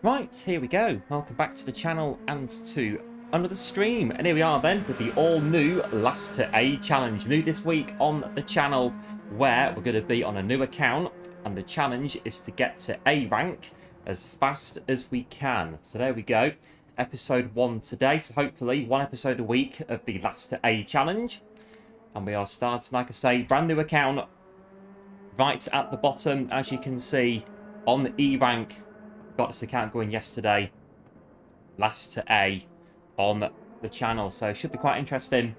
Right, here we go. Welcome back to the channel and to another stream. And here we are then with the all-new Last to A challenge. New this week on the channel, where we're going to be on a new account. And the challenge is to get to A rank as fast as we can. So there we go. Episode 1 today. So hopefully one episode a week of the Last to A challenge. And we are starting, like I say, brand new account. Right at the bottom, as you can see, on the E rank. Got this account going yesterday. Last to A on the channel. So it should be quite interesting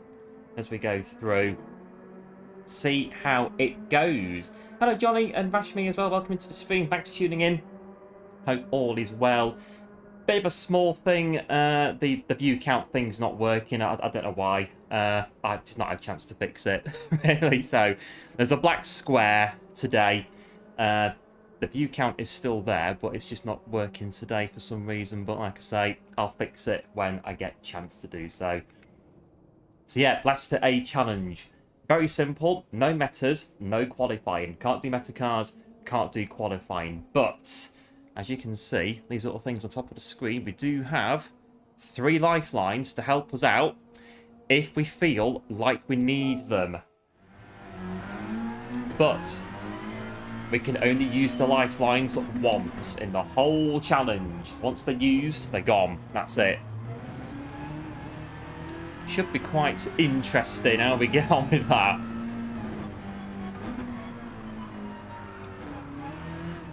as we go through. See how it goes. Hello Johnny and Rashmi as well. Welcome into the stream. Thanks for tuning in. Hope all is well. Bit of a small thing. The view count thing's not working. I don't know why. I've just not had a chance to fix it, really. So there's a black square today. The view count is still there, but it's just not working today for some reason. But like I say, I'll fix it when I get a chance to do so. So yeah, Last to A challenge. Very simple. No metas, no qualifying. Can't do meta cars, can't do qualifying. But as you can see, these little things on top of the screen, we do have 3 lifelines to help us out if we feel like we need them. But we can only use the lifelines once in the whole challenge. Once they're used, they're gone. That's it. Should be quite interesting how we get on with that.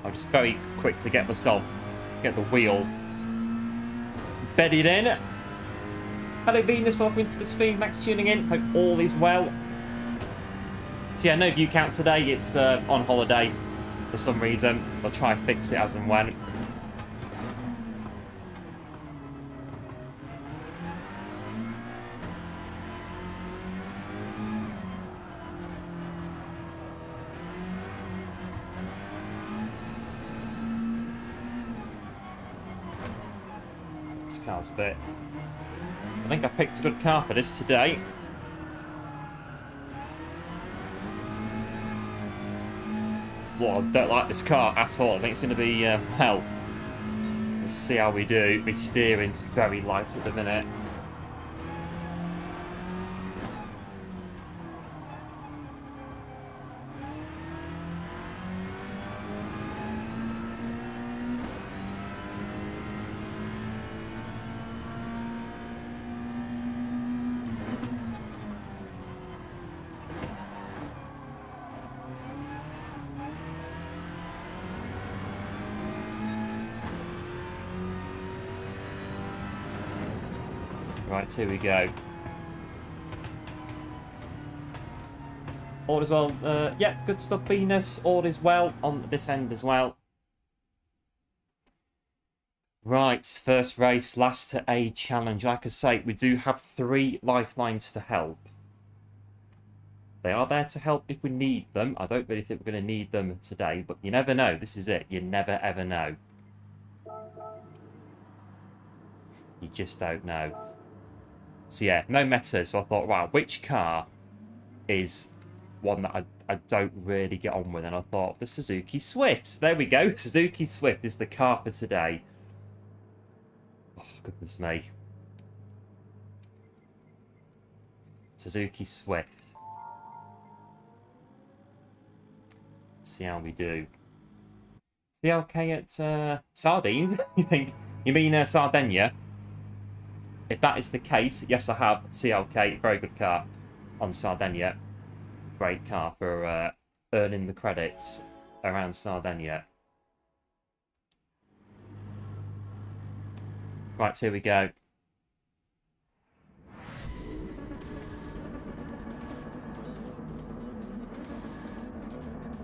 I'll just very quickly get the wheel bedded in. Hello Venus, welcome into the stream. Thanks for tuning in. Hope all is well. So yeah, no view count today. It's on holiday for some reason. I'll try and fix it as and when. car's a bit. I think I picked a good car for this today. Well, I don't like this car at all. I think it's going to be hell. Let's see how we do. My steering's very light at the minute. Right, here we go. All is well. Yeah, good stuff, Venus. All is well on this end as well. Right, first race, last to A challenge. Like I say, we do have 3 lifelines to help. They are there to help if we need them. I don't really think we're going to need them today, but you never know. This is it. You never ever know. You just don't know. So yeah, no meta. So I thought, wow, which car is one that I don't really get on with? And I thought, the Suzuki Swift. There we go. Suzuki Swift is the car for today. Oh, goodness me. Suzuki Swift. See how we do. CLK at Sardines? You mean Sardinia? If that is the case, yes, I have CLK. Very good car on Sardinia. Great car for earning the credits around Sardinia. Right, here we go.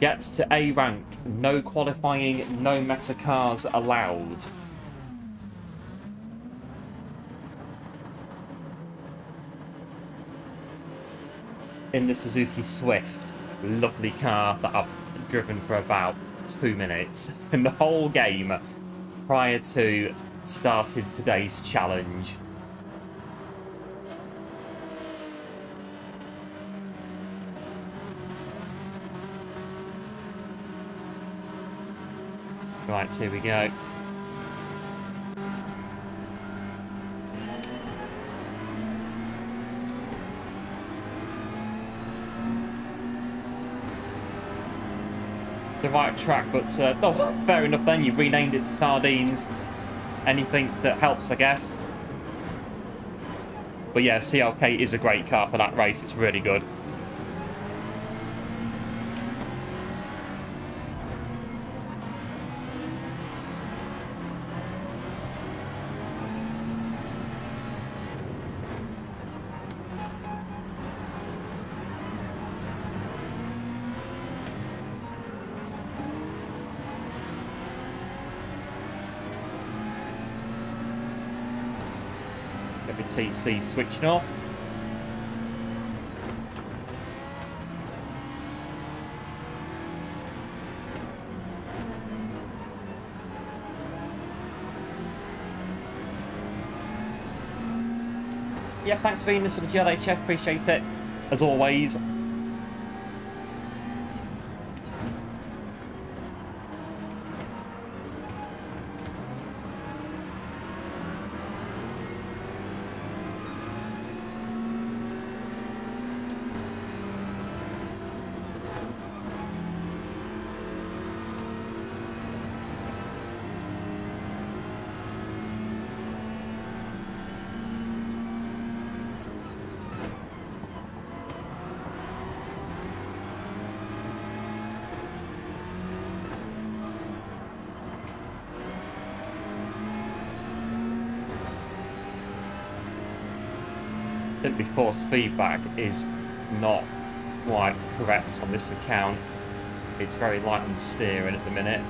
Get to A rank. No qualifying, no meta cars allowed. In the Suzuki Swift. Lovely car that I've driven for about 2 minutes in the whole game prior to starting today's challenge. Right, here we go. The right track, but oh, fair enough then. You've renamed it to Sardines. Anything that helps, I guess. But yeah, CLK is a great car for that race. It's really good. TC switching off. Yeah, thanks Venus for the GLA check, appreciate it as always. The force feedback is not quite correct on this account. It's very light on steering at the minute.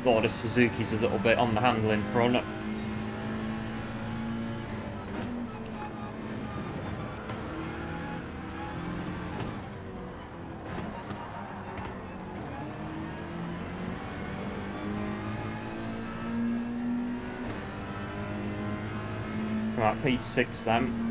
Oh, the Suzuki's a little bit on the handle in front. Right, P6 then.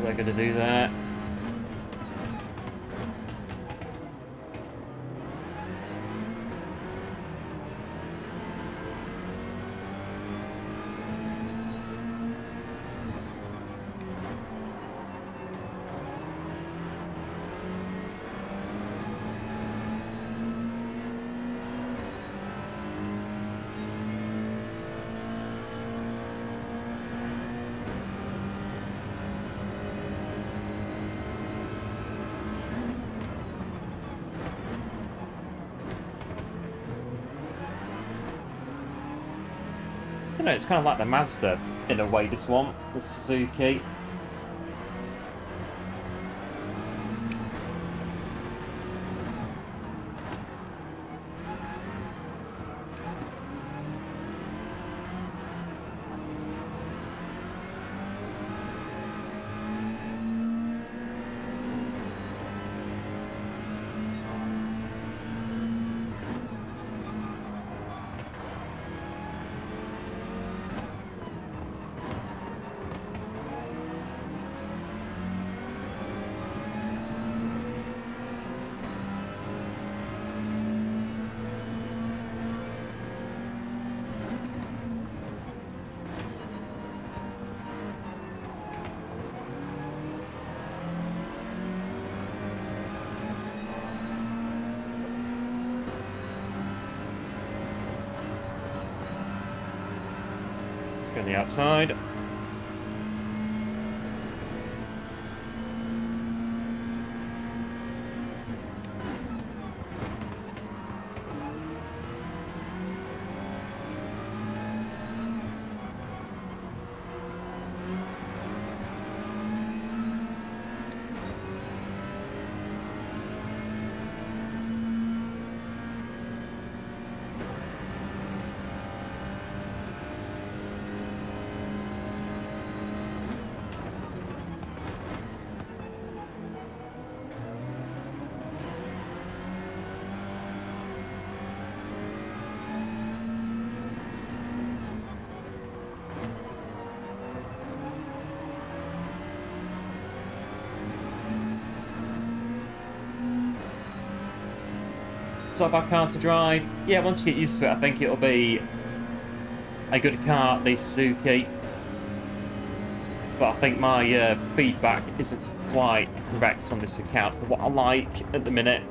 They're going to do that. I don't know, it's kind of like the Mazda in a way, this one, the Suzuki. Let's go on the outside. It's not a bad car to drive. Yeah, once you get used to it, I think it'll be a good car, the Suzuki. But I think my feedback isn't quite correct on this account for what I like at the minute.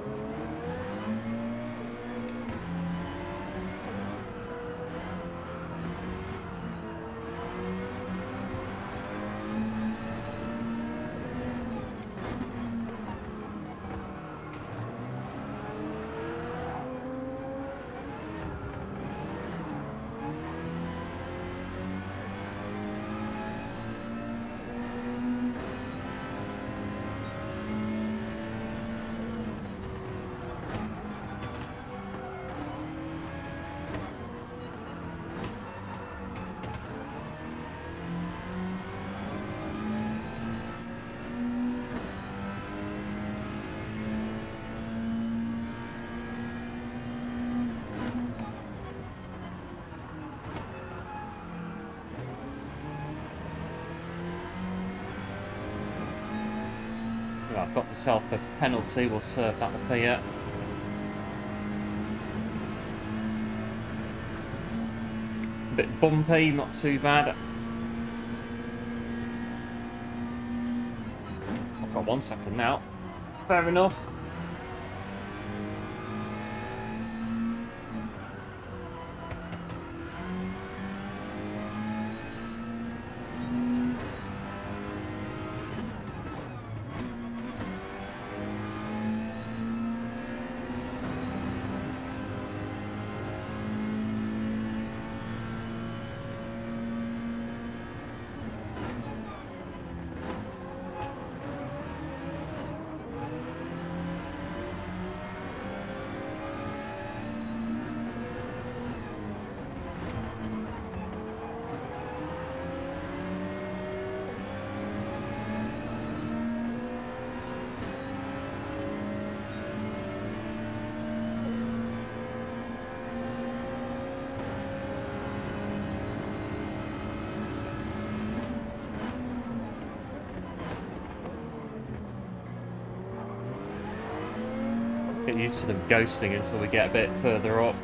I've got myself a penalty, we'll serve that up here. Bit bumpy, not too bad. I've got 1 second now. Fair enough. Get used to them ghosting until we get a bit further up.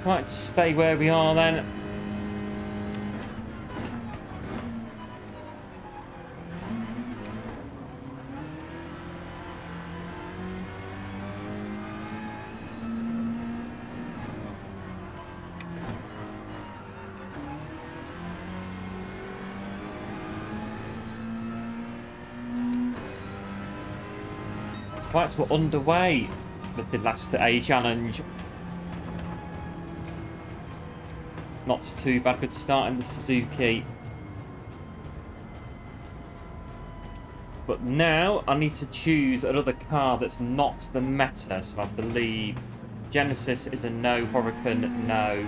Right, stay where we are then. Right, so we're underway with the last A challenge. Not too bad, good start in the Suzuki. But now I need to choose another car that's not the meta. So I believe Genesis is a no, Huracan no,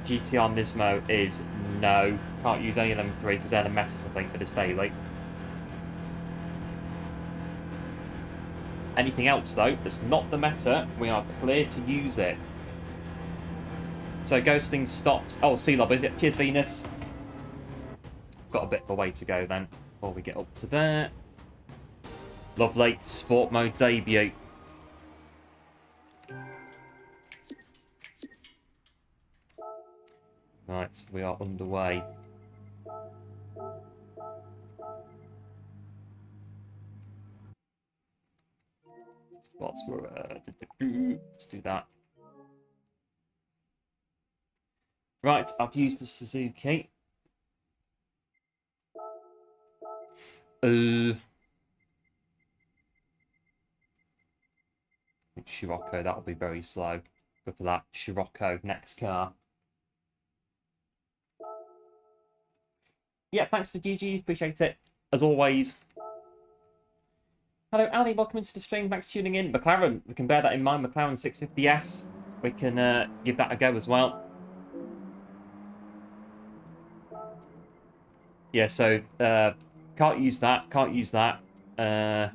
GTR Nismo is no. Can't use any of them three because they're the metas, I think, for this daily. Anything else though that's not the meta, we are clear to use it. So ghosting stops. Oh, C-Lob, is it? Cheers, Venus. Got a bit of a way to go then before we get up to there. Lovely. Sport mode debut. Right, we are underway. Spots were let's do that. Right, I've used the Suzuki. Scirocco, that'll be very slow. Go for that. Scirocco, next car. Yeah, thanks for GGs, appreciate it. As always. Hello, Ali, welcome into the stream. Thanks for tuning in. McLaren, we can bear that in mind. McLaren 650S. We can give that a go as well. Yeah, so can't use that. Can't use that. I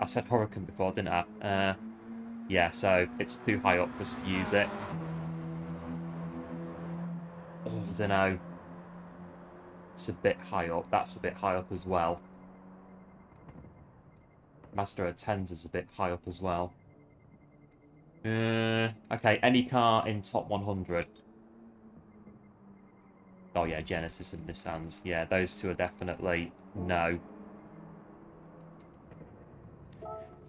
said Huracan before, didn't I? Yeah, so it's too high up for us to use it. Oh, I don't know. It's a bit high up. That's a bit high up as well. Mazda 10s is a bit high up as well. Okay, any car in top 100. Oh yeah, Genesis and Nissans. Yeah, those two are definitely no.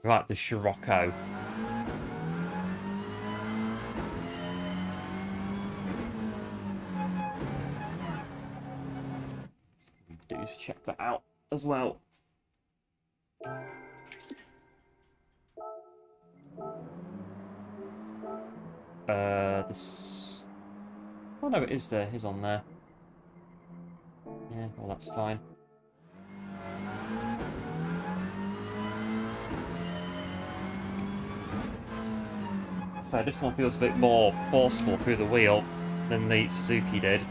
Right, the Scirocco. Do is check that out as well. This. Oh no, it is there. He's on there. Yeah, well that's fine. So this one feels a bit more forceful through the wheel than the Suzuki did.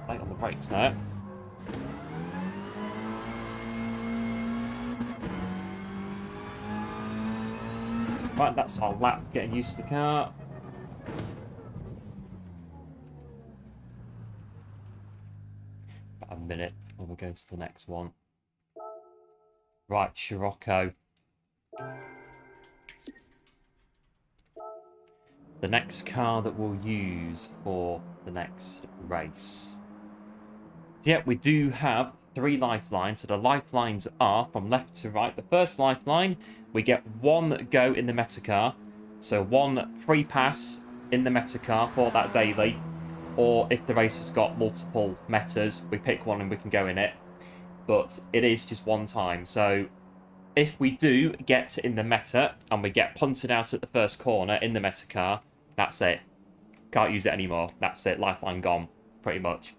Light on the brakes there. Right, that's our lap getting used to the car. About a minute when we go to the next one. Right, Scirocco. The next car that we'll use for the next race. So yeah, we do have 3 lifelines. So the lifelines are from left to right. The first lifeline, we get 1 go in the meta car. So 1 free pass in the meta car for that daily. Or if the race has got multiple metas, we pick one and we can go in it. But it is just 1 time. So if we do get in the meta and we get punted out at the first corner in the meta car, that's it. Can't use it anymore. That's it. Lifeline gone, pretty much.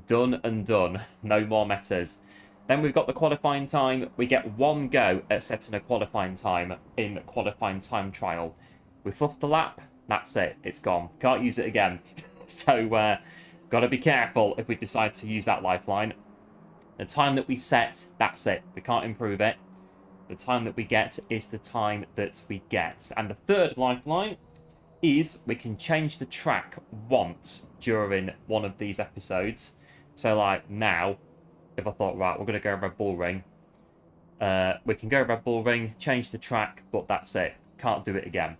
Done and done. No more metas. Then we've got the qualifying time. We get 1 go at setting a qualifying time in qualifying time trial. We fluff the lap. That's it. It's gone. Can't use it again. So, got to be careful if we decide to use that lifeline. The time that we set, that's it. We can't improve it. The time that we get is the time that we get. And the third lifeline is we can change the track once during one of these episodes. So like now, if I thought, right, we're going to go Red Bull Ring, we can go Red Bull Ring, change the track, but that's it. Can't do it again.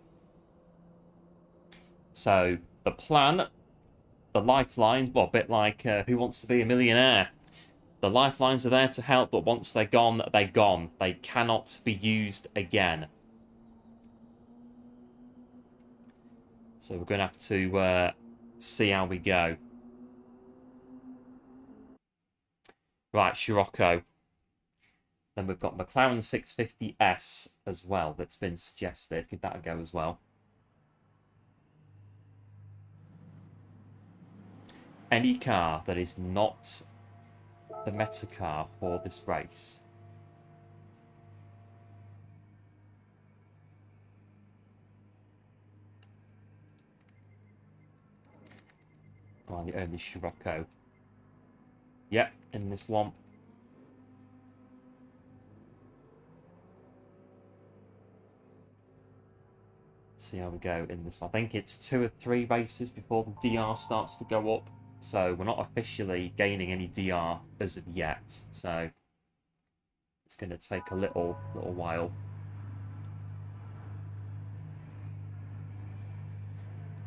So the plan, the lifeline, well, a bit like Who Wants to Be a Millionaire. The lifelines are there to help, but once they're gone, they're gone. They cannot be used again. So we're going to have to see how we go. Right, Scirocco. Then we've got McLaren 650S as well that's been suggested. Give that a go as well. Any car that is not the meta car for this race. Oh, the only Scirocco. Yep, in this one. See how we go in this one. I think it's 2 or 3 races before the DR starts to go up. So we're not officially gaining any DR as of yet. So it's going to take a little while.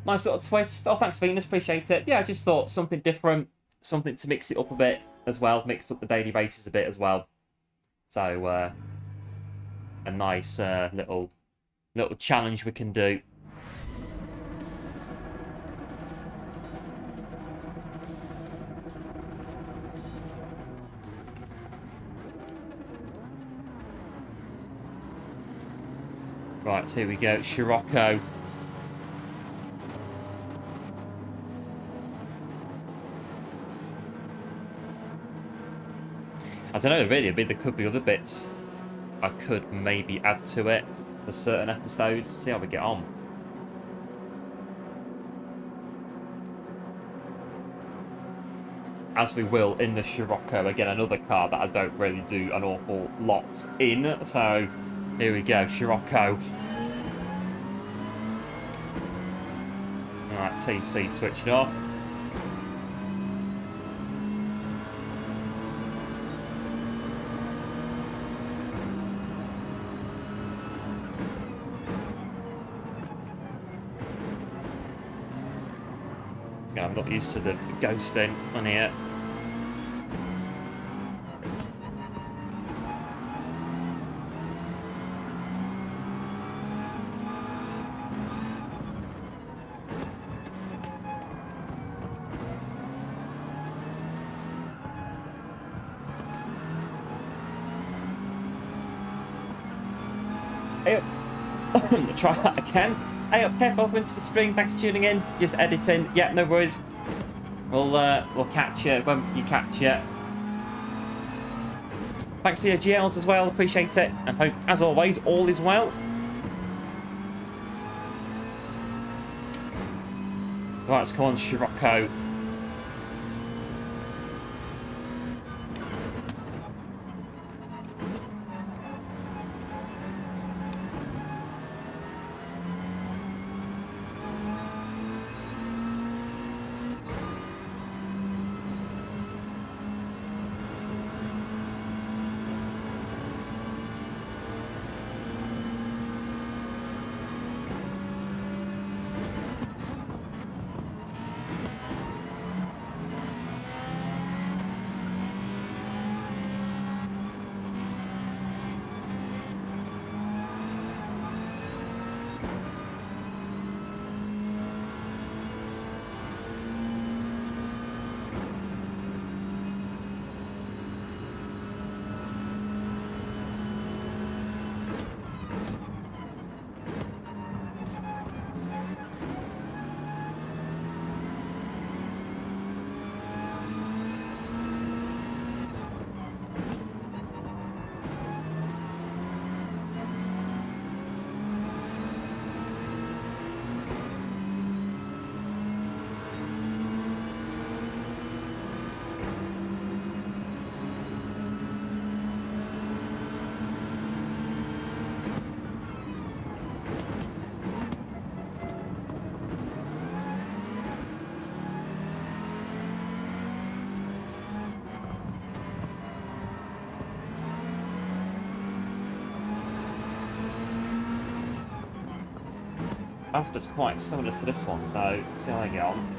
Nice little twist. Oh, thanks, Venus. Appreciate it. Yeah, I just thought something different. Something to mix it up a bit as well. Mix up the daily races a bit as well. So a nice little challenge we can do. Right, here we go. Scirocco. I don't know, really. There could be other bits I could maybe add to it for certain episodes. See how we get on. As we will in the Scirocco. Again, another car that I don't really do an awful lot in. So, here we go. Scirocco. Alright, TC switched off. Yeah, I'm not used to the ghosting on here. Hey up. Try that again. Hey up, Kev, welcome into the stream. Thanks for tuning in. Just editing. Yeah, no worries. We'll catch you when you catch you. Thanks to your GLs as well. Appreciate it. And hope, as always, all is well. Right, let's go on Scirocco. That's just quite similar to this one, so see how I get on.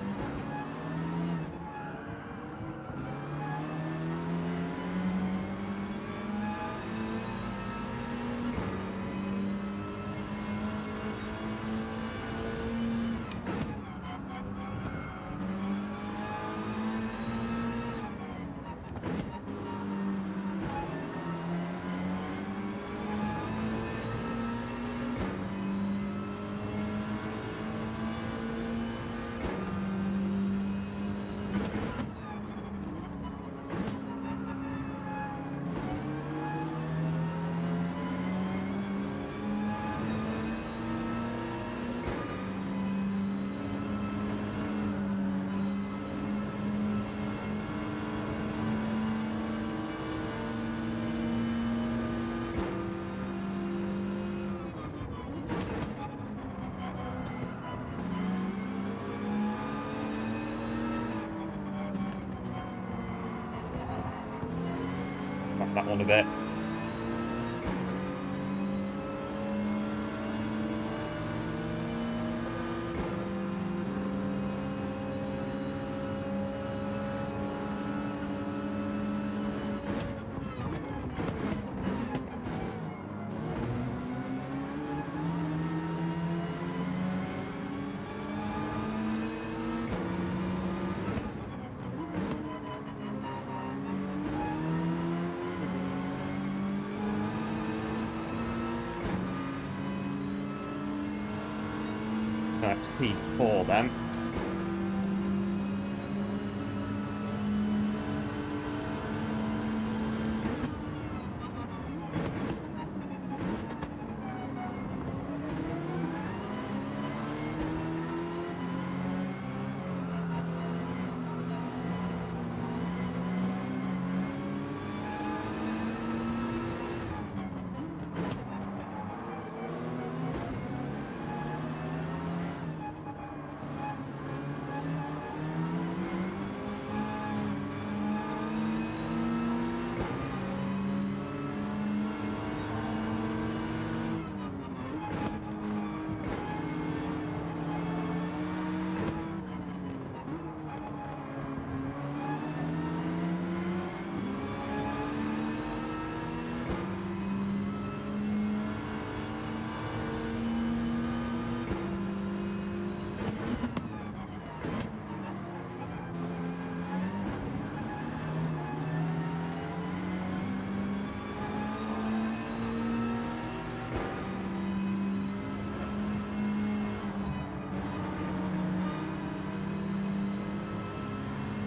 Back that one a bit. That's P4 then.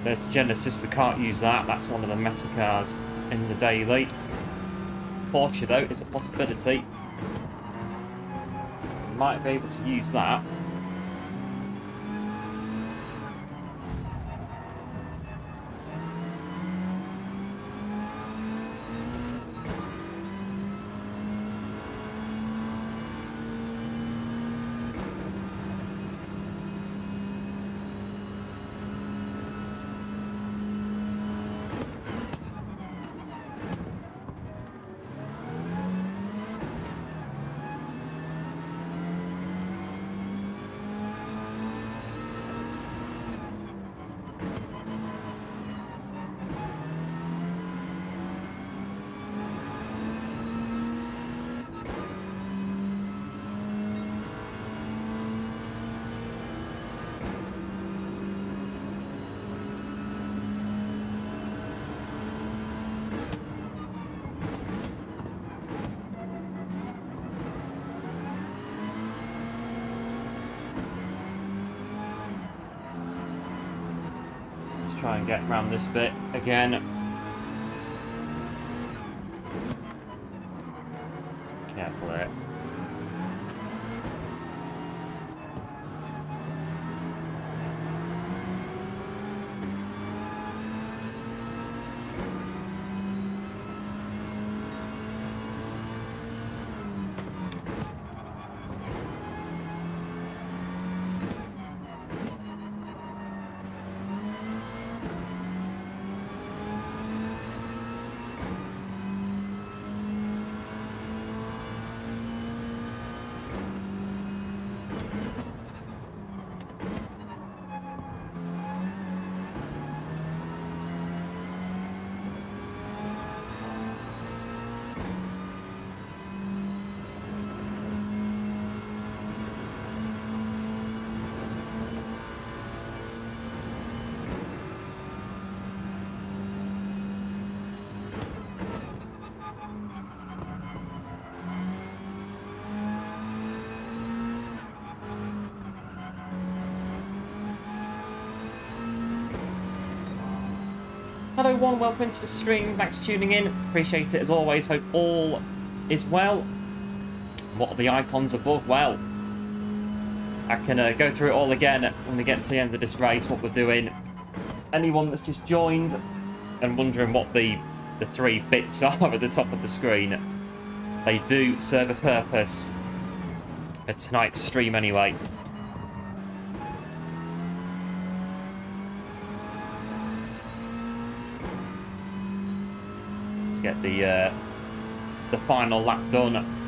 There's the Genesis, we can't use that. That's one of the meta cars in the daily. Porsche, though, is a possibility. Might be able to use that. Try and get around this bit again. Careful there. Hello one, welcome to the stream, thanks for tuning in, appreciate it as always, hope all is well. What are the icons above? Well, I can go through it all again when we get to the end of this race, what we're doing. Anyone that's just joined and wondering what the three bits are at the top of the screen, they do serve a purpose for tonight's stream anyway. to get the final lap done.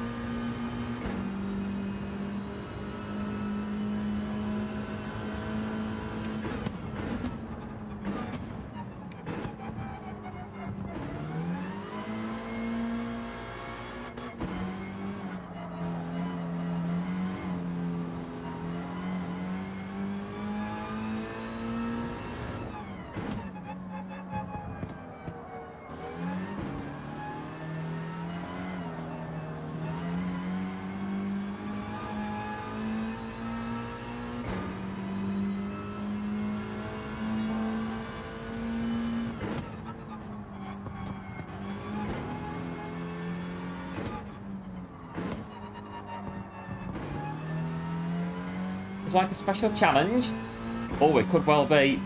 It's like a special challenge. Oh, it could well be.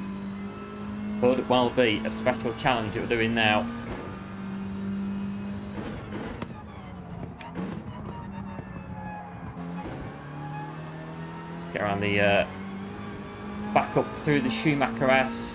Could well be a special challenge that we're doing now. Get around the back up through the Schumacher S.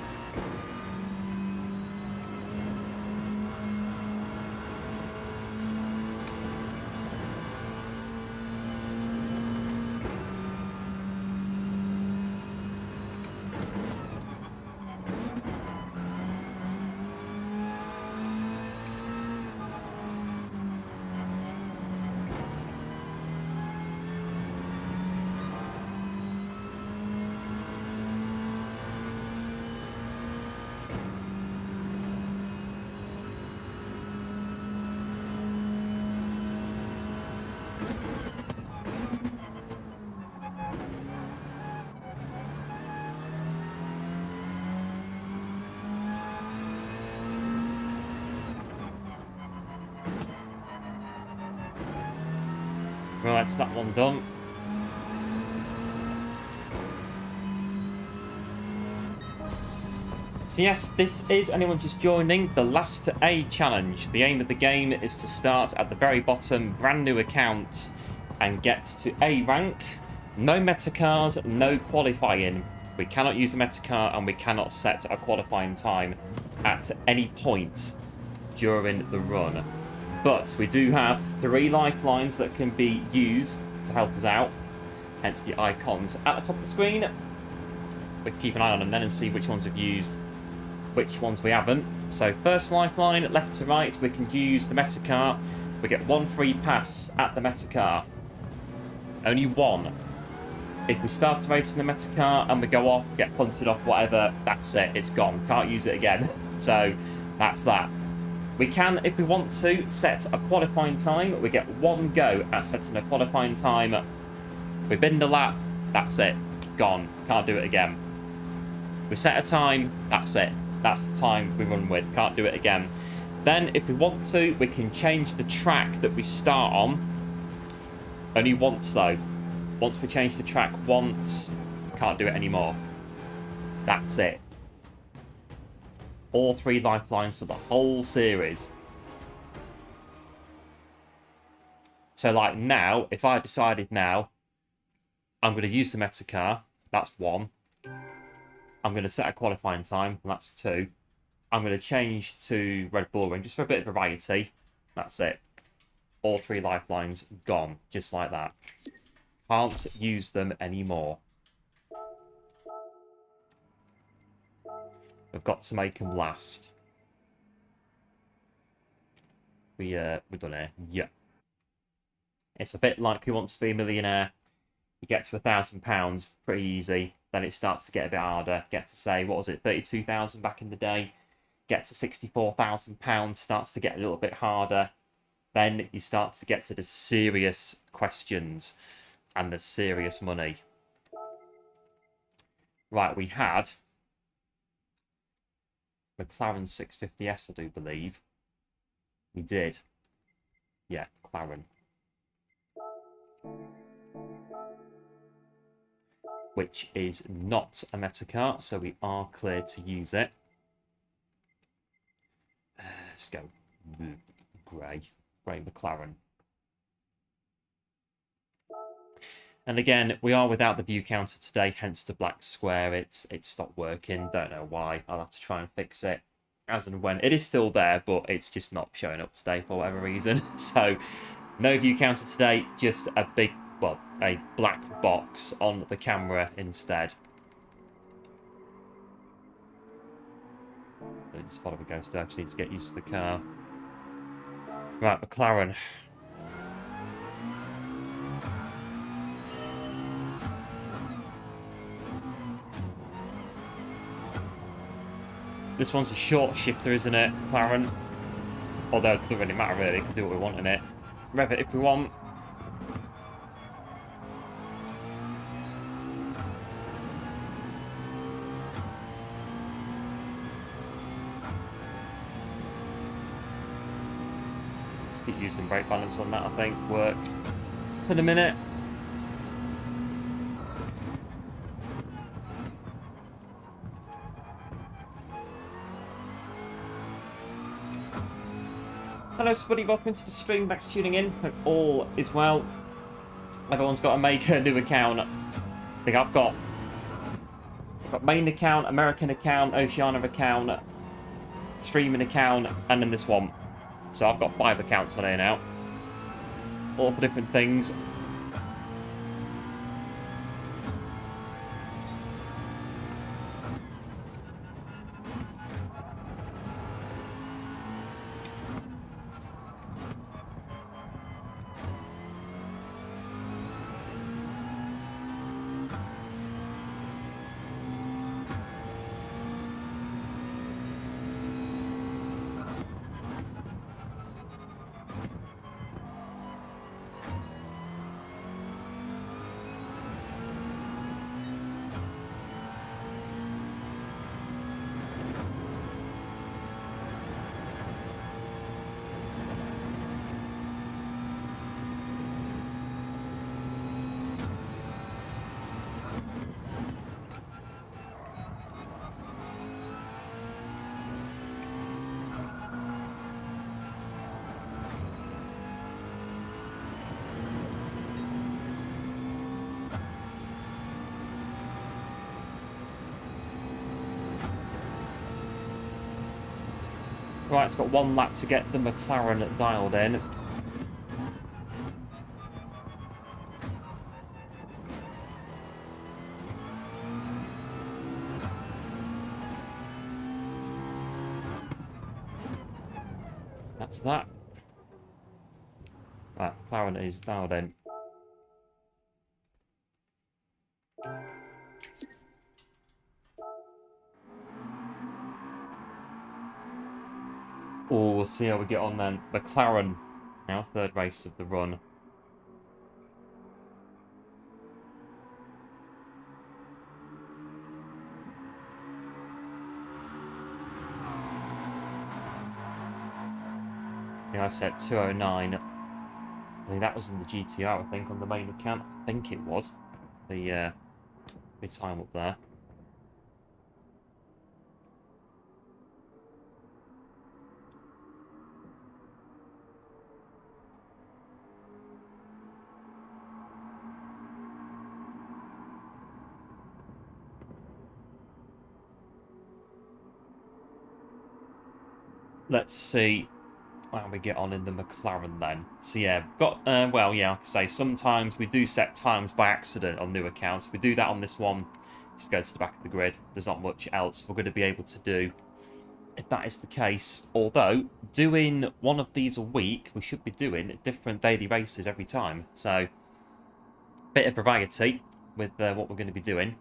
Right, that's that one done. So yes, this is, anyone just joining, the Last to A challenge. The aim of the game is to start at the very bottom, brand new account, and get to A rank. No meta cars, no qualifying. We cannot use a meta car and we cannot set a qualifying time at any point during the run. But we do have 3 lifelines that can be used to help us out, hence the icons at the top of the screen. We can keep an eye on them then and see which ones we've used, which ones we haven't. So first lifeline, left to right, we can use the meta car. We get 1 free pass at the meta car. Only 1. If we start racing the meta car and we go off, get punted off, whatever, that's it, it's gone. Can't use it again. So that's that. We can, if we want to, set a qualifying time. We get 1 go at setting a qualifying time. We bin the lap, that's it, gone. Can't do it again. We set a time, that's it. That's the time we run with. Can't do it again. Then, if we want to, we can change the track that we start on. Only once, though. Once we change the track once, can't do it anymore. That's it. All 3 lifelines for the whole series. So, like now, if I decided now, I'm going to use the meta car, that's 1. I'm going to set a qualifying time, and that's 2. I'm going to change to Red Bull Ring, just for a bit of variety. That's it. All 3 lifelines gone, just like that. Can't use them anymore. We've got to make them last. We're done here. Yeah. It's a bit like Who Wants to Be a Millionaire. You get to £1,000, pretty easy. Then it starts to get a bit harder. Get to say, what was it, 32,000 back in the day? Get to £64,000, starts to get a little bit harder. Then you start to get to the serious questions and the serious money. Right, we had McLaren 650S, I do believe. We did. Yeah, McLaren. Which is not a meta car, so we are clear to use it. Let's go grey McLaren. And again, we are without the view counter today, hence the black square. It stopped working. Don't know why. I'll have to try and fix it. as and when. It is still there, but it's just not showing up today for whatever reason. So, no view counter today, just a big, well, a black box on the camera instead. Just follow the ghost. I actually need to get used to the car. Right, McLaren. This one's a short shifter, isn't it, McLaren? Although it doesn't really matter, really. We can do what we want in it. Rev it if we want. Just keep using brake balance on that, I think. Works. For the minute. Hello, everybody. Welcome to the stream. Thanks for tuning in. Hope all is well. Everyone's got to make a new account. I think I've got main account, American account, Oceania account, streaming account, and then this one. So I've got 5 accounts on here now. All for different things. Right, it's got 1 lap to get the McLaren dialed in. That's that. Right, McLaren is dialed in. Oh, we'll see how we get on then. McLaren, now 3rd race of the run. Yeah, I said 209. I think that was in the GTR, I think, on the main account. I think it was. The time up there. Let's see how we get on in the McLaren then. So yeah, got well, yeah, like I say, sometimes we do set times by accident on new accounts. We do that on this one. Just go to the back of the grid. There's not much else we're going to be able to do if that is the case. Although, doing one of these a week, we should be doing different daily races every time. So, bit of variety with what we're going to be doing.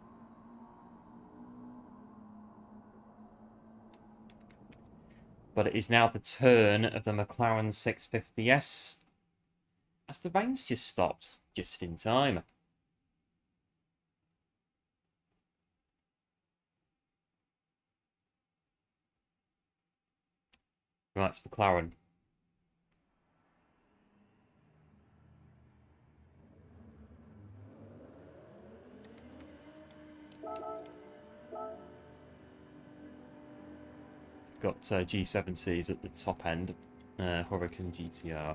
But it is now the turn of the McLaren 650S. As the rain's just stopped, just in time. Right, it's McLaren. Got G70s at the top end. Hurricane GTR.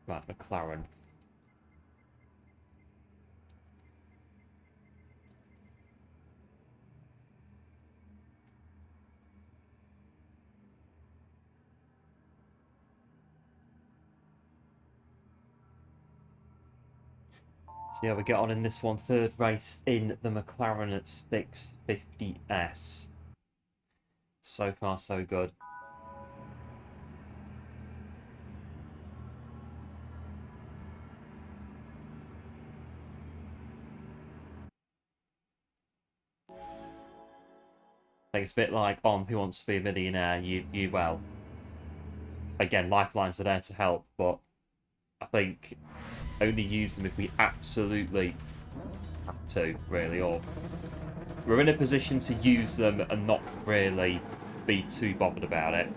Right, McLaren. See how we get on in this one. Third race in the McLaren at 650S. So far, so good. I think it's a bit like on Who Wants to Be a Millionaire. Well, again, lifelines are there to help, but I think only use them if we absolutely have to, really, or we're in a position to use them and not really be too bothered about it.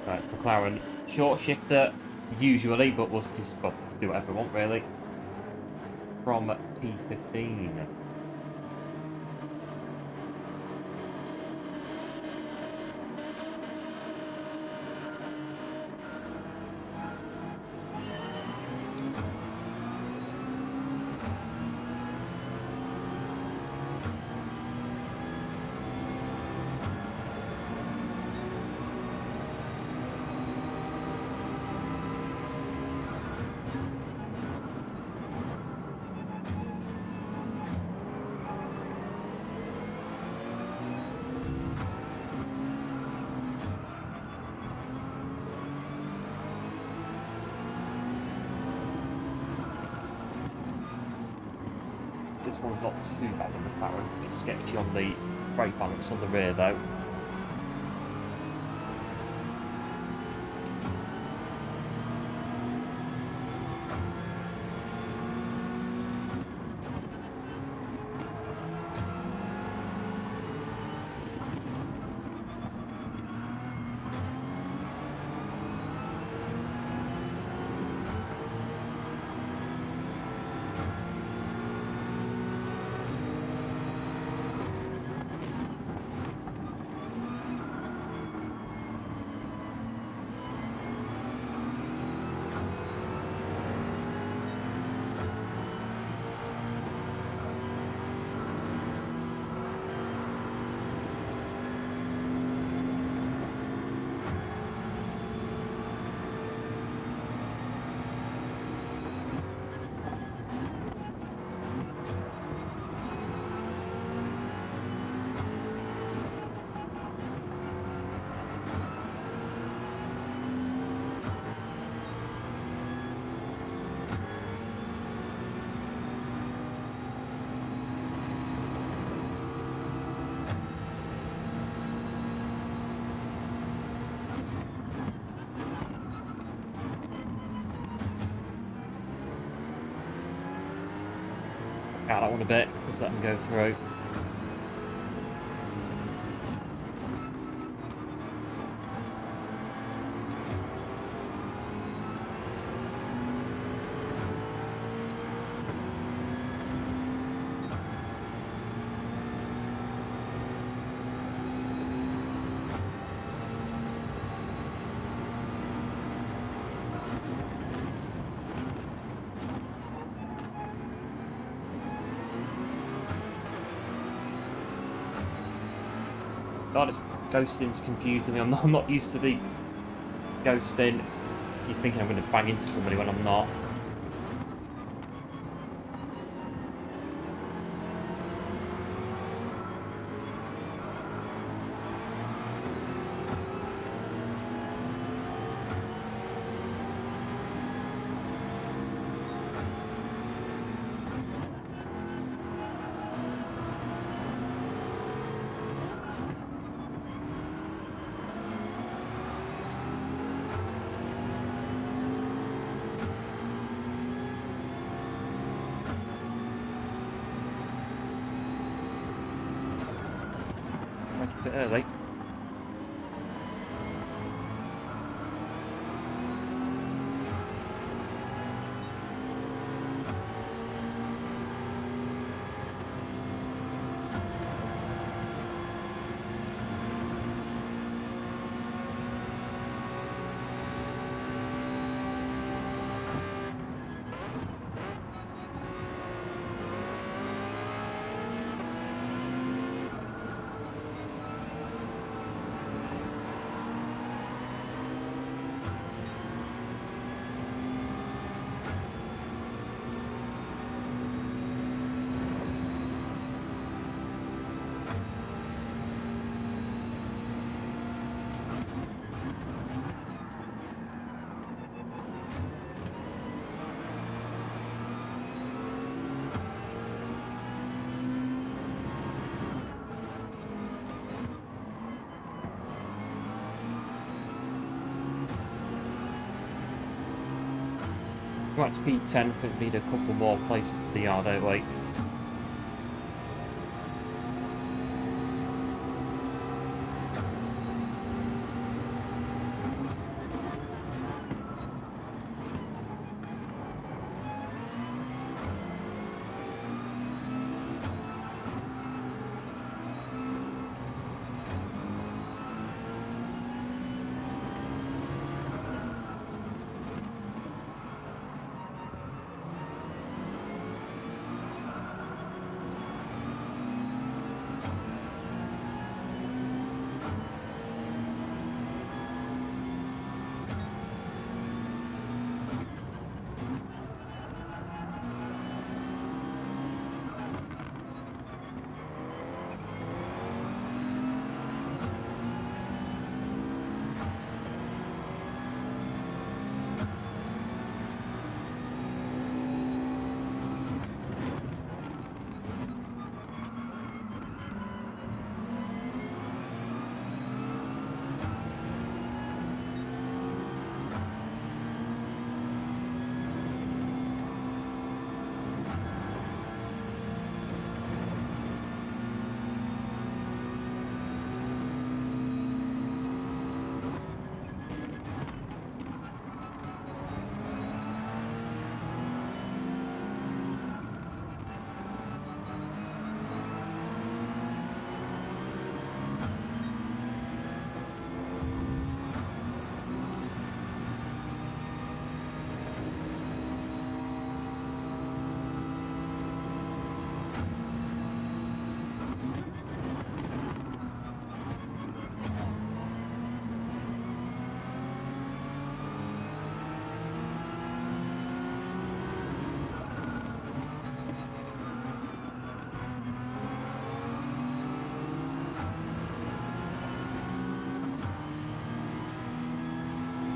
Right, it's McLaren. Short shifter, usually, but we'll just do whatever we want, really. From P15. This one's not too bad on the McLaren. A bit sketchy on the brake balance on the rear, though. Out that one a bit, just let them go through. God, this ghosting's confusing me. I'm not used to the ghosting. You're thinking I'm going to bang into somebody when I'm not. A bit early. Right, to P10, we need a couple more places for the yard, don't we?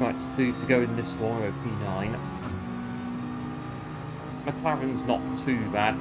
Right, two to go in this one, P9. McLaren's not too bad.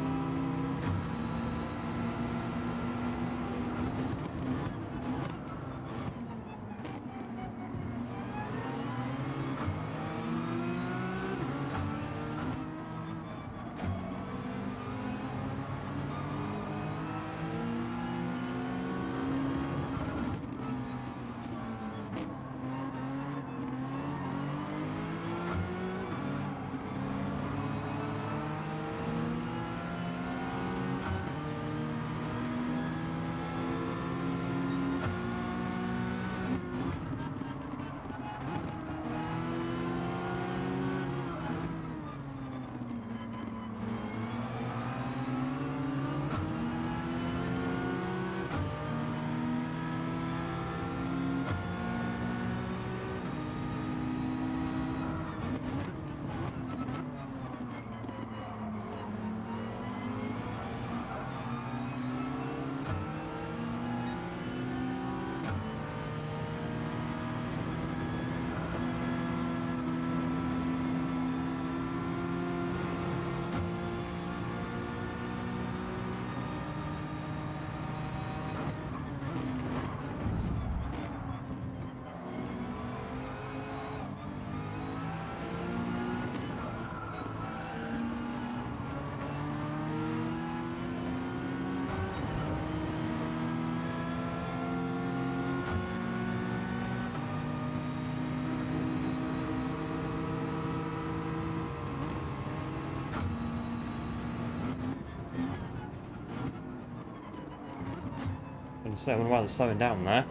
So I wonder why they're slowing down there.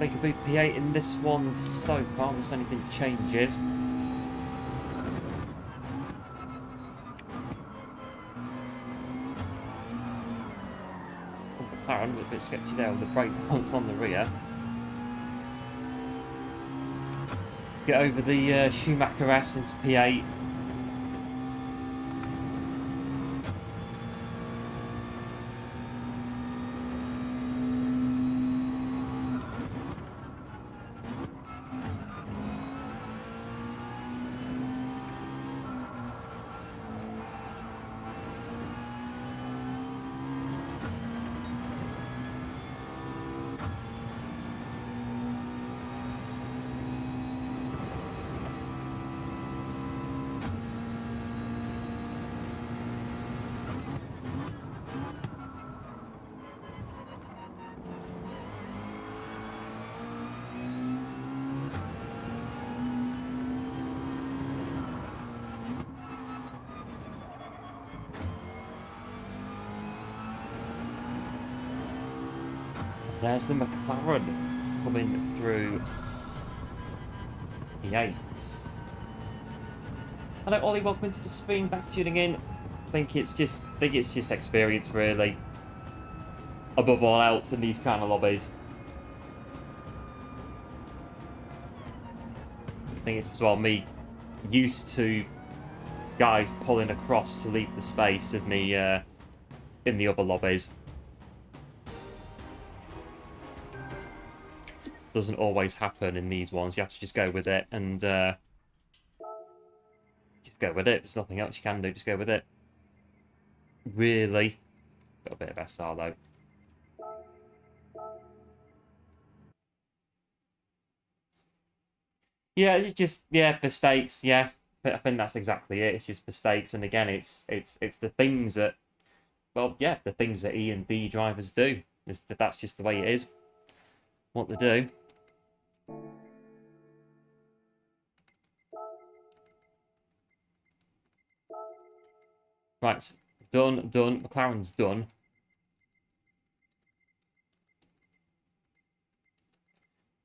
they could be P8 in this one so far, unless anything changes. McLaren was a bit sketchy there with the brake pumps on the rear. Get over the Schumacher S into P8. There's the McLaren coming through the 8s. Hello Ollie, welcome into the stream, thanks for tuning in. I think it's just experience really. Above all else in these kind of lobbies. I think it's as well me used to guys pulling across to leave the space in the other lobbies. Doesn't always happen in these ones. You have to just go with it and just go with it. There's nothing else you can do. Just go with it. Really. Got a bit of SR though. Yeah, mistakes. Yeah, I think that's exactly it. It's just mistakes, and again, it's the things that, well, yeah, the things that E and D drivers do. That's just the way it is. What they do. Right, done. McLaren's done.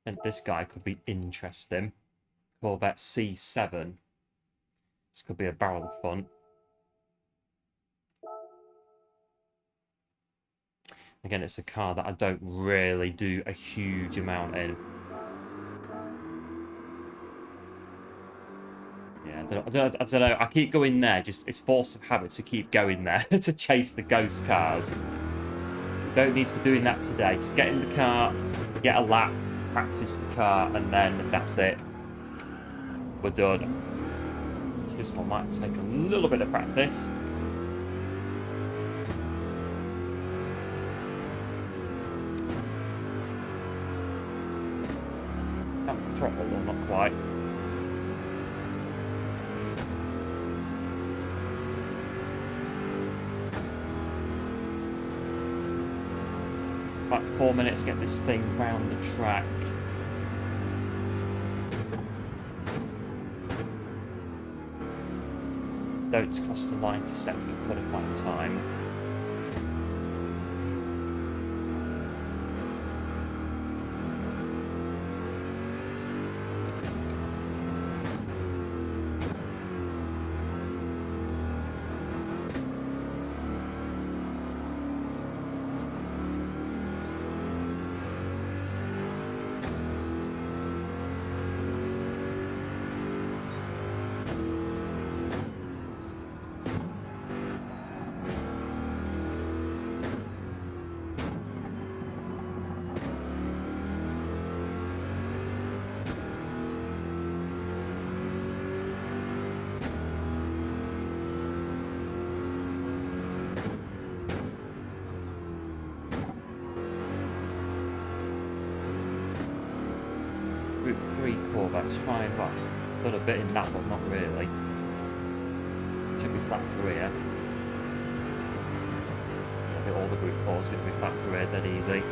And this guy could be interesting. Corvette C7. This could be a barrel of fun. Again, it's a car that I don't really do a huge amount in. Yeah, I don't know. I keep going there. Just it's force of habit to keep going there to chase the ghost cars. You don't need to be doing that today. Just get in the car, get a lap, practice the car, and then that's it. We're done. This one might take a little bit of practice. Throttle, well, not quite. About 4 minutes, get this thing round the track. Don't cross the line to set the qualifying time. Corvette's trying, well, a little bit in that, but not really. Should be flat career. I think all the Group 4 is going to be flat career, dead easy.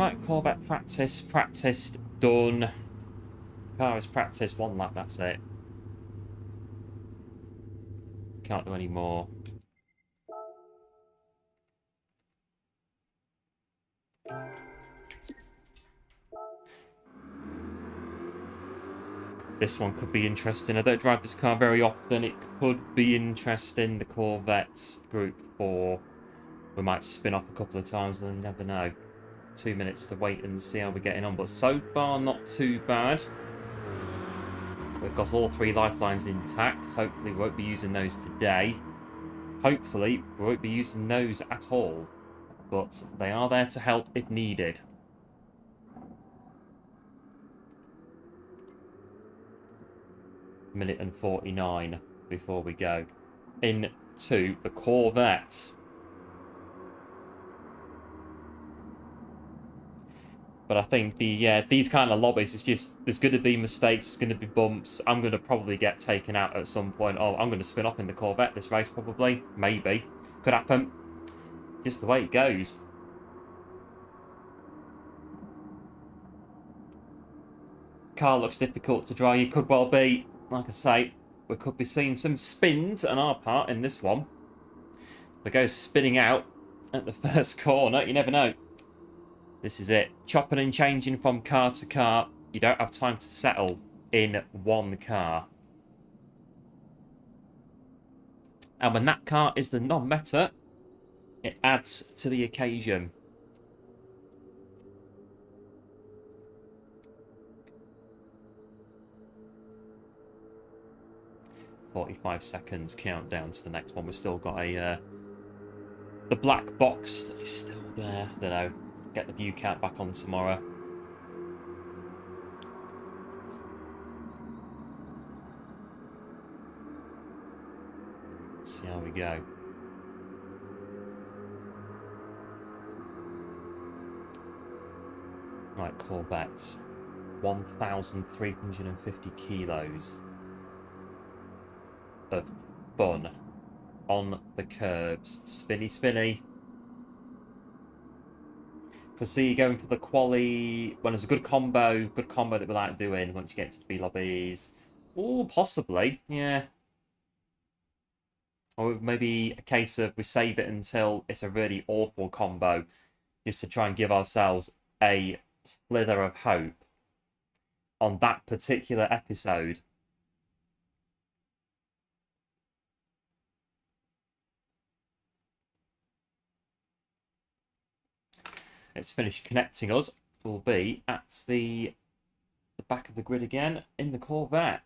Right, Corvette practice, practiced, done. Car is practiced, 1 lap, that's it. Can't do any more. This one could be interesting. I don't drive this car very often. It could be interesting. The Corvette Group 4. We might spin off a couple of times and you never know. 2 minutes to wait and see how we're getting on. But so far, not too bad. We've got all 3 lifelines intact. Hopefully we won't be using those today. Hopefully we won't be using those at all. But they are there to help if needed. Minute and 49 before we go into the Corvette. But I think these kind of lobbies, it's just, there's going to be mistakes, there's going to be bumps. I'm going to probably get taken out at some point. Oh, I'm going to spin off in the Corvette this race probably. Maybe. Could happen. Just the way it goes. Car looks difficult to drive. You could well be. Like I say, we could be seeing some spins on our part in this one. If it goes spinning out at the first corner, you never know. This is it. Chopping and changing from car to car. You don't have time to settle in one car. And when that car is the non-meta, it adds to the occasion. "45 seconds countdown to the next one." We've still got a the black box that is still there. I don't know. Get the view count back on tomorrow. See how we go. Right, Corvettes. 1,350 kilos of fun on the curbs. Spinny, spinny. Because see, you're going for the quali when there's a good combo that we like doing once you get to the B lobbies. Oh, possibly, yeah. Or maybe a case of we save it until it's a really awful combo, just to try and give ourselves a slither of hope on that particular episode. It's finished connecting us. We'll be at the back of the grid again in the Corvette.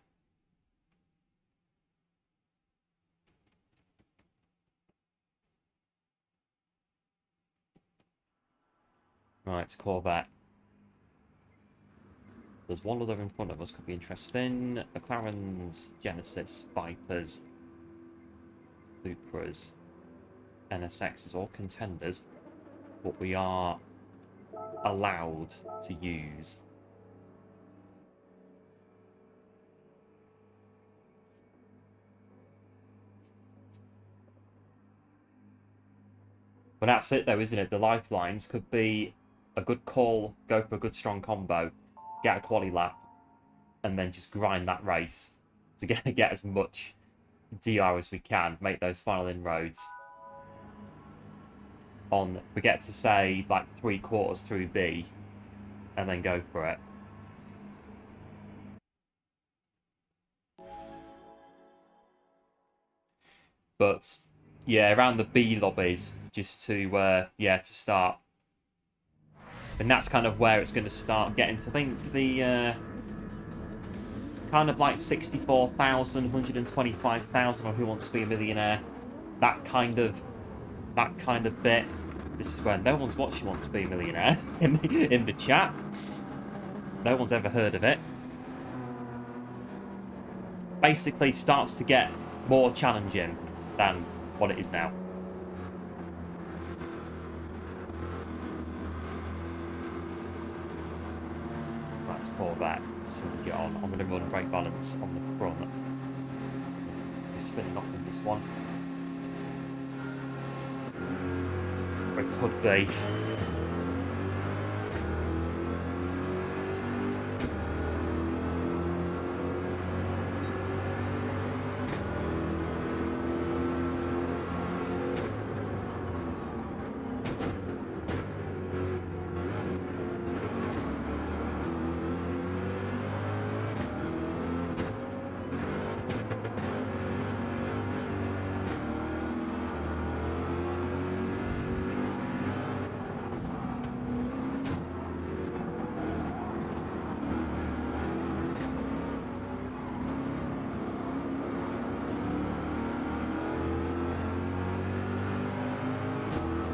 Right, Corvette. There's one other in front of us, could be interesting. McLaren's, Genesis, Vipers, Supras, NSXs, all contenders. But we are allowed to use. But that's it though, isn't it? The lifelines could be a good call, go for a good strong combo, get a quali lap, and then just grind that race to get as much DR as we can, make those final inroads. On, we get to say like 3/4 through B, and then go for it. But yeah, around the B lobbies, just to to start. And that's kind of where it's going to start getting to, I think, the kind of like 64,000, 125,000, or Who Wants to Be a Millionaire, that kind of bit. This is where no one's watching Wants to Be a Millionaire in the chat. No one's ever heard of it. Basically starts to get more challenging than what it is now. That's Corvette. So we get on. I'm going to run brake balance on the front. We're spinning off in this one. Or it could be.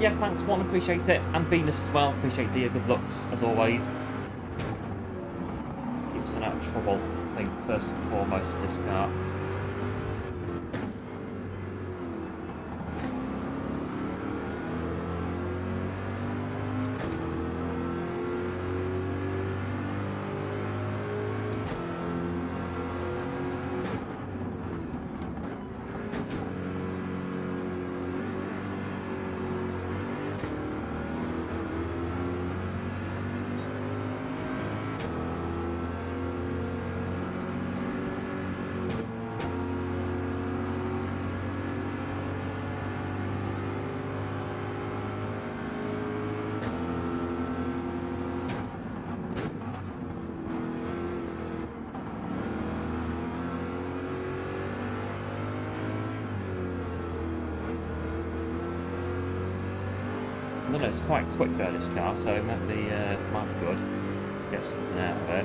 yeah, thanks, one, appreciate it. And Venus as well, appreciate the good looks, as always. Keep us out of trouble, I think, first and foremost, in this car. I don't know, it's quite quick though, this car, so it might be good. Get something out of it.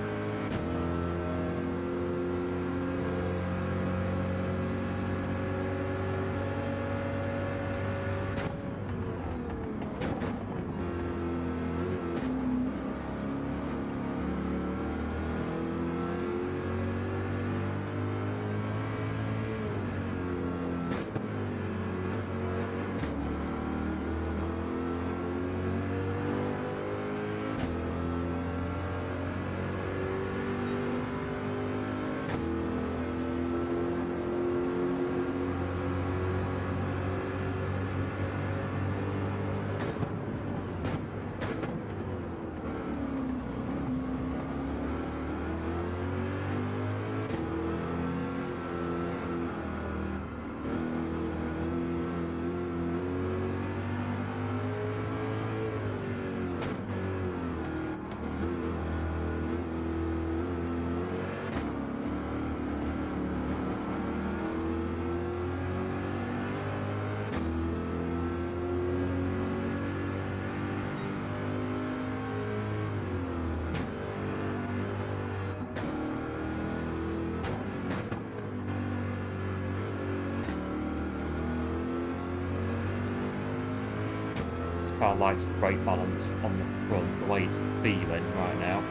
Car likes the brake balance on the front, the way it's feeling right now.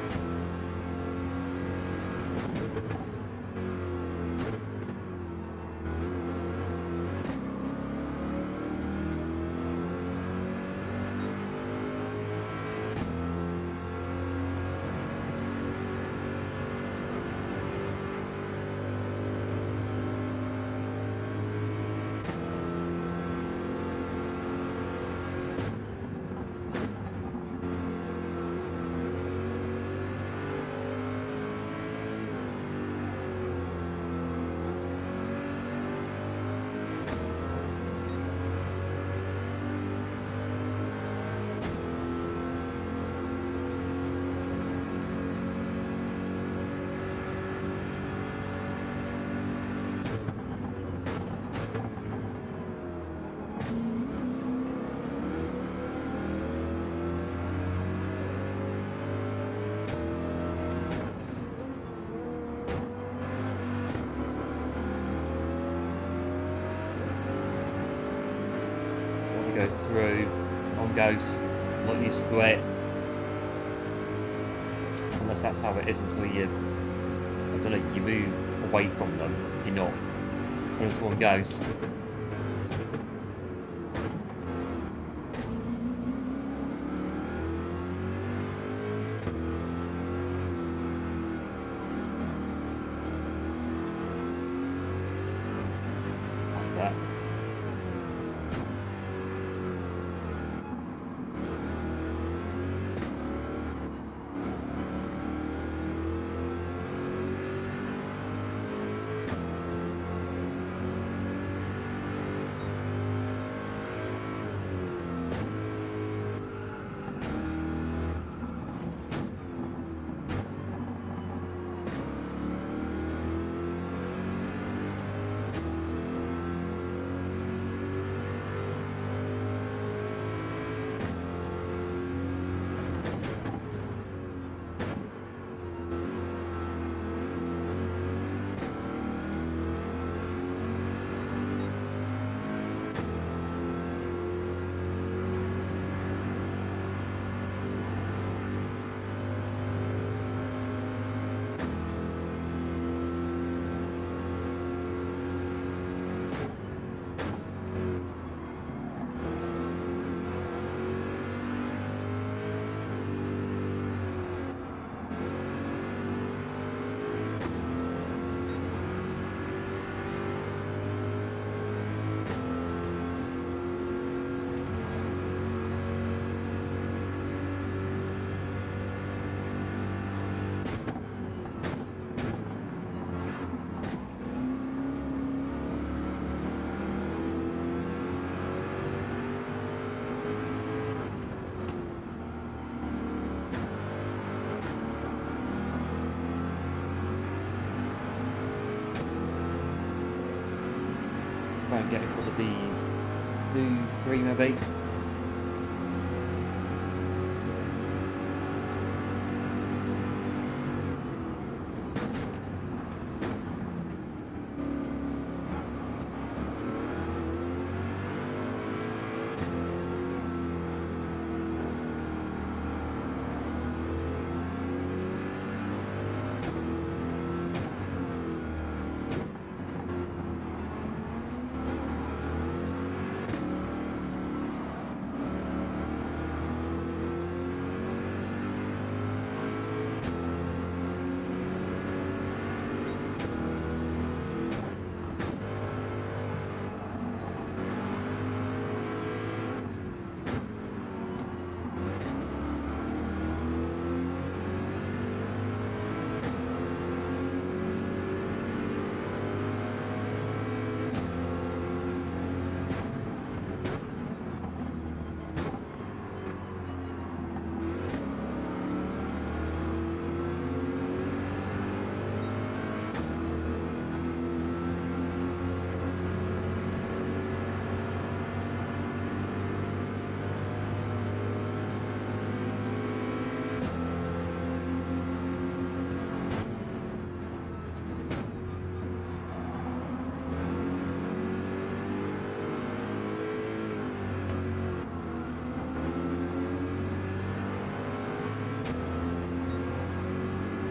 Go through on Ghost, not used to it, unless that's how it is until you, I don't know, you move away from them, you're not, when it's on Ghost. Like that. try and get a couple of these. 2, 3 maybe.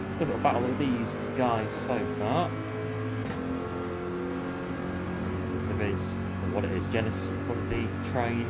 A little battle with these guys so far. There is what it is, Genesis quality train.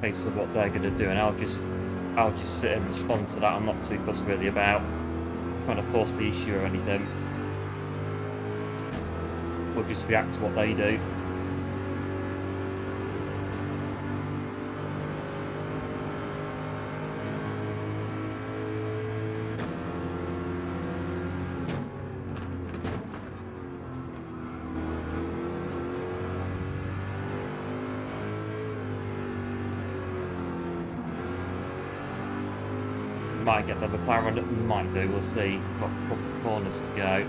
Case of what they're going to do, and I'll just sit and respond to that. I'm not too fussed really about trying to force the issue or anything. We'll just react to what they do. Might get the McLaren, might do, we'll see. Got a couple of corners to go.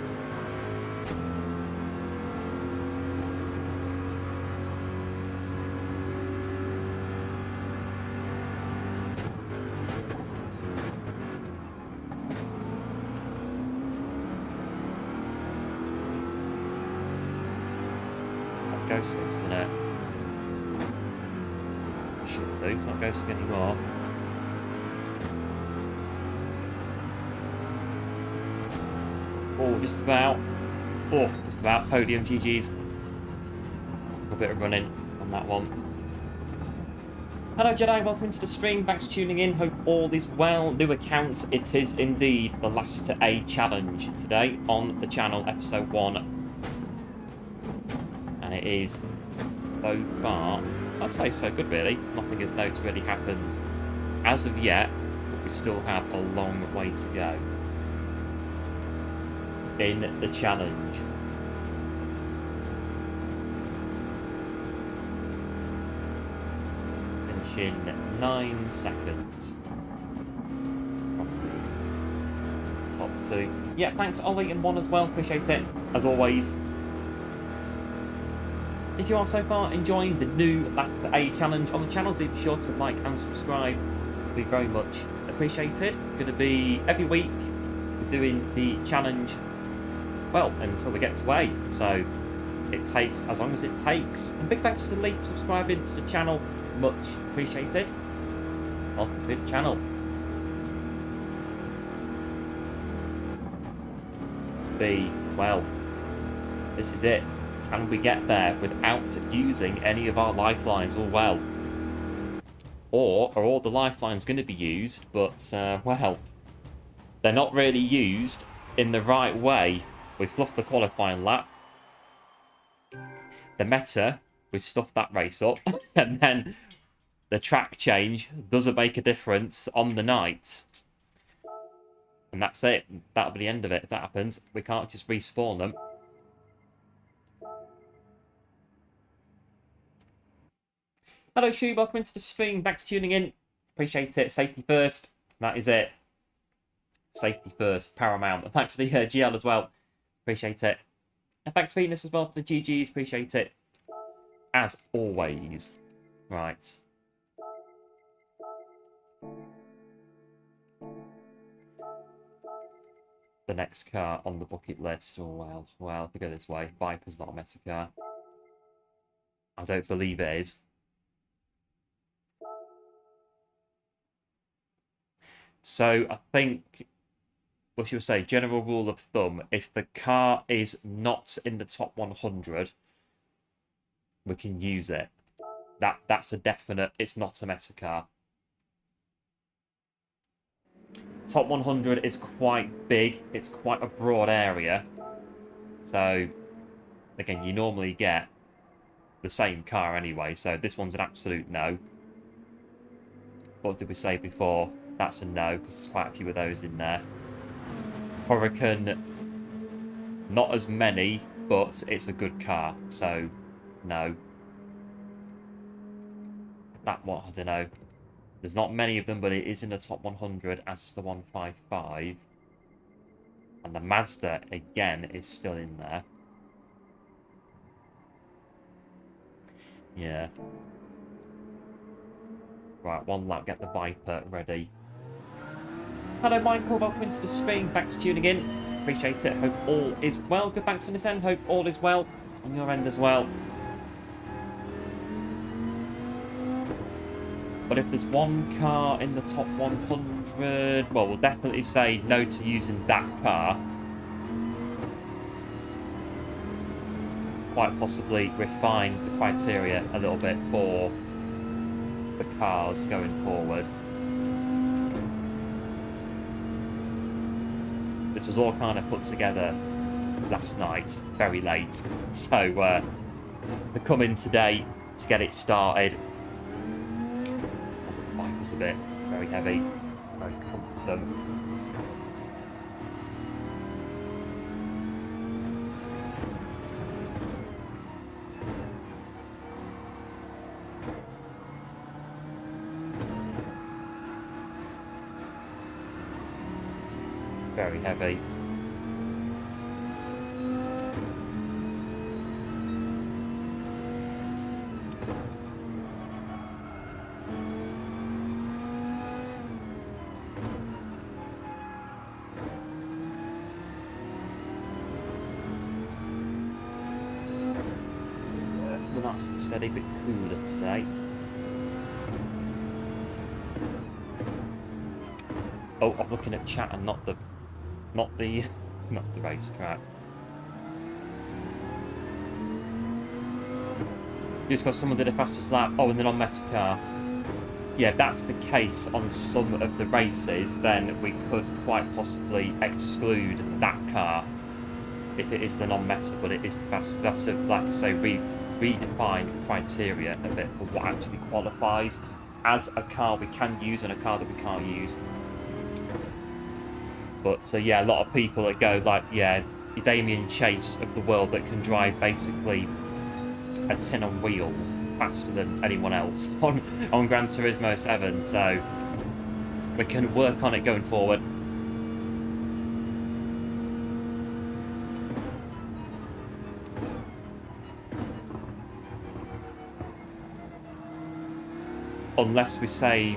That ghost looks in it. Should do, not ghosting anymore. Oh, just about. Oh, just about. Podium, GG's. A bit of running on that one. Hello Jedi, welcome into the stream. Thanks for tuning in. Hope all is well. New account. It is indeed the Last to A challenge today on the channel, episode 1. And it is so far, I'd say so good really. Nothing of note really happened as of yet, but we still have a long way to go in the challenge. in 9 seconds. Top 2. Yeah, thanks Ollie and 1 as well. Appreciate it, as always. If you are so far enjoying the new Last A challenge on the channel, do be sure to like and subscribe. It would be very much appreciated. Going to be every week doing the challenge, well, until we get to A. So it takes as long as it takes. And big thanks to Lee for subscribing to the channel. Much appreciated. Welcome to the channel. B, well, this is it. Can we get there without using any of our lifelines? Or, well, or are all the lifelines going to be used, but, well, they're not really used in the right way. We fluffed the qualifying lap. The meta, we stuffed that race up. And then the track change doesn't make a difference on the night. And that's it. That'll be the end of it. If that happens, we can't just respawn them. Hello, Shu. Welcome into the stream. Thanks for tuning in. Appreciate it. Safety first. That is it. Safety first. Paramount. And thanks for the GL as well. Appreciate it. And thanks Venus as well for the GGs. Appreciate it. As always. Right. The next car on the bucket list. Oh, well, if we go this way. Viper's not a meta car. I don't believe it is. So I think, what should we say, general rule of thumb, if the car is not in the top 100, we can use it. That's a definite, it's not a meta car. Top 100 is quite big, it's quite a broad area. So, again, you normally get the same car anyway, so this one's an absolute no. What did we say before? That's a no, because there's quite a few of those in there. Hurricane, not as many, but it's a good car, so no. That one, I don't know. There's not many of them, but it is in the top 100, as is the 155. And the Mazda, again, is still in there. Yeah. Right, one lap, get the Viper ready. Hello, Michael. Welcome into the stream. Thanks for tuning in. Appreciate it. Hope all is well. Good thanks on this end. Hope all is well on your end as well. But if there's one car in the top 100, well, we'll definitely say no to using that car. Quite possibly refine the criteria a little bit for the cars going forward. This was all kind of put together last night, very late. So to come in today to get it started, the bike was a bit very heavy, very cumbersome. Very heavy. Well, that's instead a bit cooler today. Oh, I'm looking at chat and not the racetrack. Just because someone did a fastest lap. Oh, and then on meta car. Yeah, if that's the case on some of the races, then we could quite possibly exclude that car if it is the non-meta, but it is the fastest. We have to, like I say, redefine the criteria a bit for what actually qualifies as a car we can use and a car that we can't use. But, so yeah, a lot of people that go, like, yeah, Damien Chase of the world that can drive basically a tin on wheels faster than anyone else on Gran Turismo 7, so we can work on it going forward. Unless we say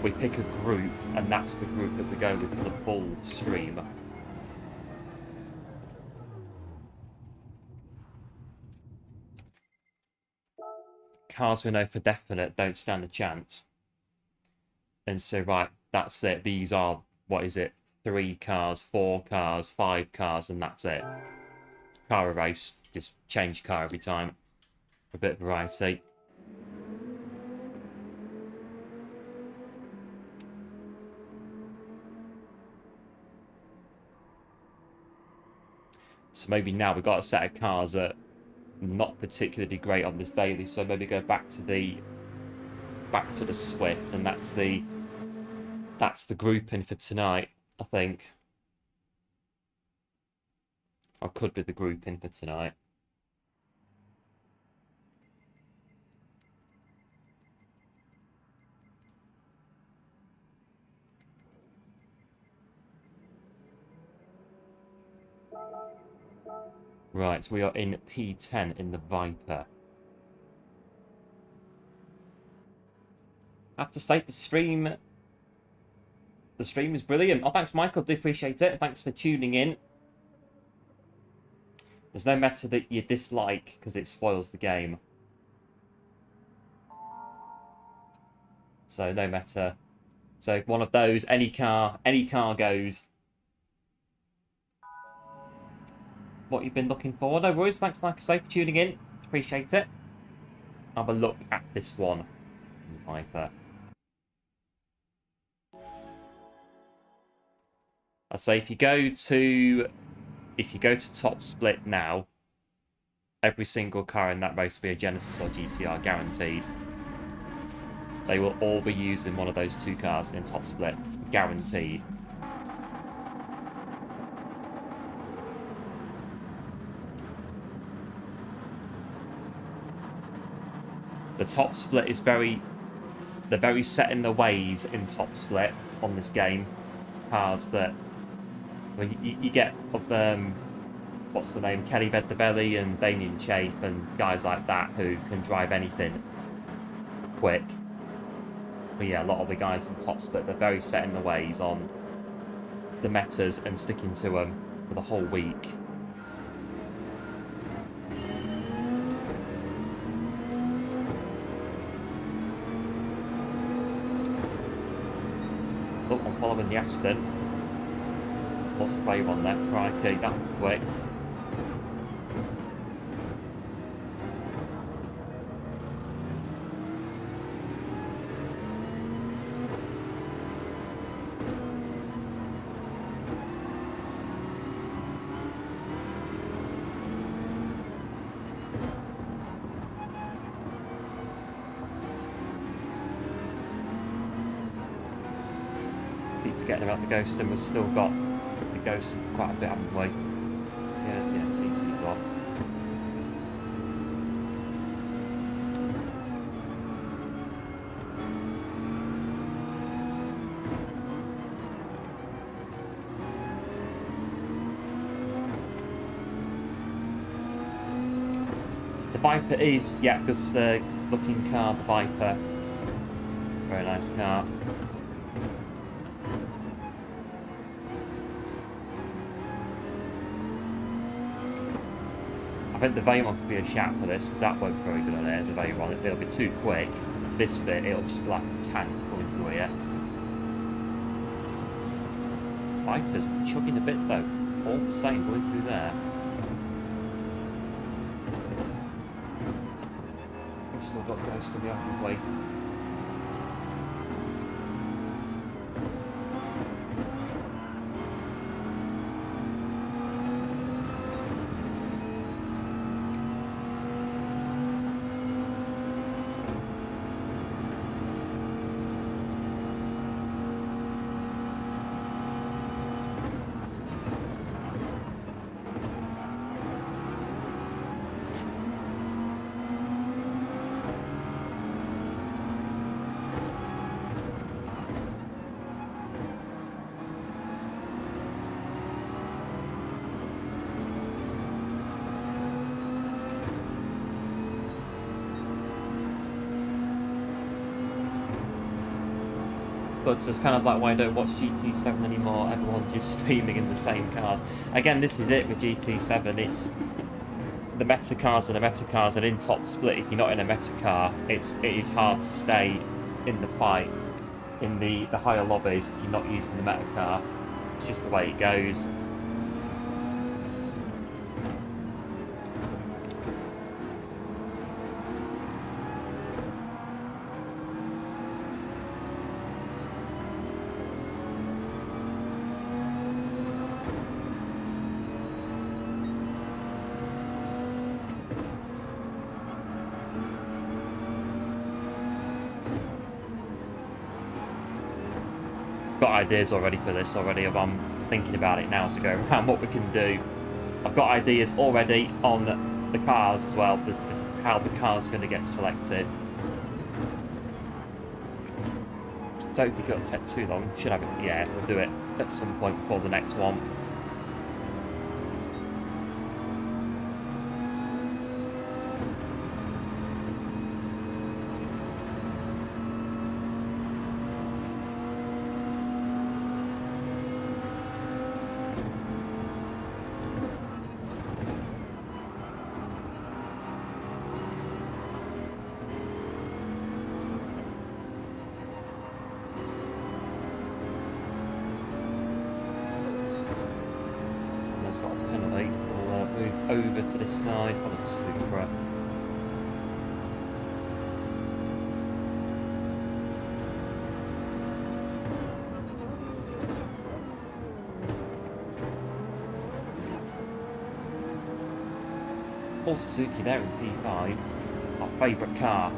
we pick a group and that's the group that we go with for the full stream. Cars we know for definite don't stand a chance. And so, right, that's it. These are, what is it? 3 cars, 4 cars, 5 cars, and that's it. Car race, just change car every time. A bit of variety. So maybe now we've got a set of cars that are not particularly great on this daily. So maybe go back to the Swift, and that's the grouping for tonight, I think. Or could be the grouping for tonight. Right, so we are in P10 in the Viper. I have to say, the stream is brilliant. Oh, thanks, Michael. Do appreciate it. Thanks for tuning in. There's no meta that you dislike because it spoils the game. So no meta. So one of those, any car goes. What you've been looking for. No worries. Thanks, like I say, for tuning in. Appreciate it. Have a look at this one. Viper. I say if you go to top split now, every single car in that race will be a Genesis or GTR guaranteed. They will all be using one of those 2 cars in top split, guaranteed. The top split is they're very set in the ways in top split on this game. Cars that, well, you get what's the name, Kelly Beddavelli and Damien Chafe and guys like that who can drive anything quick. But yeah, a lot of the guys in top split, they're very set in the ways on the metas and sticking to them for the whole week. Oh, I'm following the Aston. What's the play on there? Crikey, that was quick. Forgetting about the Ghost, and we've still got the Ghost quite a bit, haven't we? Yeah, it's easy as well. The Viper is, yeah, because looking car, the Viper. Very nice car. I think the Veyron could be a shout for this, because that won't be very good on air, the Veyron. It'll be too quick. This bit, it'll just be like a tank going through here. Viper's chugging a bit though. All the same, going through there. We've still got Ghost to be up and wait. but it's kind of like why I don't watch GT7 anymore. Everyone's just streaming in the same cars. Again, this is it with GT7. It's the meta cars and the meta cars, and in top split, if you're not in a meta car, it is hard to stay in the fight in the higher lobbies if you're not using the meta car. It's just the way it goes. Got ideas already for this already. I'm thinking about it now as I go around what we can do. I've got ideas already on the cars as well, how the car's going to get selected. Don't think it'll take too long. Should have it. Yeah, we'll do it at some point before the next one. Got a penalty. We'll move over to this side on the Supra. All Suzuki there in P5, our favourite car.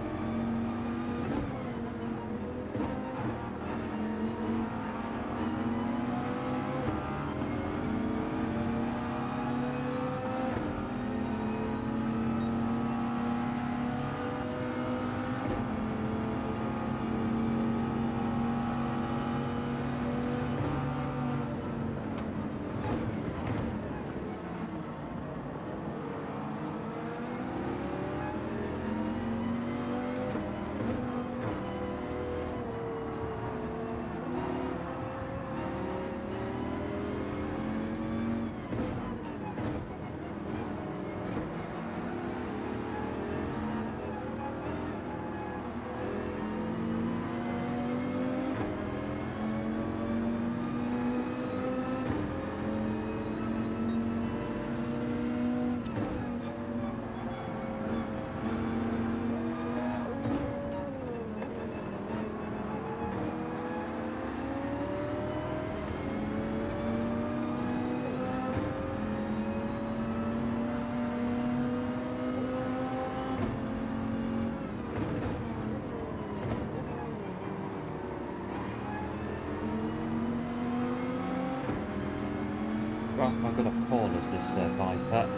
Grasp my good up corners, this Viper.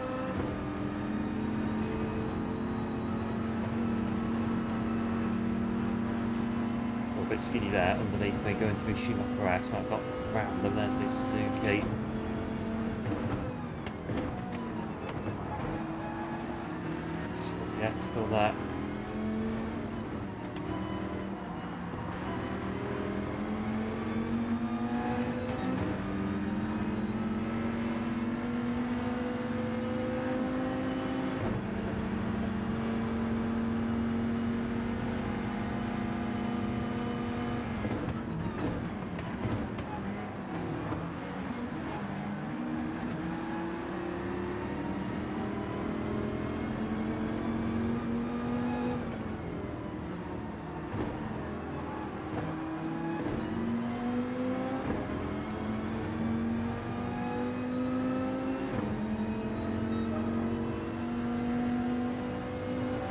A little bit skinny there underneath me, going through Schumacher out. So I've got round them. There's this Suzuki. Yeah, still there.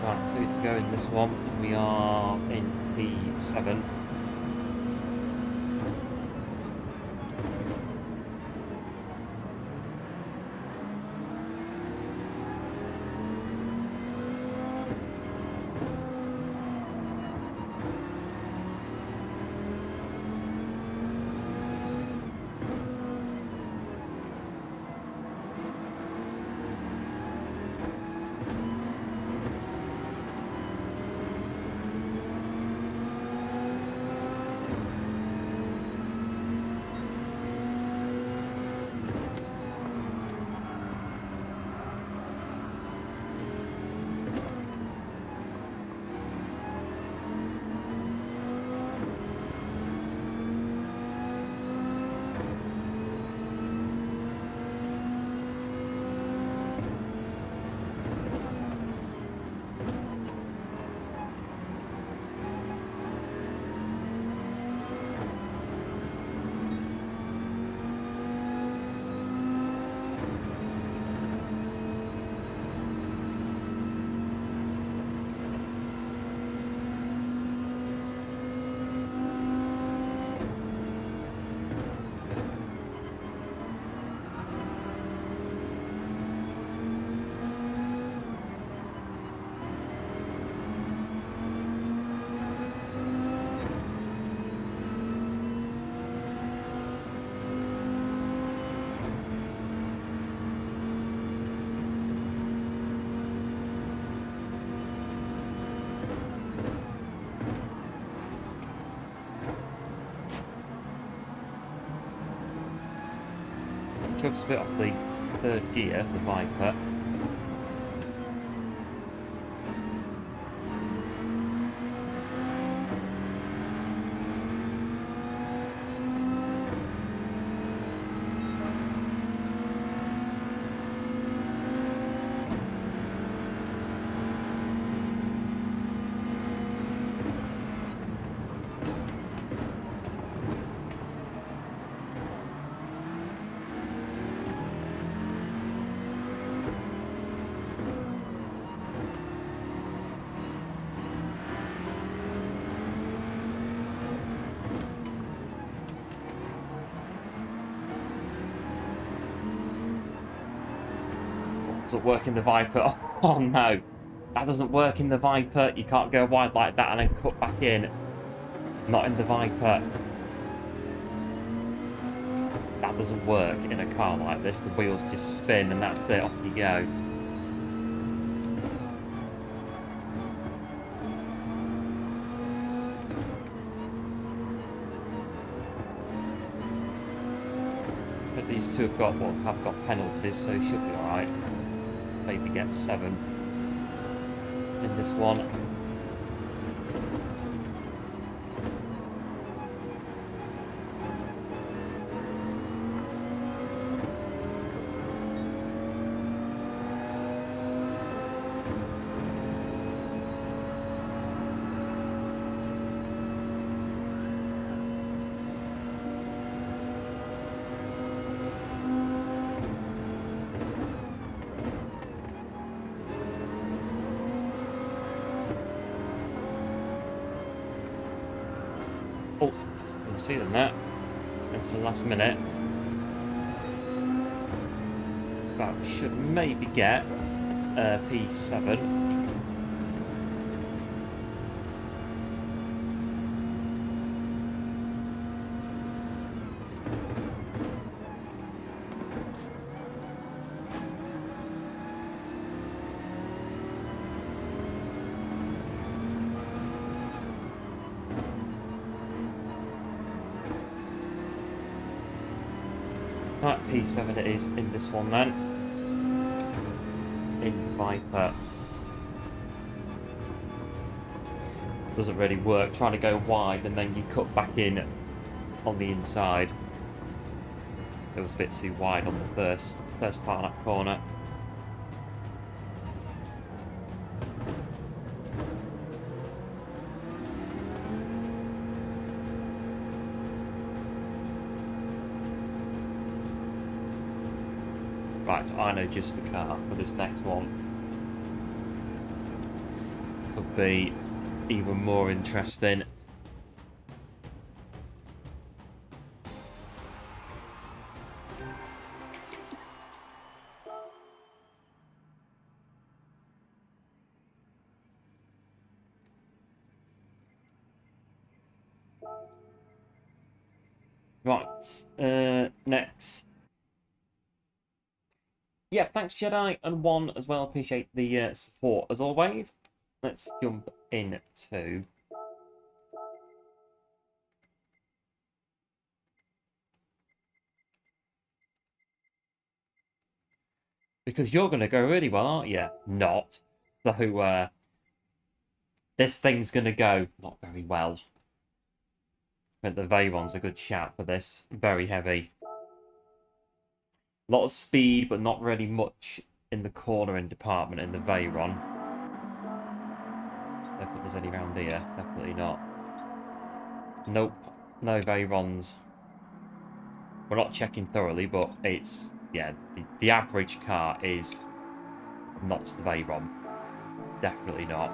Right, 2 to go in this one. We are in P7. chugs a bit off the third gear, the Viper. Doesn't work in the Viper. Oh no, that doesn't work in the Viper. You can't go wide like that and then cut back in. Not in the Viper. That doesn't work in a car like this. The wheels just spin and that's it, off you go. But these two have got penalties, so it should be alright. Maybe get 7 in this one. Oh, didn't see them that. Into the last minute. But we should maybe get P7. Right, P7 it is in this one then. In the Viper. Doesn't really work. Trying to go wide and then you cut back in on the inside. It was a bit too wide on the first part of that corner. Right, I know just the car for this next one. Could be even more interesting. Right, next. Yeah, thanks Jedi and One as well. Appreciate the support as always. Let's jump into because you're going to go really well, aren't you? Not. So this thing's going to go not very well. But the Veyron's a good shout for this. Very heavy. A lot of speed, but not really much in the cornering department in the Veyron. Don't think there's any around here. Definitely not. Nope. No Veyrons. We're not checking thoroughly, but it's... yeah, the average car is not the Veyron. Definitely not.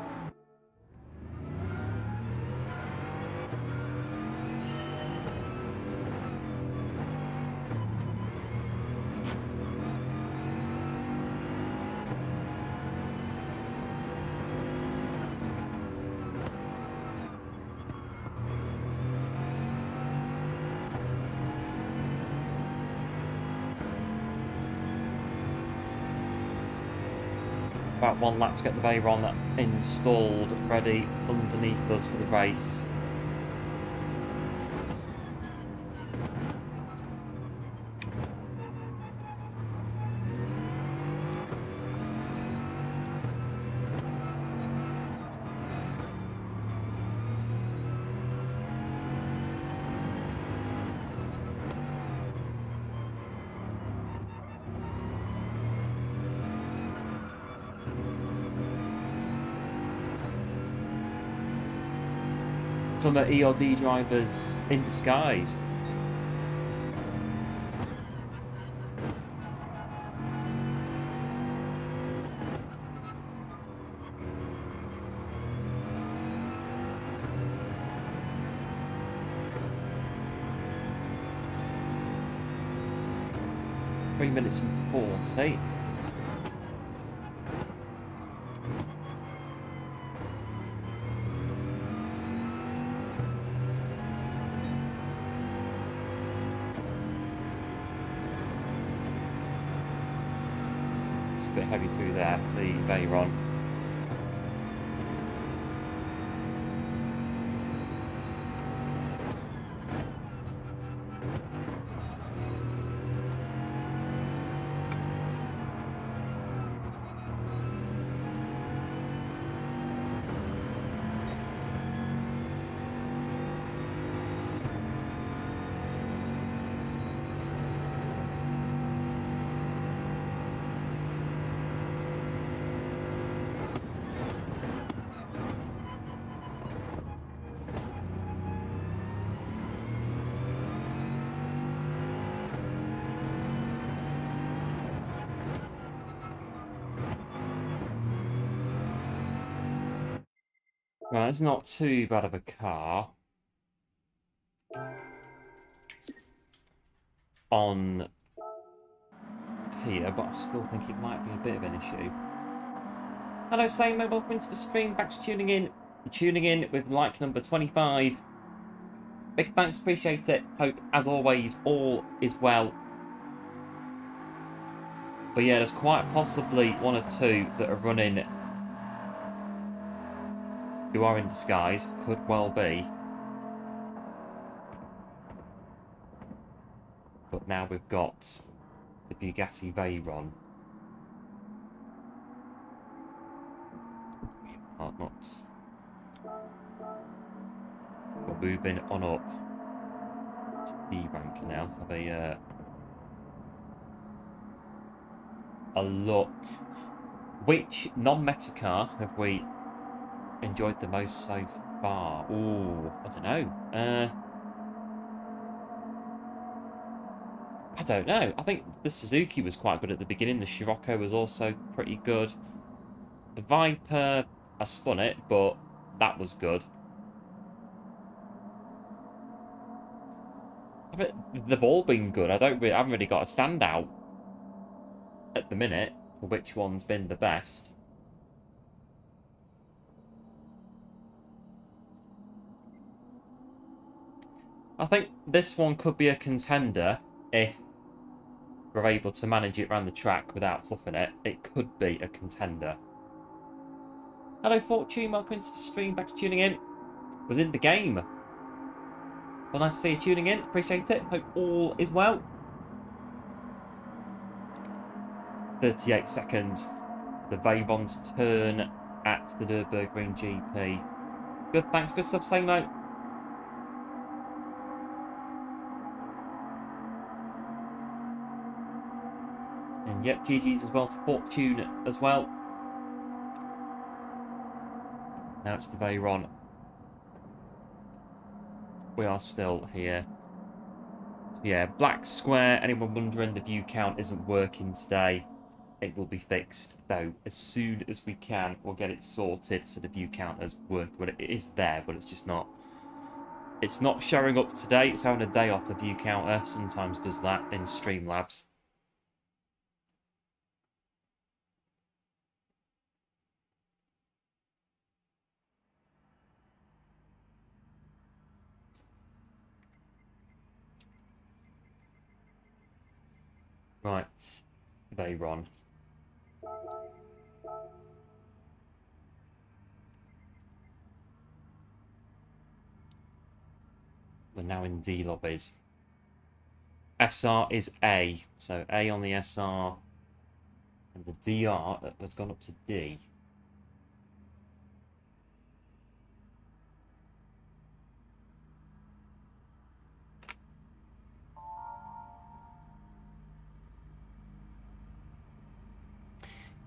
About 1 lap to get the Veyron installed, ready underneath us for the race. Summer EOD drivers in disguise. Minutes and 40. It's a bit heavy through there, the Veyron. Well, it's not too bad of a car on here, but I still think it might be a bit of an issue. Hello, Same welcome into the stream. Back to tuning in. Tuning in with like number 25. Big thanks, appreciate it. Hope, as always, all is well. But yeah, there's quite possibly one or two that are running who are in disguise. Could well be. But now we've got the Bugatti Veyron. Hard nuts. We're moving on up to D rank now. Have a look. Which non-meta car have we enjoyed the most so far? Ooh, I don't know. I don't know. I think the Suzuki was quite good at the beginning. The Scirocco was also pretty good. The Viper, I spun it, but that was good. They've all been good. I haven't really got a standout at the minute for which one's been the best. I think this one could be a contender if we're able to manage it around the track without fluffing it. It could be a contender. Hello, Fortune. Welcome into the stream. Back to tuning in. Was in the game. Well, nice to see you tuning in. Appreciate it. Hope all is well. 38 seconds. The Veyron's turn at the Nürburgring GP. Good, thanks. Good stuff, Samo. And yep, GG's as well to Fortune as well. Now it's the Veyron. We are still here. So yeah, black square. Anyone wondering, the view count isn't working today. It will be fixed, though, as soon as we can. We'll get it sorted so the view counters work. But it is there, but it's just not... It's not showing up today. It's having a day off, the view counter. Sometimes does that in Streamlabs. Right, Veyron. We're now in D lobbies. SR is A, so A on the SR, and the DR has gone up to D.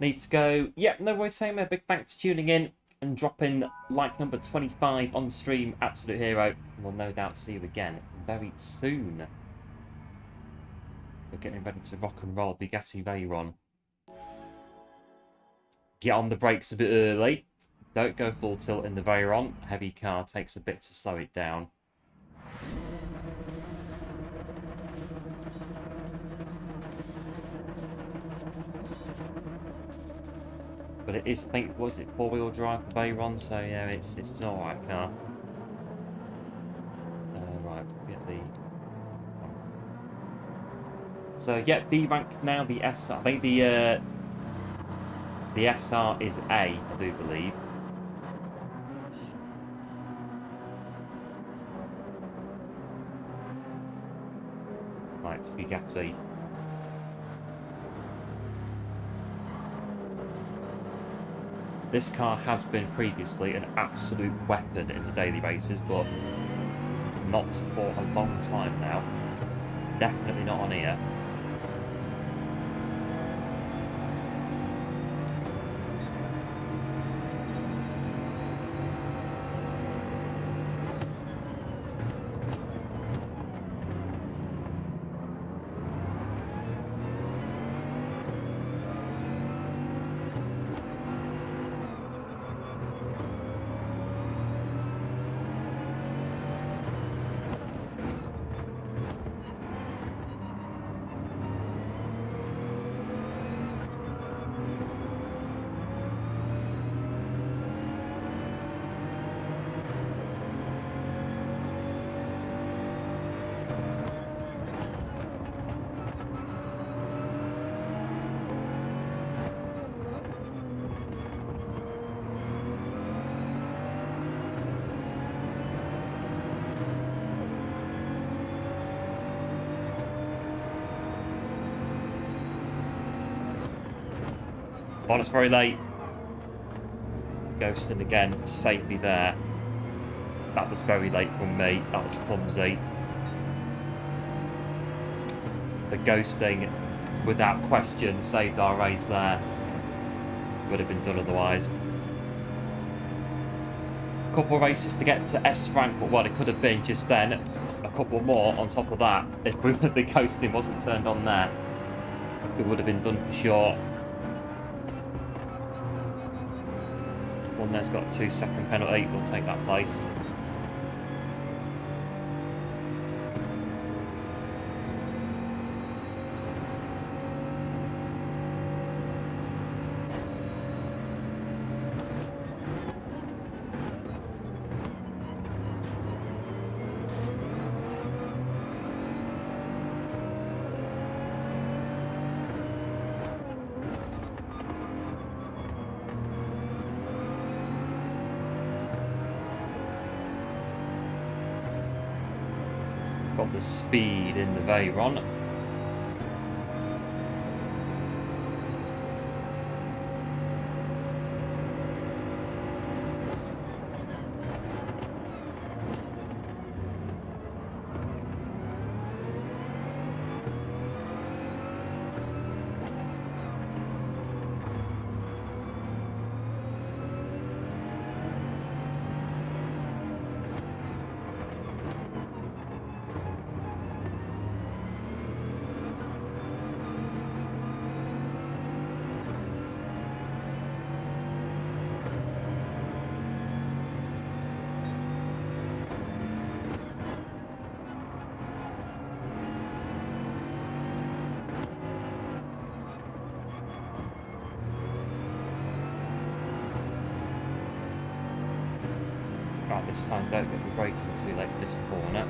Need to go. Yep, no worries, same. A big thanks for tuning in. and dropping like number 25 on the stream, absolute hero. We'll no doubt see you again very soon. We're getting ready to rock and roll. Bugatti Veyron. Get on the brakes a bit early. Don't go full tilt in the Veyron. Heavy car takes a bit to slow it down. But it is, I think, was it four-wheel drive for Veyron? So yeah, it's an alright car. Right, get the. So yeah, D rank now. The SR. I think the SR is A, I do believe. Right, it's Bugatti. This car has been previously an absolute weapon in the daily races, but not for a long time now. Definitely not on here. Oh, it's very late. Ghosting again, safely there. That was very late from me. That was clumsy. The ghosting, without question, saved our race there. Would have been done otherwise. A couple of races to get to S rank, but what it could have been just then. A couple more on top of that. If the ghosting wasn't turned on there, it would have been done for sure. One there's got a 2-second penalty. We'll take that place. Got the speed in the Veyron. Right, this time don't get the braking too late for this corner.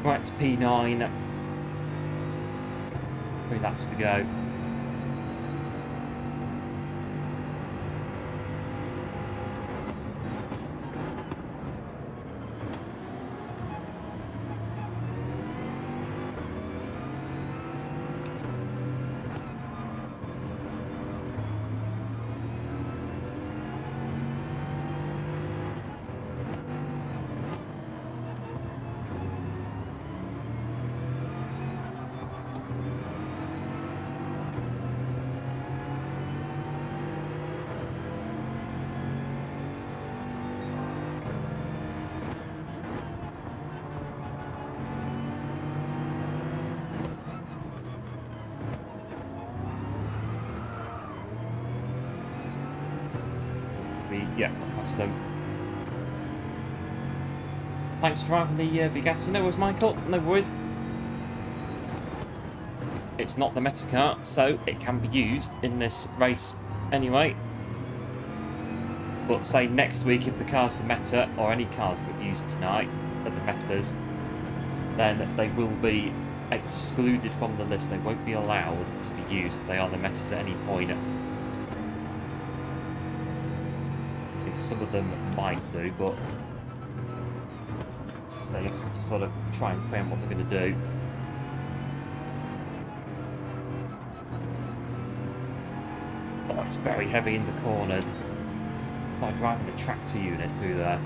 Right, to P9. 3 laps to go. Yeah, that's them. Thanks for driving the Bugatti. No worries, Michael. No worries. It's not the meta car, so it can be used in this race anyway. But say next week, if the car's the meta, or any cars we've used tonight at the metas, then they will be excluded from the list. They won't be allowed to be used if they are the metas at any point. Some of them might do, but they have to sort of try and plan what they're going to do. Oh, it's very heavy in the corners. It's like driving a tractor unit through there.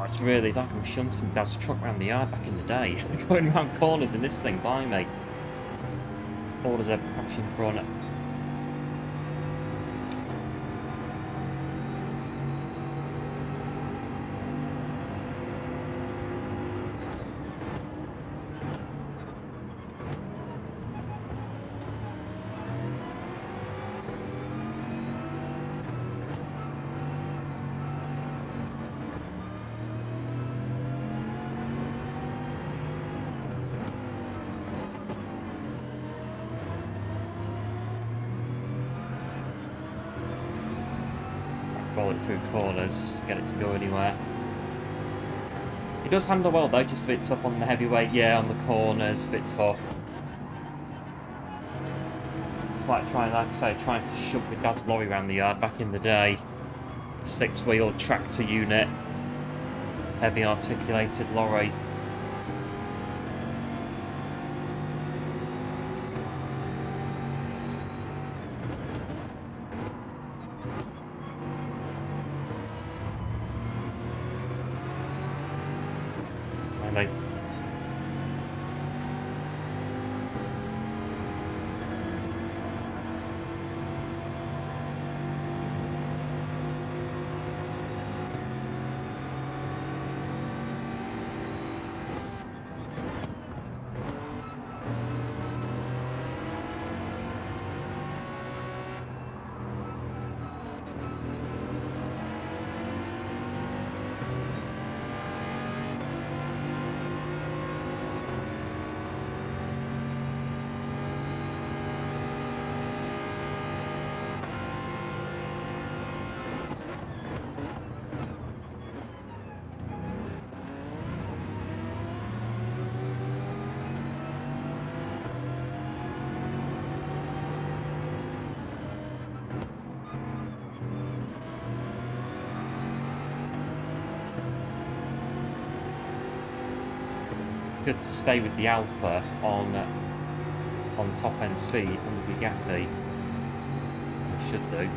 It's really like I'm shunting Dad's truck around the yard back in the day. Going around corners in this thing by me. Orders a crashing front. Roll it through corners just to get it to go anywhere. He does handle well though, just a bit tough on the heavyweight, yeah, on the corners, a bit tough. It's like trying, like I say, trying to shove the Dad's lorry around the yard back in the day. 6-wheel tractor unit, heavy articulated lorry. Could stay with the Alpha on top end speed on the Bugatti. It should do.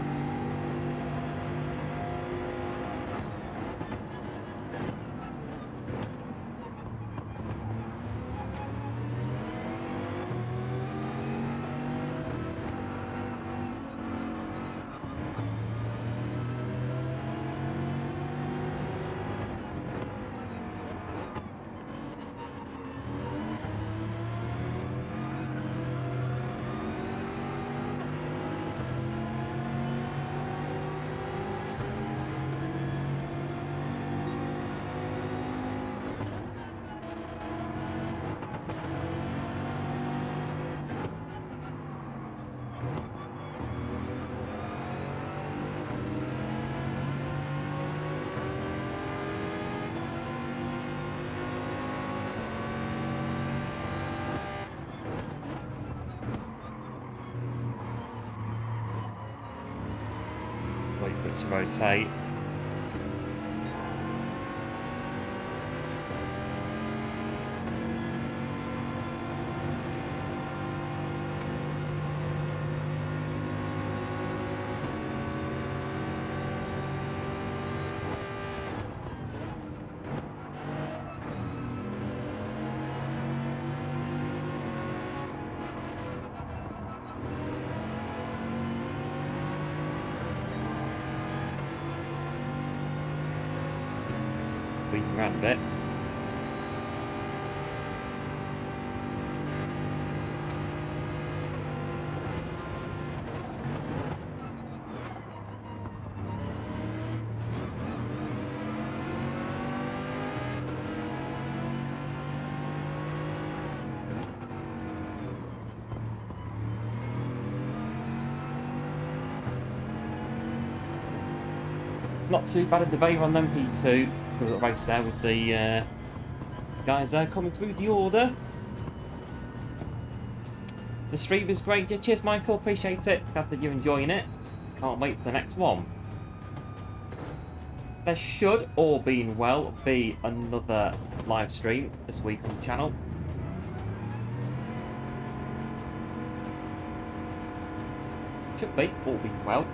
it to rotate. Weaving around a bit. Not too bad at the Veyron then, P2. A little race there with the guys there coming through the order. The stream is great. Yeah, cheers, Michael. Appreciate it. Glad that you're enjoying it. Can't wait for the next one. There should, all being well, be another live stream this week on the channel. Should be, all being well.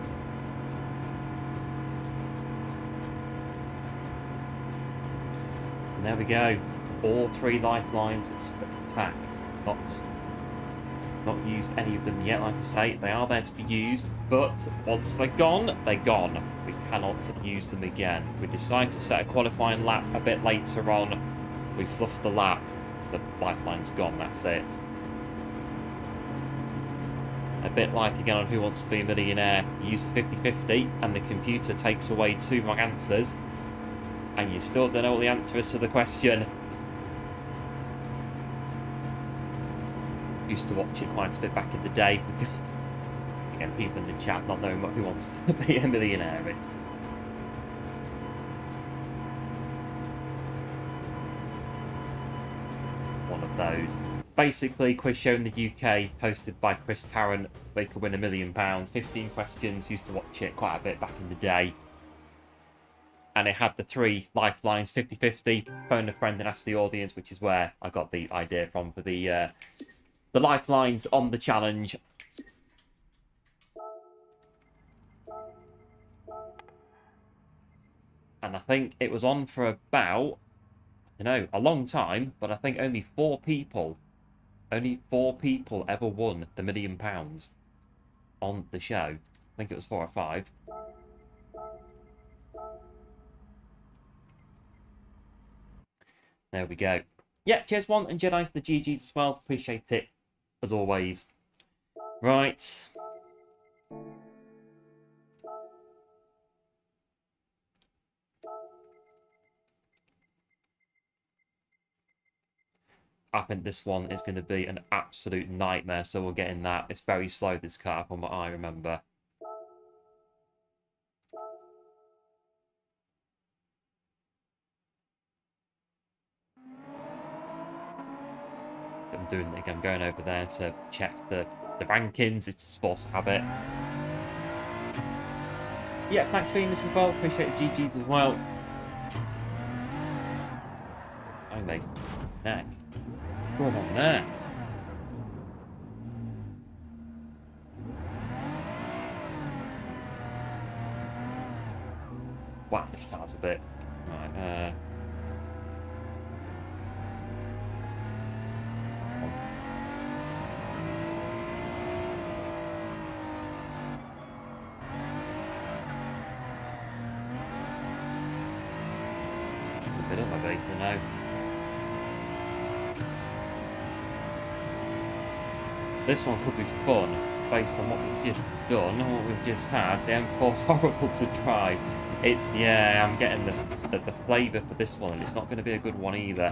And there we go. All 3 lifelines attacked. Not used any of them yet, like I say. They are there to be used, but once they're gone, they're gone. We cannot use them again. We decide to set a qualifying lap a bit later on. We fluff the lap. The lifeline's gone, that's it. A bit like, again, on Who Wants to Be a Millionaire. You use a 50-50 and the computer takes away 2 wrong answers. And you still don't know what the answer is to the question. Used to watch it quite a bit back in the day. Again, people in the chat not knowing what Who Wants to Be a Millionaire is. One of those. Basically, quiz show in the UK, hosted by Chris Tarrant. They could win £1 million. 15 questions. Used to watch it quite a bit back in the day. And it had the 3 lifelines, 50-50, phone a friend and ask the audience, which is where I got the idea from for the lifelines on the challenge. And I think it was on for about, I don't know, a long time, but I think only 4 people ever won the £1 million on the show. I think it was 4 or 5. There we go. Yeah, cheers, One and Jedi for the GGs as well. Appreciate it, as always. Right. I think this one is going to be an absolute nightmare, so we'll get in that. It's very slow, this car, from what I remember. I'm doing it again. I'm going over there to check the rankings. It's just force habit. Yeah, thanks for this as well. Appreciate the GGs as well. Oh, mate. Neck. Go on there. Wow, this car's a bit. Right, a bit of my vehicle now. This one could be fun based on what we've just done, what we've just had. The M4's horrible to drive. It's, yeah, I'm getting the flavour for this one, and it's not going to be a good one either.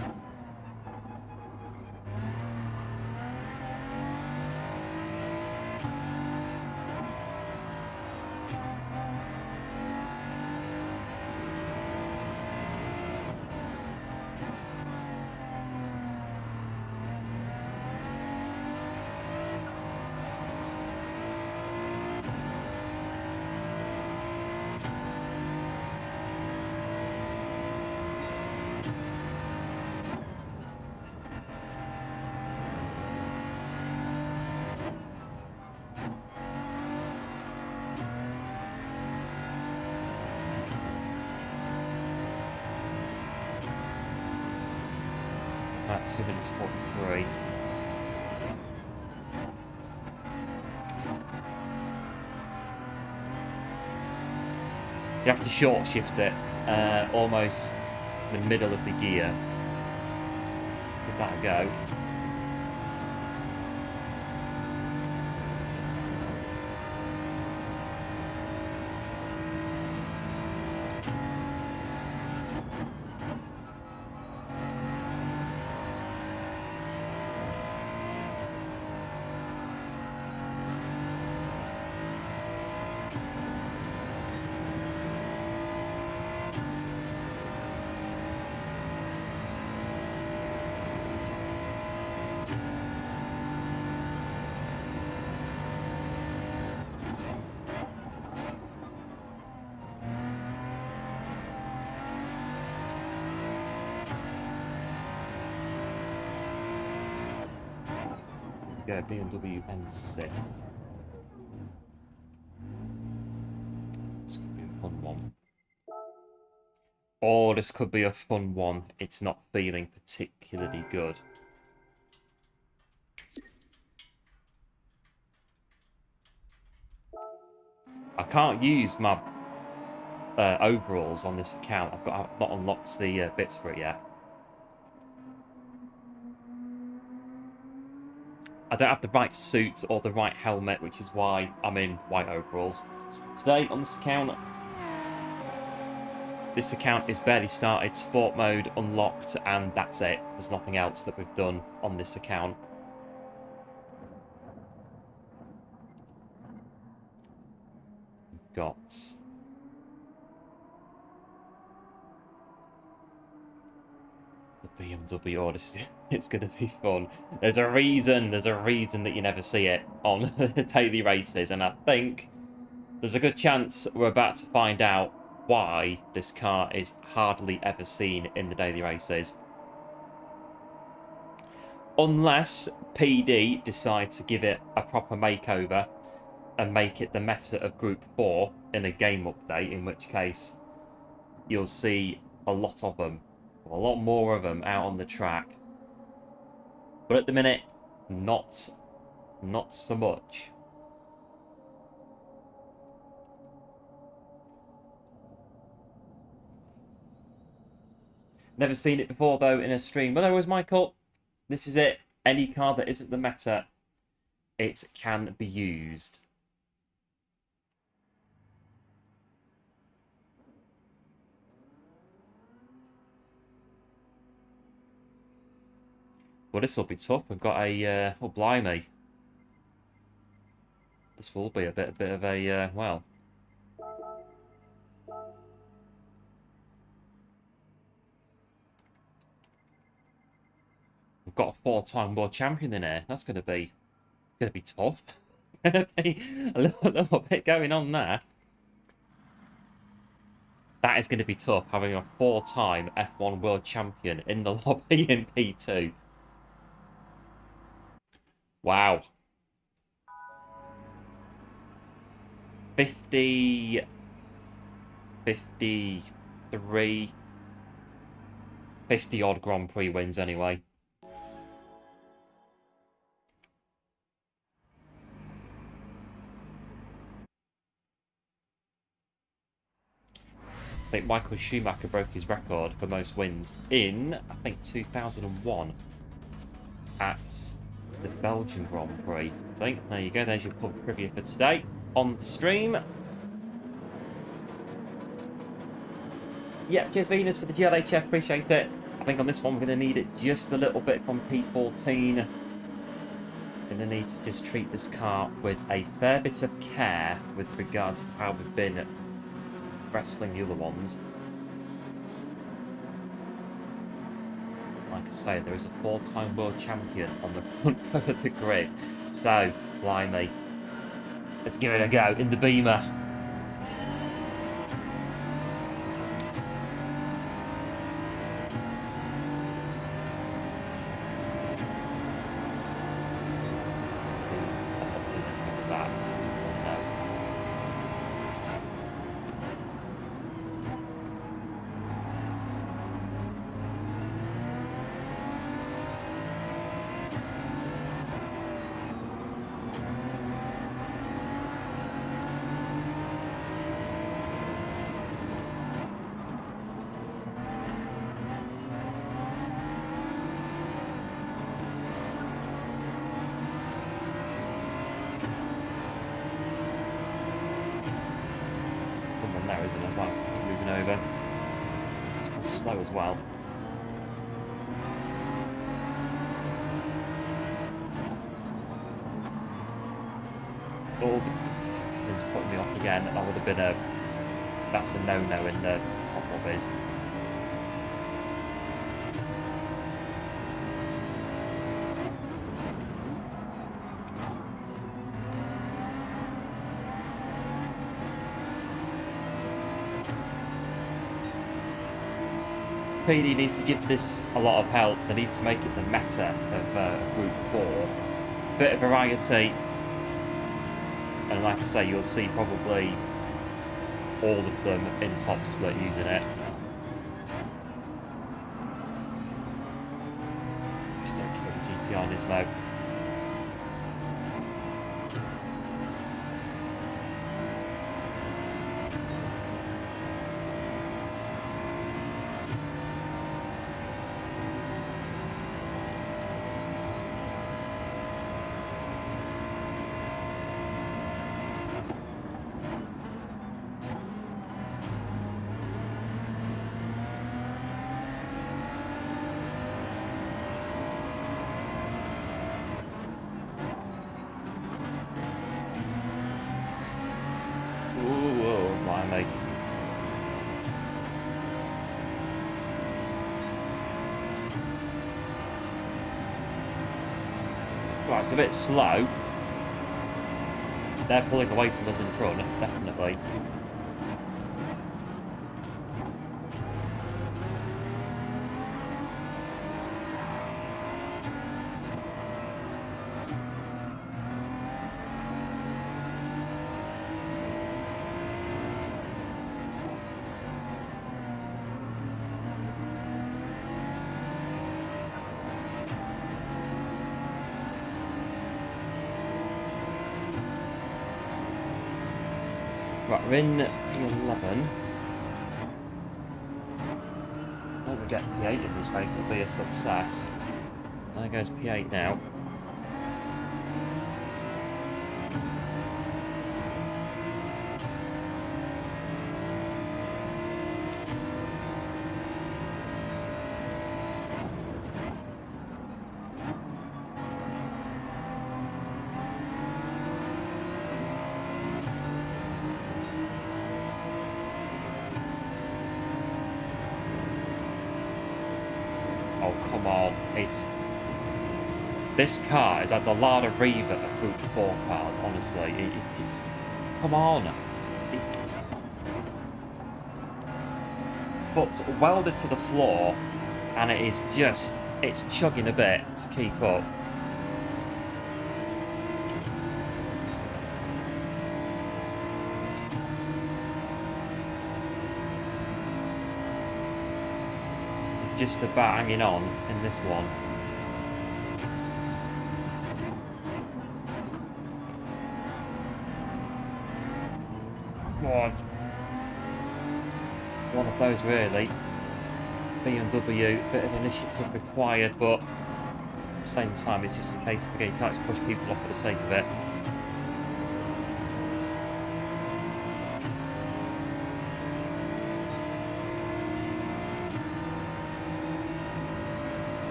2 minutes 43. You have to short shift it, almost in the middle of the gear. Give that a go. Go BMW M6. This could be a fun one. Oh, this could be a fun one. It's not feeling particularly good. I can't use my overalls on this account. I've not unlocked the bits for it yet. I don't have the right suit or the right helmet, which is why I'm in white overalls. Today on this account is barely started, sport mode unlocked, and that's it. There's nothing else that we've done on this account. We've got the BMW. Oh, it's going to be fun. There's a reason that you never see it on the daily races, and I think there's a good chance we're about to find out why this car is hardly ever seen in the daily races. Unless PD decide to give it a proper makeover and make it the meta of Group 4 in a game update, in which case you'll see a lot of them, a lot more of them out on the track. But at the minute, not so much. Never seen it before, though, in a stream. But anyways, Michael, this is it. Any car that isn't the meta, it can be used. Well, this will be tough. We've got a... oh, blimey. This will be a bit of a... well... We've got a 4-time world champion in here. That's going to be tough. Going to be a little bit going on there. That is going to be tough, having a 4-time F1 world champion in the lobby in P2. Wow. 50... 53... 50-odd Grand Prix wins anyway. I think Michael Schumacher broke his record for most wins in, I think, 2001 at the Belgian Grand Prix. I think, there you go, there's your pub trivia for today on the stream. Yeah, cheers Venus for the GLHF, appreciate it. I think on this one we're going to need it just a little bit from P14. Going to need to just treat this car with a fair bit of care with regards to how we've been wrestling the other ones. Like I say, there is a 4-time world champion on the front of the grid. So, blimey. Let's give it a go in the Beamer. turning over. It's slow as well. Oh, it's putting me off again. That would have been a... That's a no-no in the top of it. PD needs to give this a lot of help. They need to make it the meta of Group 4. Bit of variety. And like I say, you'll see probably all of them in top split using it. Just don't keep the GTR in this mode. Right, it's a bit slow. They're pulling away from us in front, definitely. Right, we're in P11. Don't we get P8 in this race, it'll be a success. There goes P8 now. Oh, come on. This car is like the Lada Riva of Group 4 cars, honestly. Come on. It's... Foot's welded to the floor, and it is just... It's chugging a bit to keep up. Just about hanging on in this one. God. It's one of those really. BMW, bit of initiative required, but at the same time it's just a case of, again, you can't just push people off for the sake of it.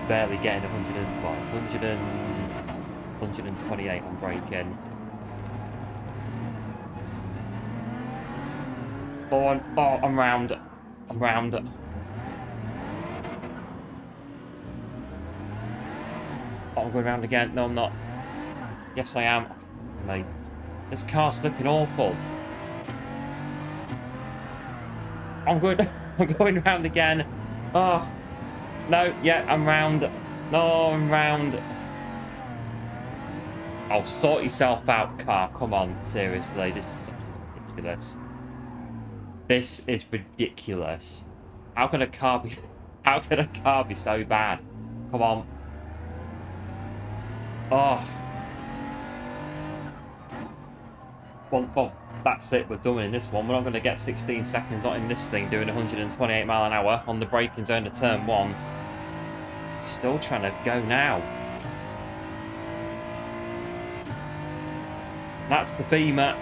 Barely getting 128 on braking. Oh, I'm round. I'm round. Oh, I'm going round again. No, I'm not. Yes, I am. Mate, this car's flipping awful. I'm going round again. Oh. No, yeah, I'm round. No, I'm round. Oh, sort yourself out, car. Come on, seriously. This is ridiculous. This is ridiculous. How can a car be... How can a car be so bad? Come on. Oh. Well, that's it. We're done in this one. We're not going to get 16 seconds not in this thing doing 128 mile an hour on the braking zone of turn 1. Still trying to go now. That's the Beamer.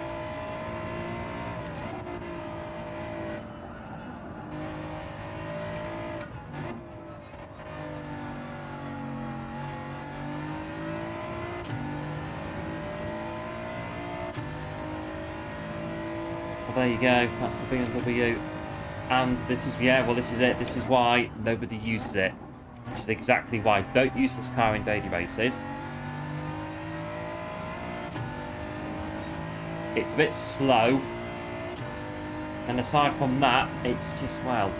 there you go. That's the BMW. And this is, yeah, well, this is it. This is why nobody uses it. This is exactly why. Don't use this car in daily races. It's a bit slow. And aside from that, it's just, well,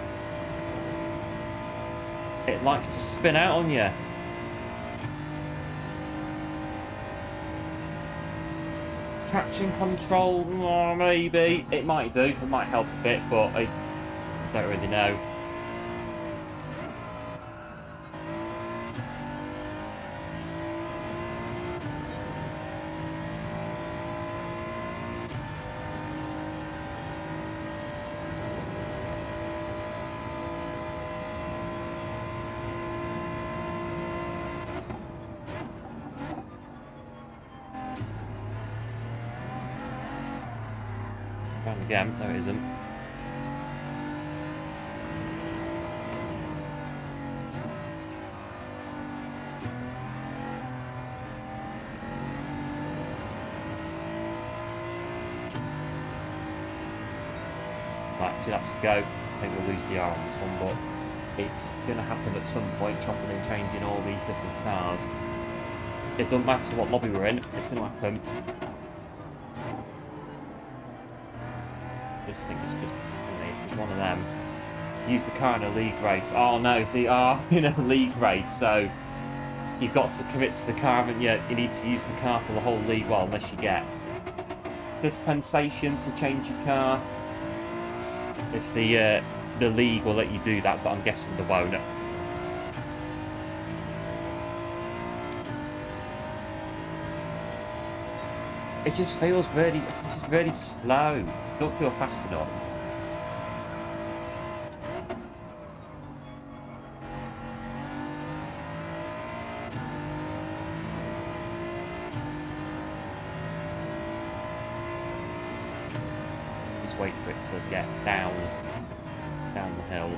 it likes to spin out on you. Traction control, maybe. It might do. It might help a bit, but I don't really know. Round again. No, it isn't. Right, 2 laps to go. I think we'll lose the R on this one, but it's going to happen at some point, chopping and changing all these different cars. It doesn't matter what lobby we're in, it's going to happen. This thing is just one of them. Use the car in a league race. Oh no, see, in a league race, so you've got to commit to the car, haven't you? You need to use the car for the whole league, well, unless you get dispensation to change your car. If the league will let you do that, but I'm guessing they won't. It just feels really slow. Don't feel fast enough. Just wait for it to get down the hill.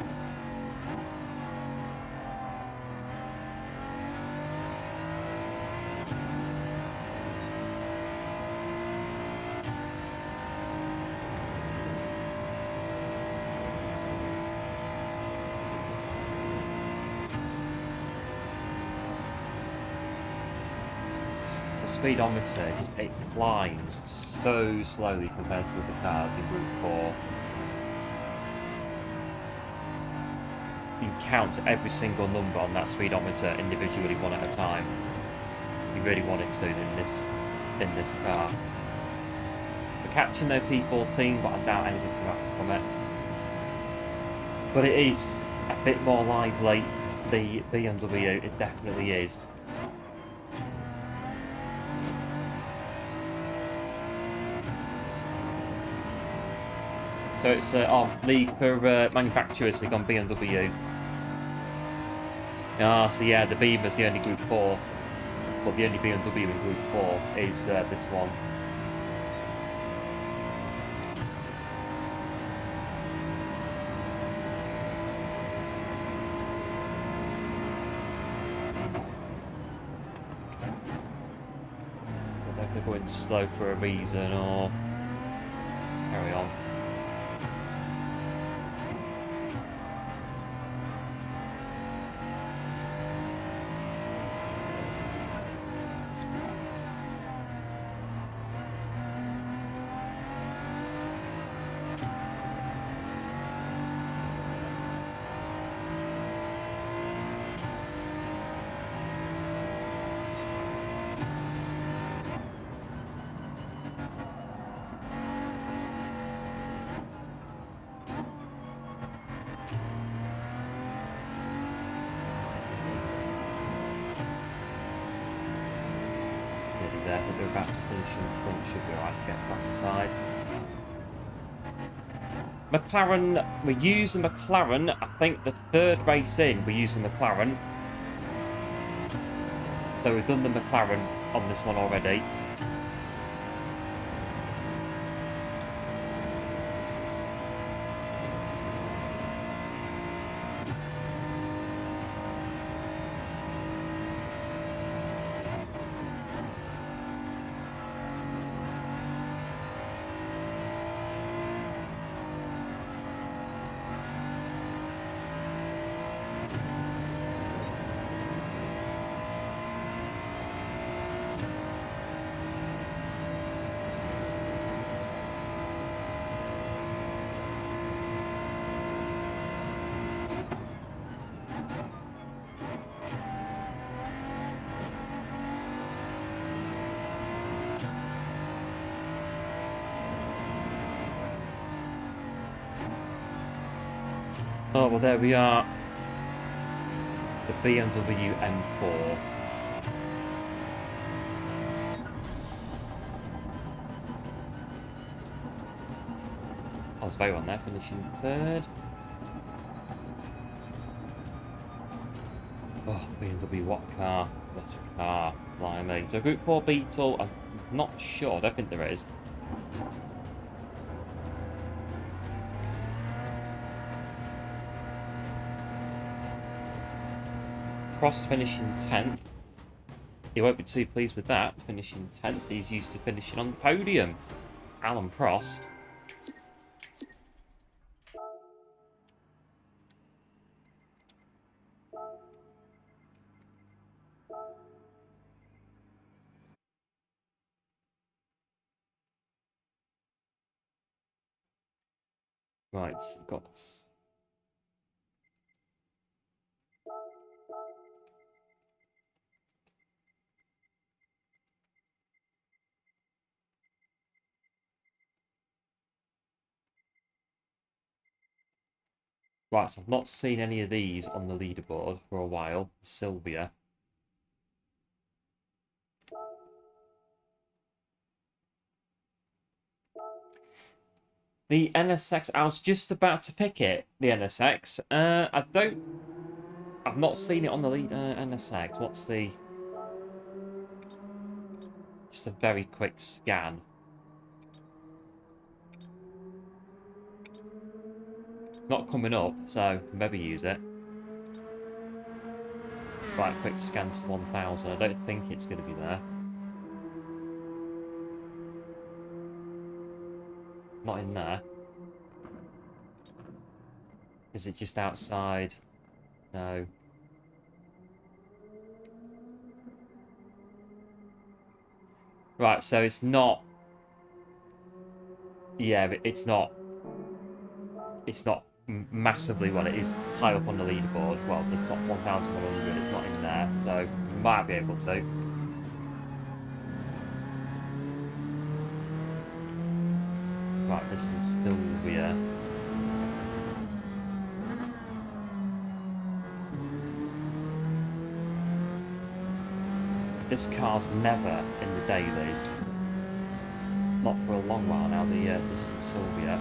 Speedometer, it climbs so slowly compared to other cars in Group 4. You can count every single number on that speedometer individually, one at a time. You really wanted to in this car. We're catching their P14, but I doubt anything's going to happen from it. But it is a bit more lively, the BMW, it definitely is. So it's league for manufacturers. They've gone BMW. So yeah, the Beamer's the only Group 4, but the only BMW in Group 4 is this one. I don't know if they're going slow for a reason or just carry on. There, but they're about to finish in front, should be alright to get classified. McLaren, we use the McLaren, I think the third race in, we use the McLaren. So we've done the McLaren on this one already. Oh, well, there we are. The BMW M4. I was Veyron there, finishing third. Oh, BMW, what a car. What a car. Blimey. So Group 4 Beetle, I'm not sure. I don't think there is. Prost finishing 10th. He won't be too pleased with that, finishing 10th. He's used to finishing on the podium. Alan Prost. Right, got... Right, so I've not seen any of these on the leaderboard for a while. Silvia. The NSX, I was just about to pick it, the NSX. I've not seen it on the lead, NSX. What's the... Just a very quick scan. It's not coming up, so maybe use it. Right, quick scan to 1000. I don't think it's going to be there. Not in there. Is it just outside? No. Right, so it's not... Yeah, but it's not... It's not massively... Well, it is high up on the leaderboard. Well, the top 1100, it's not in there, so might be able to. Right, this is Silvia. This car's never in the dailies. Not for a long while now, this is Silvia.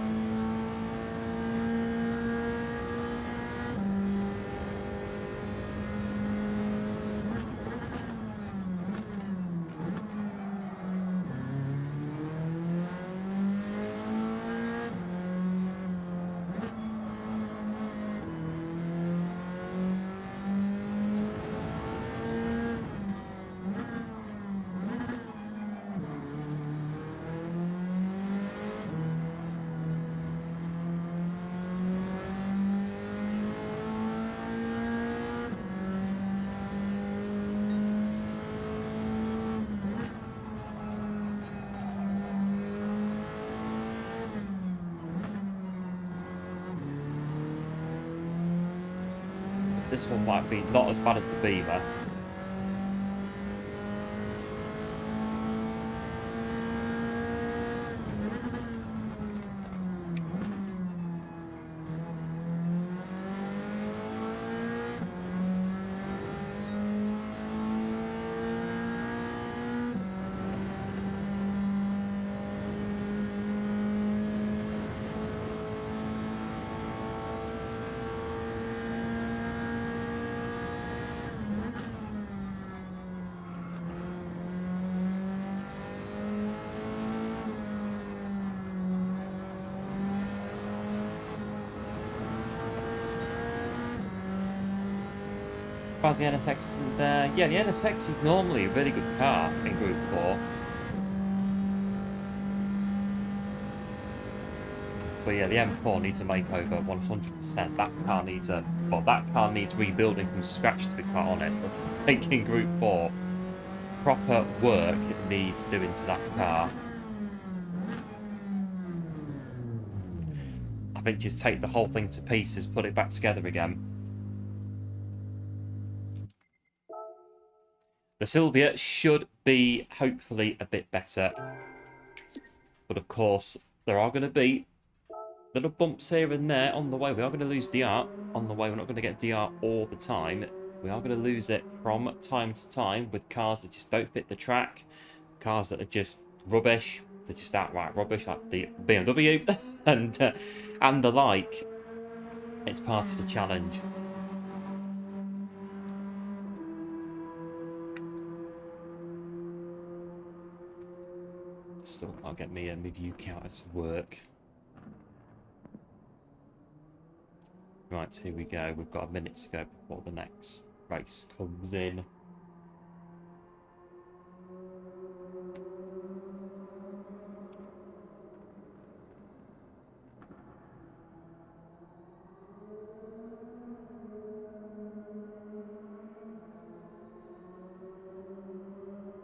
This one might be not as bad as the Beamer. As the NSX isn't there. Yeah, the NSX is normally a really good car in Group 4. But yeah, the M4 needs a makeover 100%. That car needs a... Well, that car needs rebuilding from scratch, to be quite honest. I think in Group 4, proper work needs doing to that car. I think just take the whole thing to pieces, put it back together again. The Silvia should be, hopefully, a bit better. But of course, there are going to be Little bumps here and there on the way. We are going to lose DR on the way. We're not going to get DR all the time. We are going to lose it from time to time with cars that just don't fit the track. Cars that are just rubbish. They're just outright rubbish, like the BMW and the like. It's part of the challenge. Still can't get me my view counter to work. Right, here we go. We've got a minute to go before the next race comes in.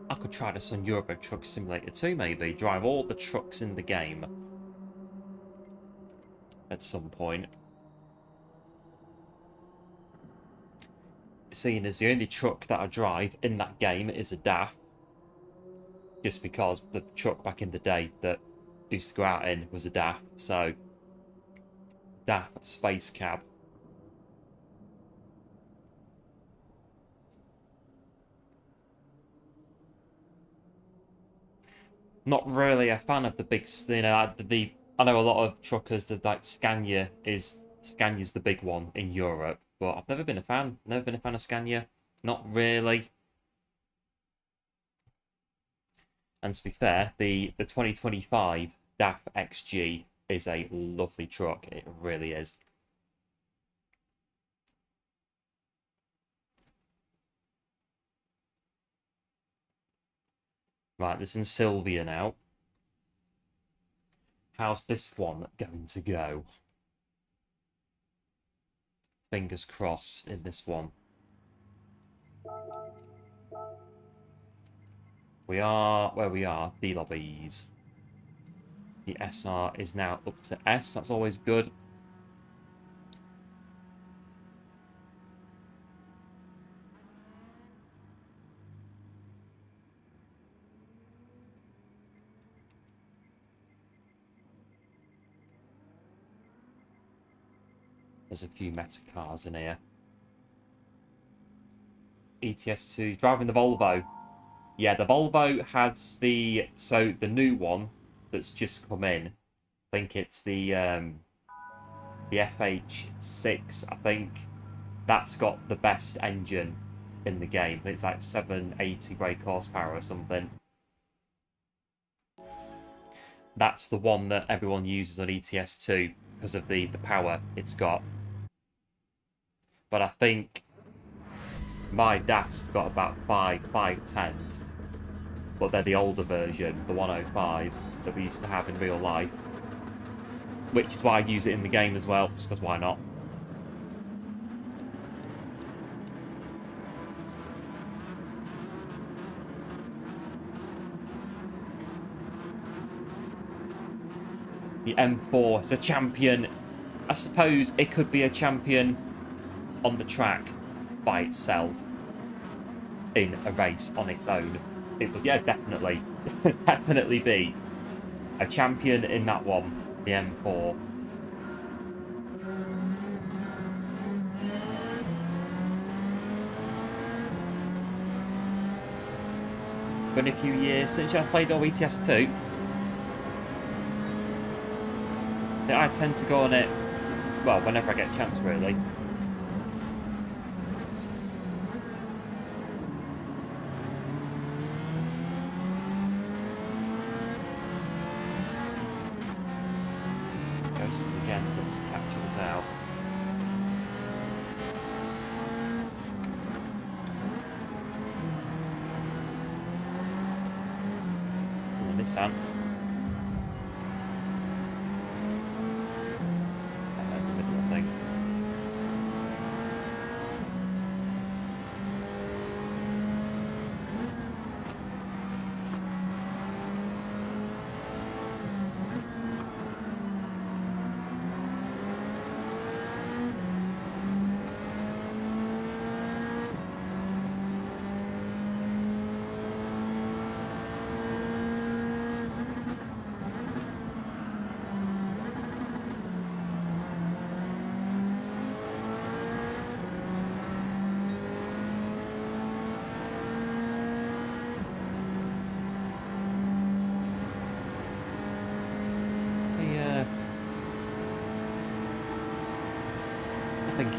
I could try this on Euro Truck Simulator 2, maybe. Drive all the trucks in the game at some point. Seeing as the only truck that I drive in that game is a DAF, just because the truck back in the day that I used to go out in was a DAF, so DAF Space Cab. Not really a fan of the big, you know, I know a lot of truckers that like Scania's the big one in Europe, but I've never been a fan. Never been a fan of Scania. Not really. And to be fair, the 2025 DAF XG is a lovely truck. It really is. Right, this is Silvia now. How's this one going to go? Fingers crossed in this one. We are where we are, D lobbies. The SR is now up to S, that's always good. There's a few meta cars in here. ETS2, driving the Volvo. Yeah, the Volvo has the new one that's just come in. I think it's the FH6. I think that's got the best engine in the game. It's like 780 brake horsepower or something. That's the one that everyone uses on ETS2 because of the power it's got. But I think my DAF's got about 510s. But they're the older version, the 105, that we used to have in real life. Which is why I use it in the game as well, just because why not? The M4 is a champion. I suppose it could be a champion on the track by itself in a race on its own. It would, yeah, definitely definitely be a champion in that one, the M4. Been a few years since I played on ETS2. I tend to go on it, well, whenever I get a chance, really. Again, let's capture this out. And this time. In the middle, I think.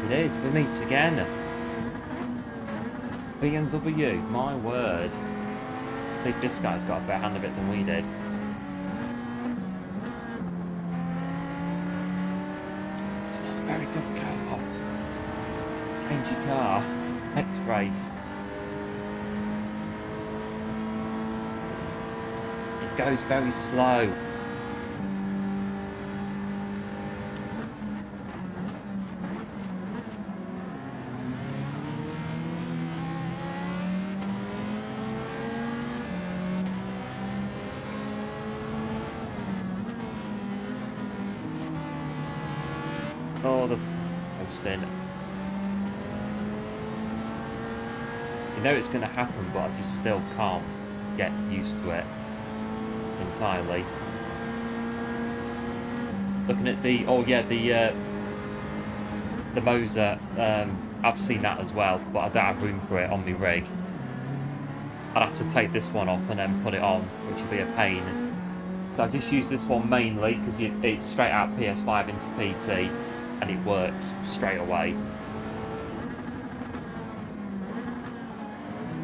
It is. We meet again. BMW, my word. See, this guy's got a better hand of it than we did. It's not a very good car. Change your car. Next race. It goes very slow. Oh, the posting. You know it's going to happen, but I just still can't get used to it entirely. Looking at the, oh yeah, the Moser, I've seen that as well, but I don't have room for it on my rig. I'd have to take this one off and then put it on, which would be a pain. So I just use this one mainly because it's straight out PS5 into PC, and it works straight away.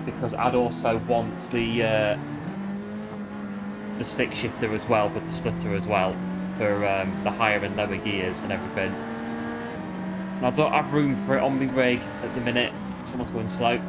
Because I'd also want the stick shifter as well, but the splitter as well, for the higher and lower gears and everything. And I don't have room for it on my rig at the minute. Someone's going slow.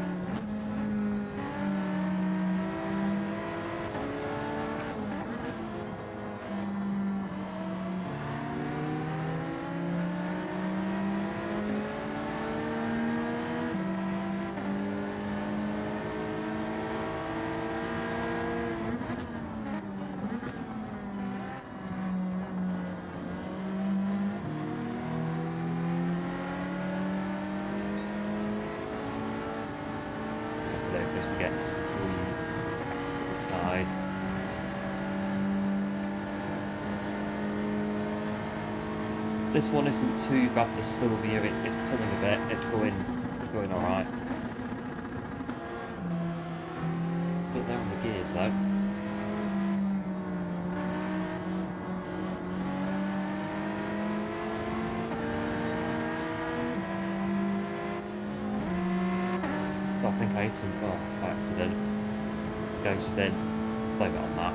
This one isn't too bad, the Silvia, it's pulling a bit, it's going alright. Bit there on the gears though. I think I hit him by accident. Ghosted. Blame it on that.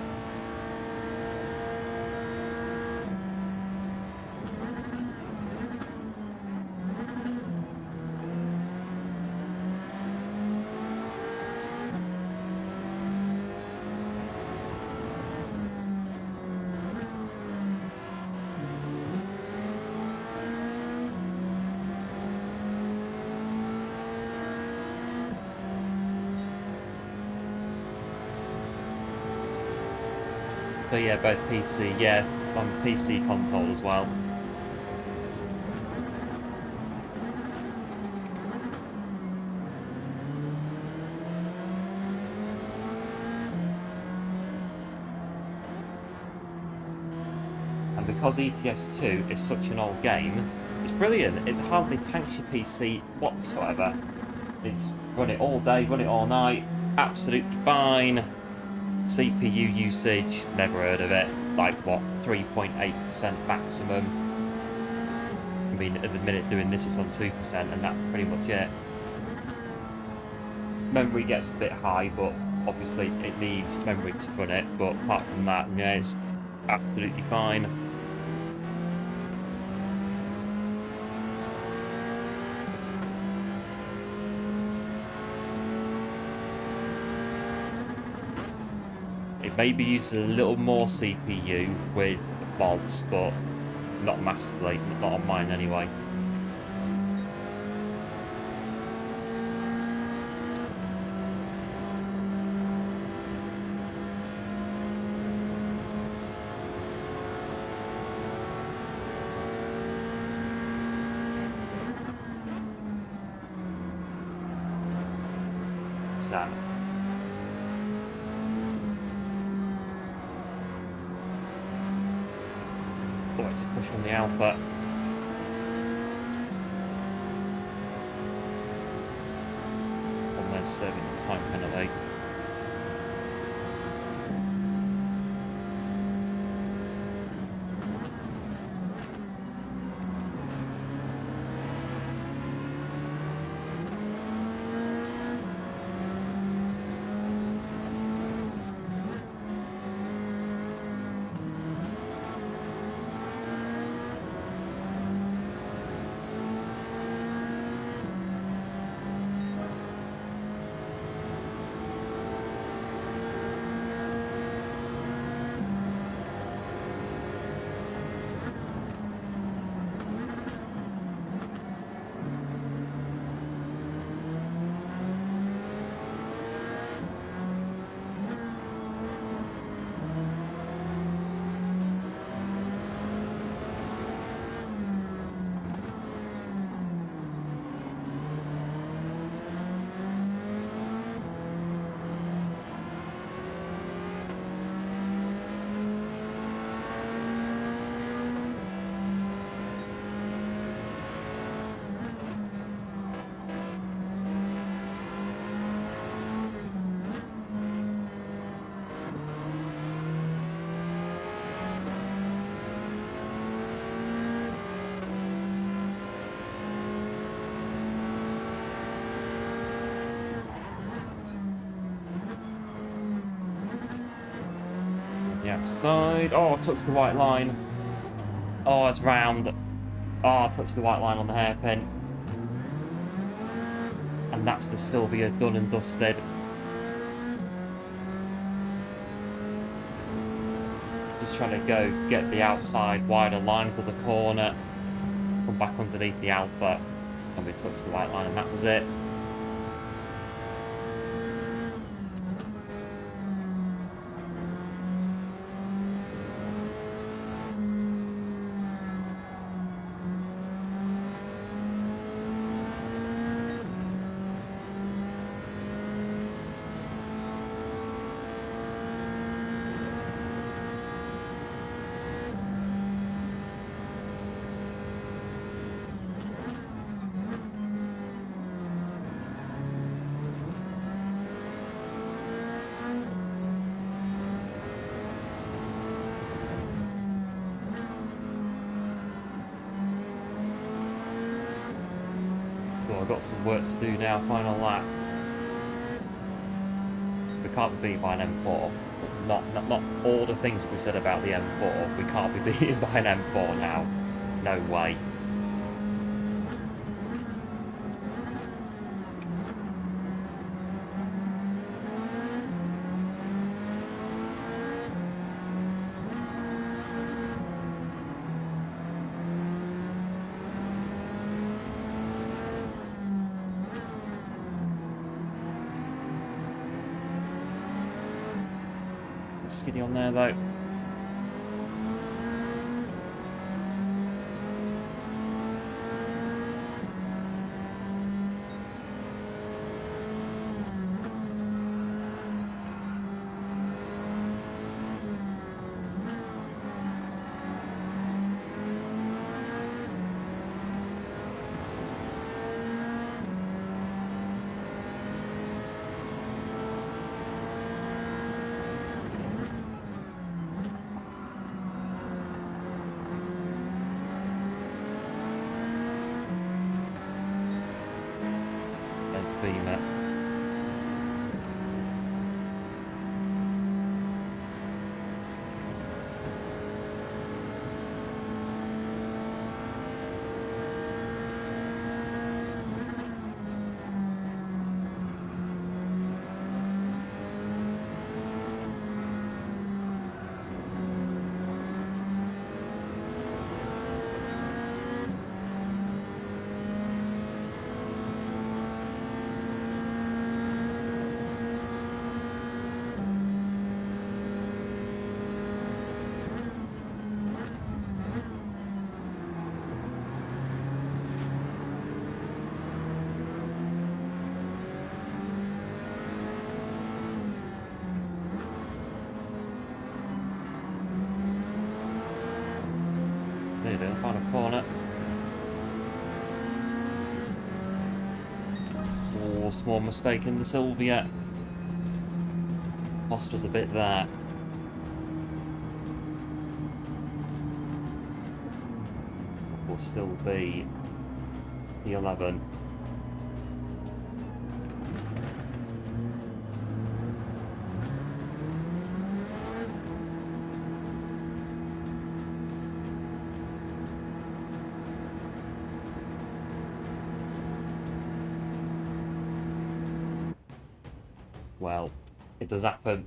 So yeah, both PC, yeah, on PC console as well. And because ETS2 is such an old game, it's brilliant. It hardly tanks your PC whatsoever. You just run it all day, run it all night, absolutely fine. CPU usage, never heard of it, like what, 3.8% maximum. I mean, at the minute doing this it's on 2% and that's pretty much it. Memory gets a bit high, but obviously it needs memory to run it, but apart from that, yeah, it's absolutely fine. Maybe uses a little more CPU with mods, but not massively, not on mine anyway. Sam. Oh, it's a push on the Alpha. One there's serving the time penalty. the outside. Oh, I touched the white line. Oh, it's round. Oh, I touched the white line on the hairpin. And that's the Silvia done and dusted. Just trying to go get the outside wider line for the corner. Come back underneath the Alpha. And we touched the white line and that was it. I've got some work to do now, final lap. We can't be beat by an M4. Not all the things that we said about the M4. We can't be beaten by an M4 now. No way. Skinny on there though. Beamer. Final corner. Oh, small mistake in the Silvia. Cost us a bit there. Will still be the 11. Well, it does happen.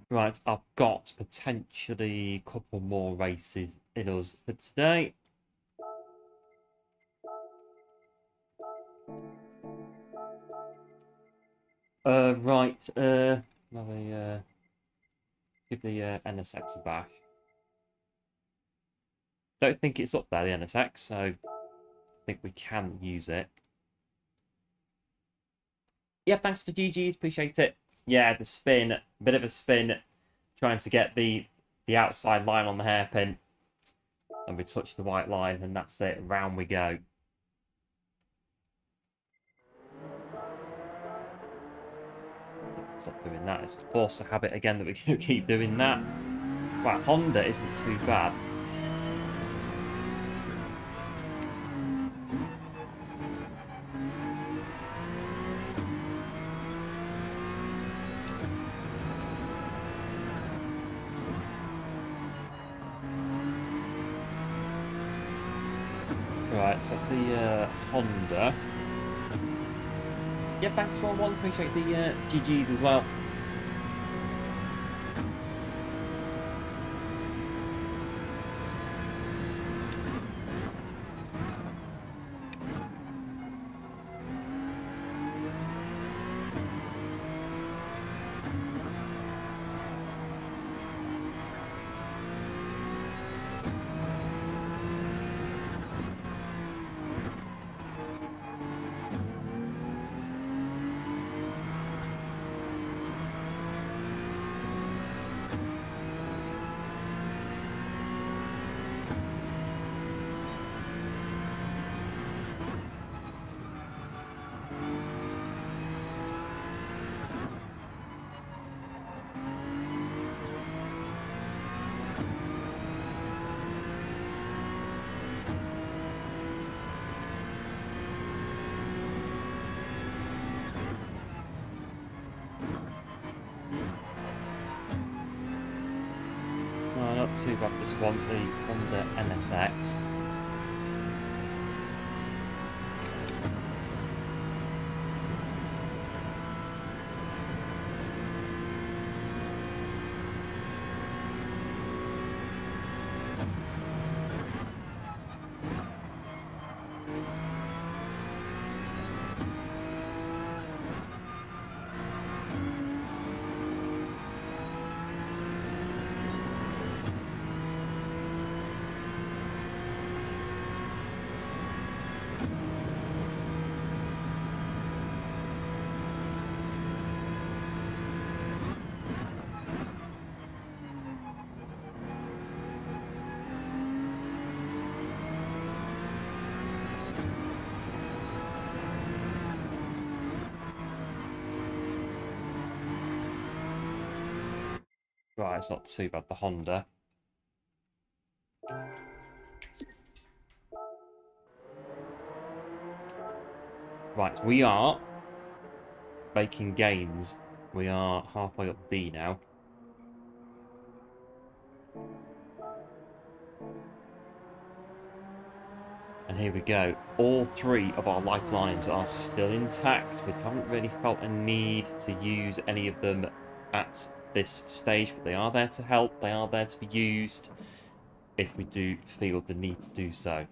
Right, I've got potentially a couple more races in us for today. Give the NSX a bash. Don't think it's up there, the NSX, so I think we can use it. Yeah, thanks to GG's, appreciate it. Yeah, the spin, bit of a spin, trying to get the outside line on the hairpin. And we touch the white line, and that's it, round we go. Stop doing that. It's force a habit again that we keep doing that. Right, Honda isn't too bad. Right, so the Honda. Yeah, thanks for one. Appreciate the GGs as well. No, not too bad this one, the Honda NSX. Right, it's not too bad, the Honda. Right, we are making gains. We are halfway up D now. And here we go. All three of our lifelines are still intact. We haven't really felt a need to use any of them at this stage, but they are there to help. They are there to be used if we do feel the need to do so.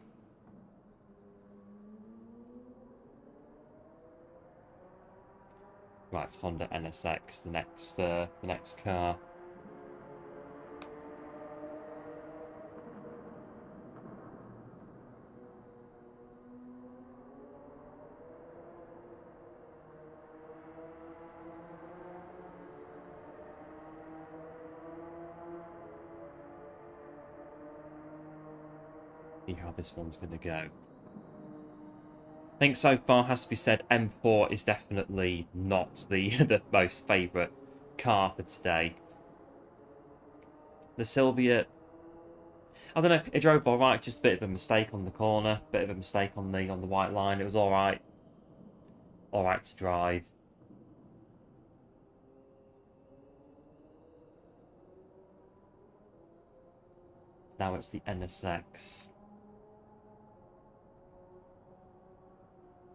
Right, Honda NSX, the next car. See how this one's going to go. I think so far has to be said, M4 is definitely not the the most favourite car for today. The Silvia, I don't know, it drove alright, just a bit of a mistake on the corner, bit of a mistake on the white line. It was alright. Alright to drive. Now it's the NSX.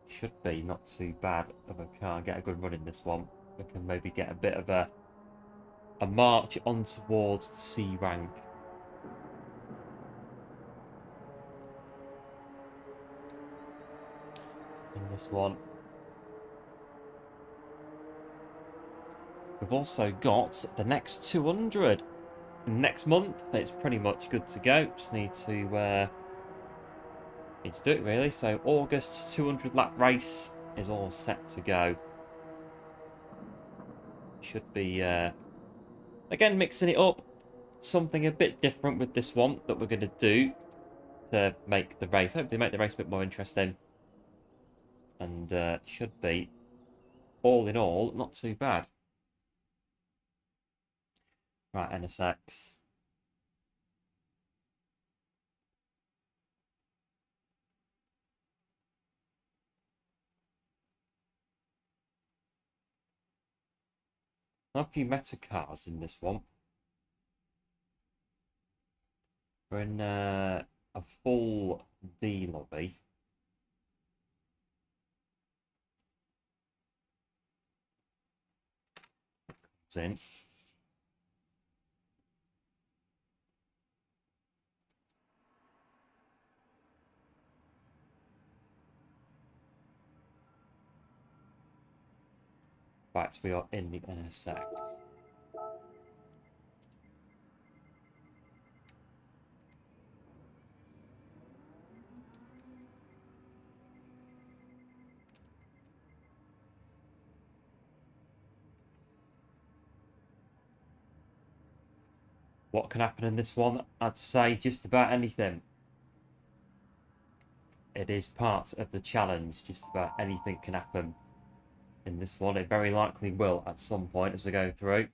Should be not too bad of a car. Get a good run in this one. We can maybe get a bit of a march on towards the C rank. In this one. We've also got the next 200 next month. It's pretty much good to go. Just need to do it really. So August 200 lap race is all set to go. Should be again mixing it up. Something a bit different with this one that we're going to do to make the race. Hopefully make the race a bit more interesting. And should be, all in all, not too bad. Right, NSX. A few meta cars in this one. We're in a full D lobby. comes in. Right, we are in the NSX. What can happen in this one? I'd say just about anything. It is part of the challenge. Just about anything can happen in this one. It very likely will at some point as we go through.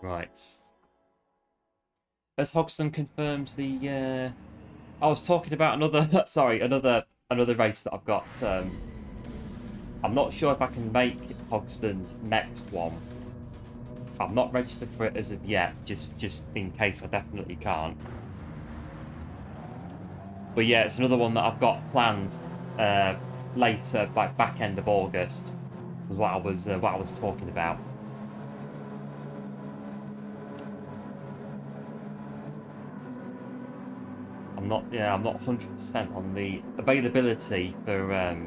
Right. As Hodgson confirms the I was talking about another sorry, another race that I've got. I'm not sure if I can make Hogston's next one. I'm not registered for it as of yet, just in case I definitely can't. But yeah, it's another one that I've got planned later, by back end of August. Was what I was talking about. I'm not 100% on the availability for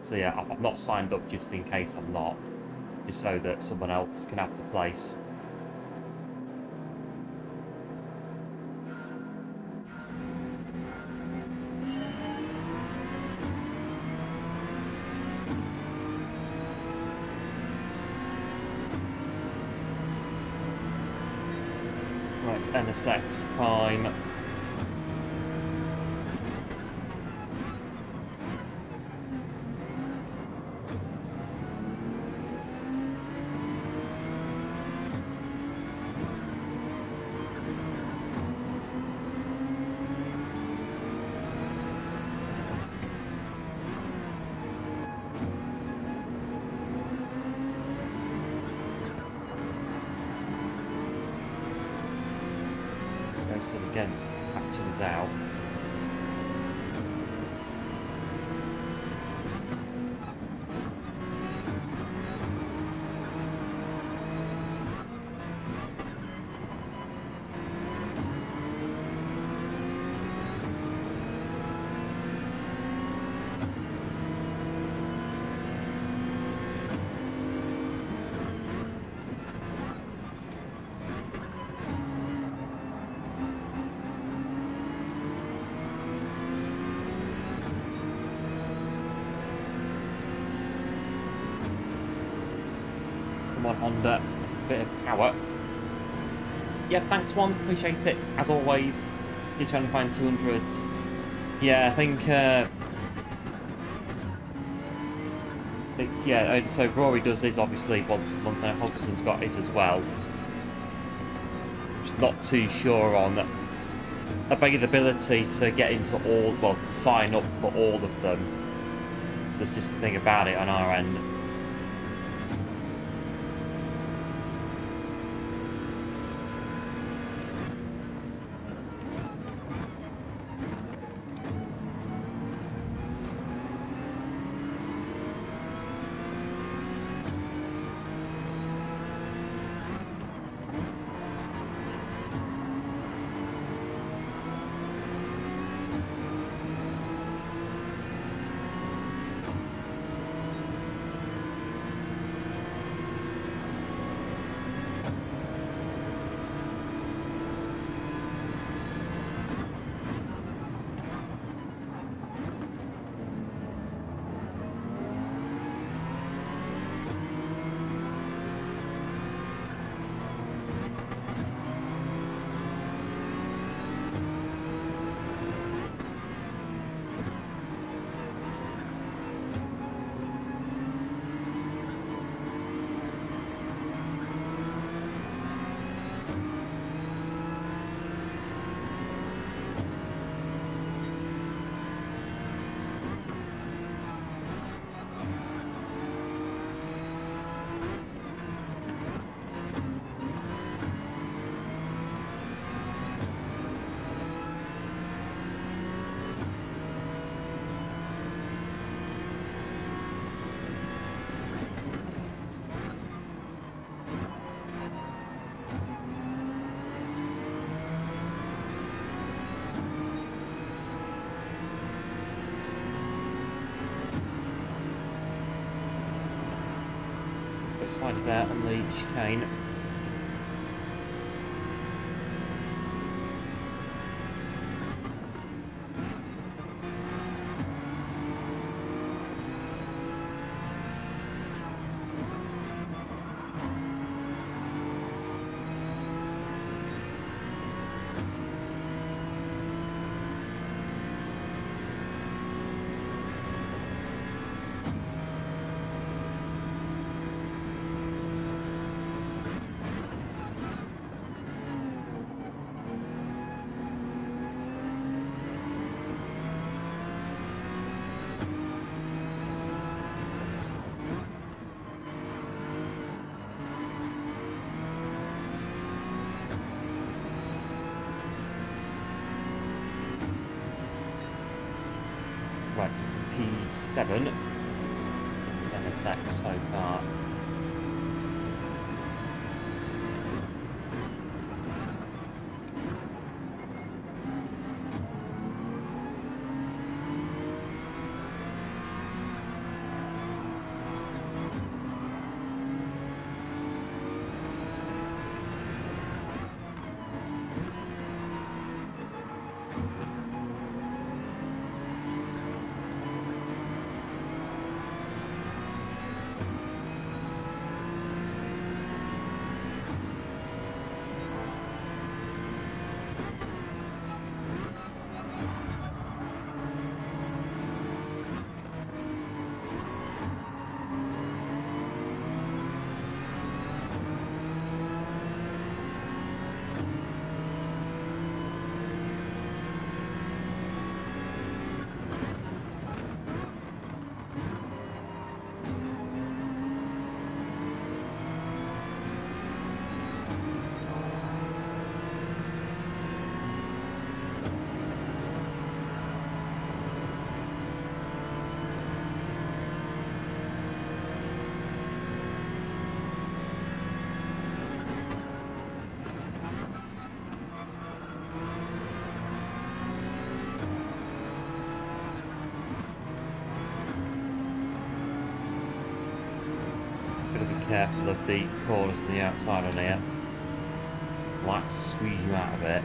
so yeah, I'm not signed up just in case I'm not, just so that someone else can have the place. Right, it's NSX time. So again, to patch these out. Come on, Honda, bit of power. Yeah, thanks, one. Appreciate it as always. Keep trying to find 200s. Yeah, I think. Yeah, so Rory does this obviously once a month, and Hodgson's got his as well. Just not too sure on availability to get into all, well, to sign up for all of them. There's just a thing about it on our end. outside of there on the chicane. Right, it's a P7. NSX so far. Careful of the corners on the outside on here. Might squeeze you out of it.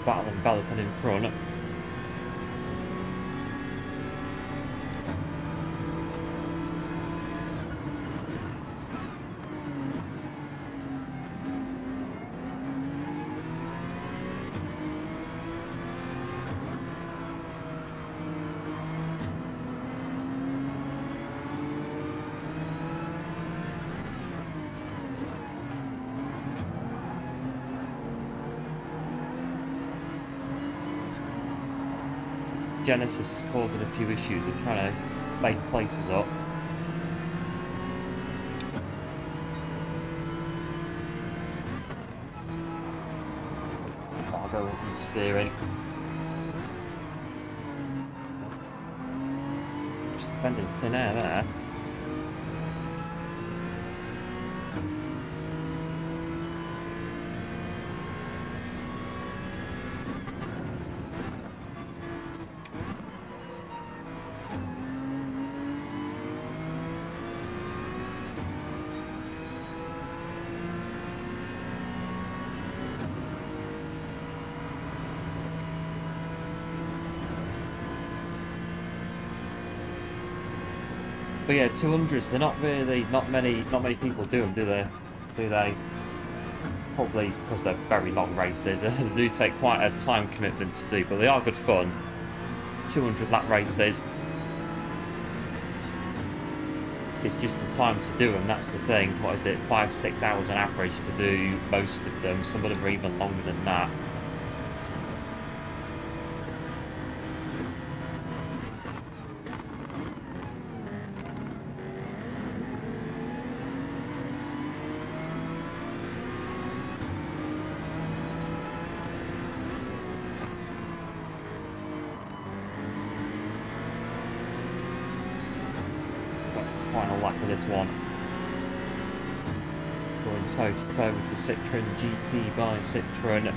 Battle enveloping in front. Genesis is causing a few issues with trying to make places up. I'll go up and steering. Just spending thin air there. But yeah, 200s, they're not many people do them, do they? Probably because they're very long races and they do take quite a time commitment to do, but they are good fun. 200 lap races. It's just the time to do them, that's the thing. What is it, 5-6 hours on average to do most of them. Some of them are even longer than that. final lap of this one. Going toe to toe with the Citroen GT by Citroen.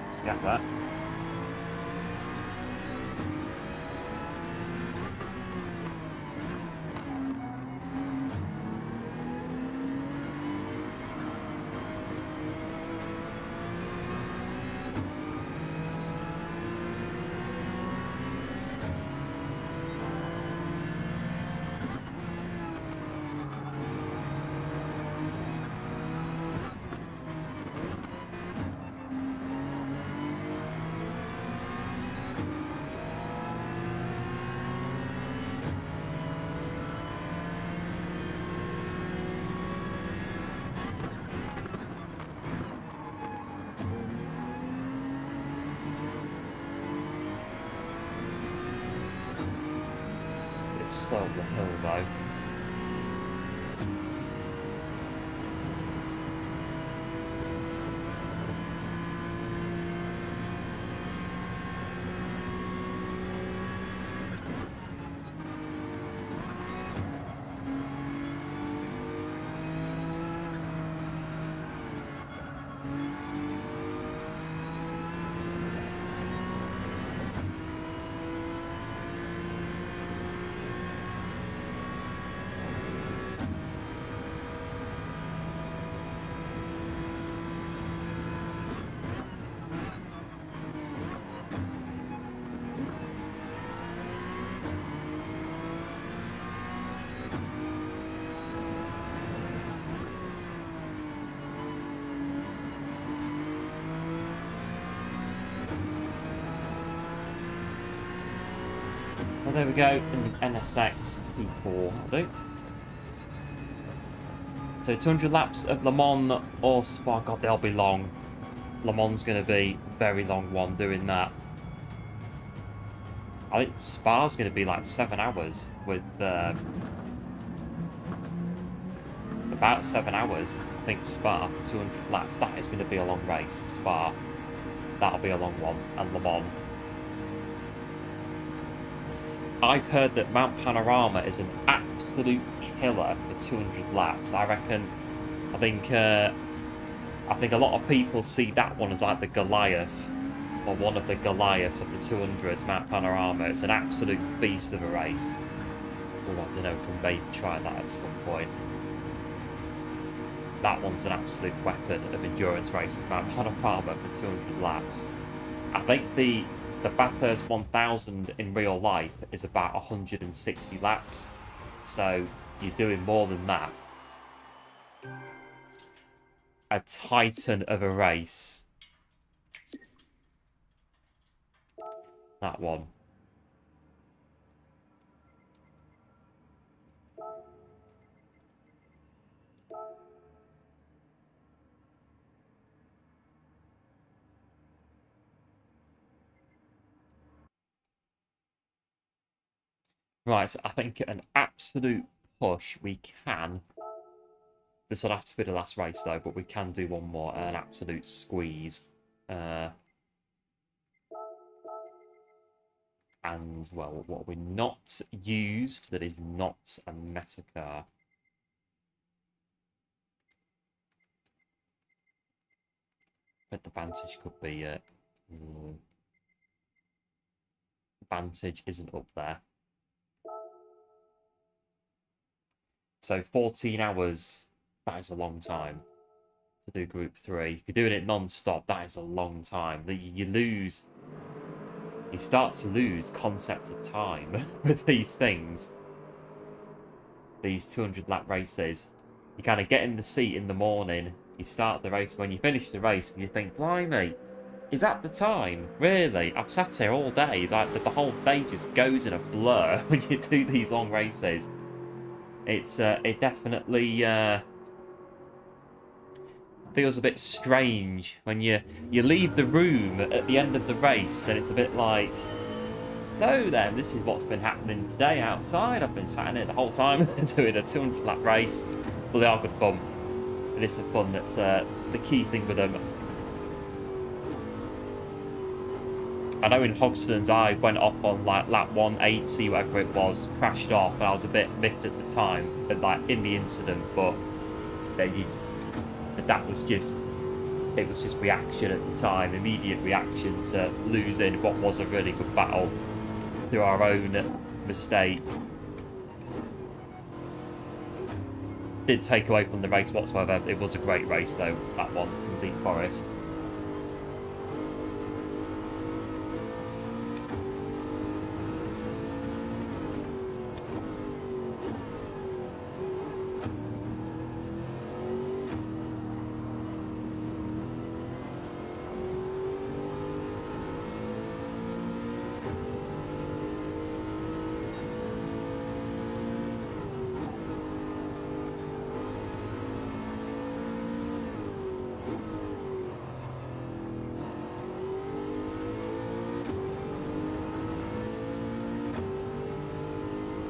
Let's get that. Slow up the hill though. Well, there we go, in the NSX P4, I think. So 200 laps of Le Mans or Spa. God, they'll be long. Le Mans going to be a very long one doing that. I think Spa's going to be like 7 hours with about 7 hours. I think Spa, 200 laps. That is going to be a long race. Spa, that'll be a long one. And Le Mans. I've heard that Mount Panorama is an absolute killer for 200 laps. I think a lot of people see that one as like the Goliath, or one of the Goliaths of the 200s, Mount Panorama. It's an absolute beast of a race. Oh, I don't know, can maybe try that at some point. That one's an absolute weapon of endurance races, Mount Panorama for 200 laps. I think the Bathurst 1000 in real life is about 160 laps, so you're doing more than that. A titan of a race. That one. Right, so I think an absolute push we can. This will have to be the last race though, but we can do one more. An absolute squeeze. And, well, what we not used that is not a meta car. But the Vantage could be it. Vantage isn't up there. So 14 hours, that is a long time to do Group 3. If you're doing it non-stop, that is a long time. You start to lose concept of time with these things. These 200 lap races. You kind of get in the seat in the morning, you start the race, when you finish the race, and you think, blimey, is that the time? Really? I've sat here all day. It's like the whole day just goes in a blur when you do these long races. It definitely feels a bit strange when you leave the room at the end of the race, and it's a bit like, So then, this is what's been happening today outside. I've been sat in here the whole time doing a 200 lap race. Well, they are good fun. It is the fun that's the key thing with them. I know in Hogston's I went off on like lap 180, whatever it was, crashed off, and I was a bit miffed at the time, but like in the incident, but that was just, it was just reaction at the time, immediate reaction to losing what was a really good battle through our own mistake. Didn't take away from the race whatsoever. It was a great race though, that one in Deep Forest.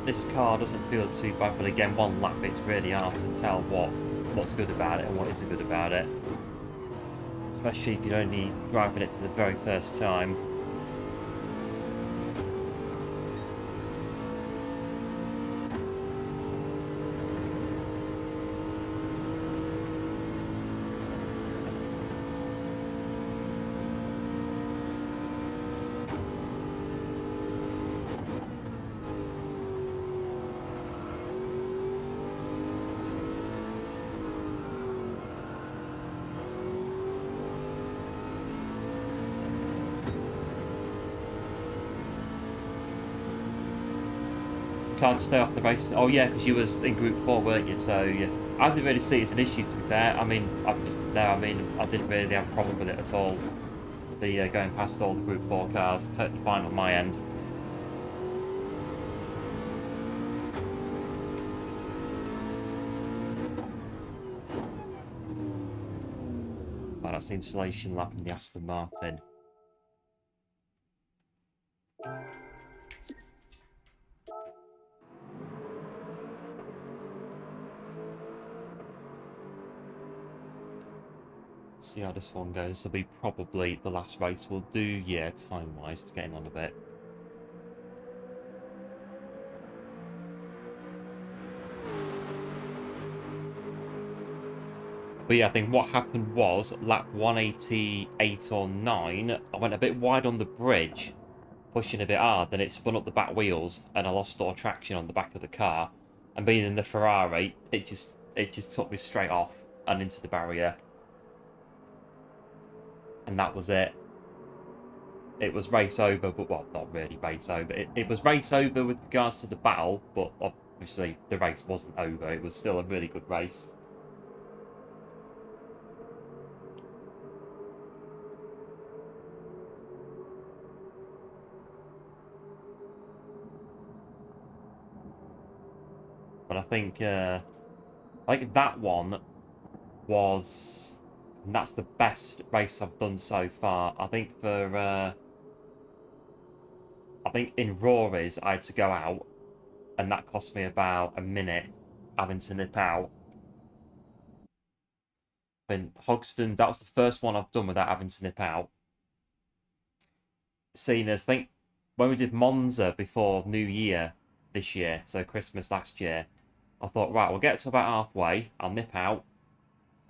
This car doesn't feel too bad, but again, one lap it's really hard to tell what's good about it and what isn't good about it. Especially if you're only driving it for the very first time. It's hard to stay off the race. Oh yeah, because you was in Group 4, weren't you? So yeah, I didn't really see it as an issue, to be fair. I mean, I didn't really have a problem with it at all. The going past all the Group 4 cars, totally fine on my end. Well, that's the installation lap in the Aston Martin. See how this one goes. This will be probably the last race we'll do, yeah, time-wise. It's getting on a bit. But yeah, I think what happened was, lap 188 or 9, I went a bit wide on the bridge, pushing a bit hard, then it spun up the back wheels, and I lost all traction on the back of the car. And being in the Ferrari, it just took me straight off and into the barrier. And that was it. It was race over, but well, not really race over. It was race over with regards to the battle, but obviously the race wasn't over. It was still a really good race. But I think that one was... And that's the best race I've done so far. I think for... I think in Rory's I had to go out. And that cost me about a minute having to nip out. In Hogston, that was the first one I've done without having to nip out. Seeing as, I think, when we did Monza before New Year this year, so Christmas last year, I thought, right, we'll get to about halfway, I'll nip out.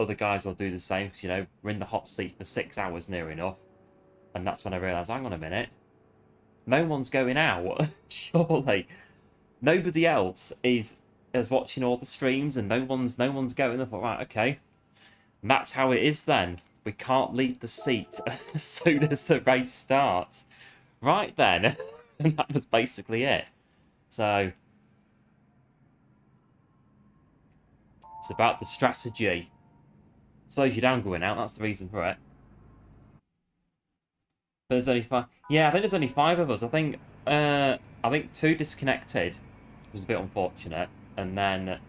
Other guys will do the same, because, you know, we're in the hot seat for 6 hours near enough. And that's when I realised, hang on a minute, no one's going out, surely. Nobody else is watching all the streams, and no one's going. I thought, right, okay. And that's how it is then. We can't leave the seat as soon as the race starts. Right then. And that was basically it. So it's about the strategy. Slows you down going out, that's the reason for it. But there's only 5. Yeah, I think there's only 5 of us. I think 2 disconnected, which was a bit unfortunate, and then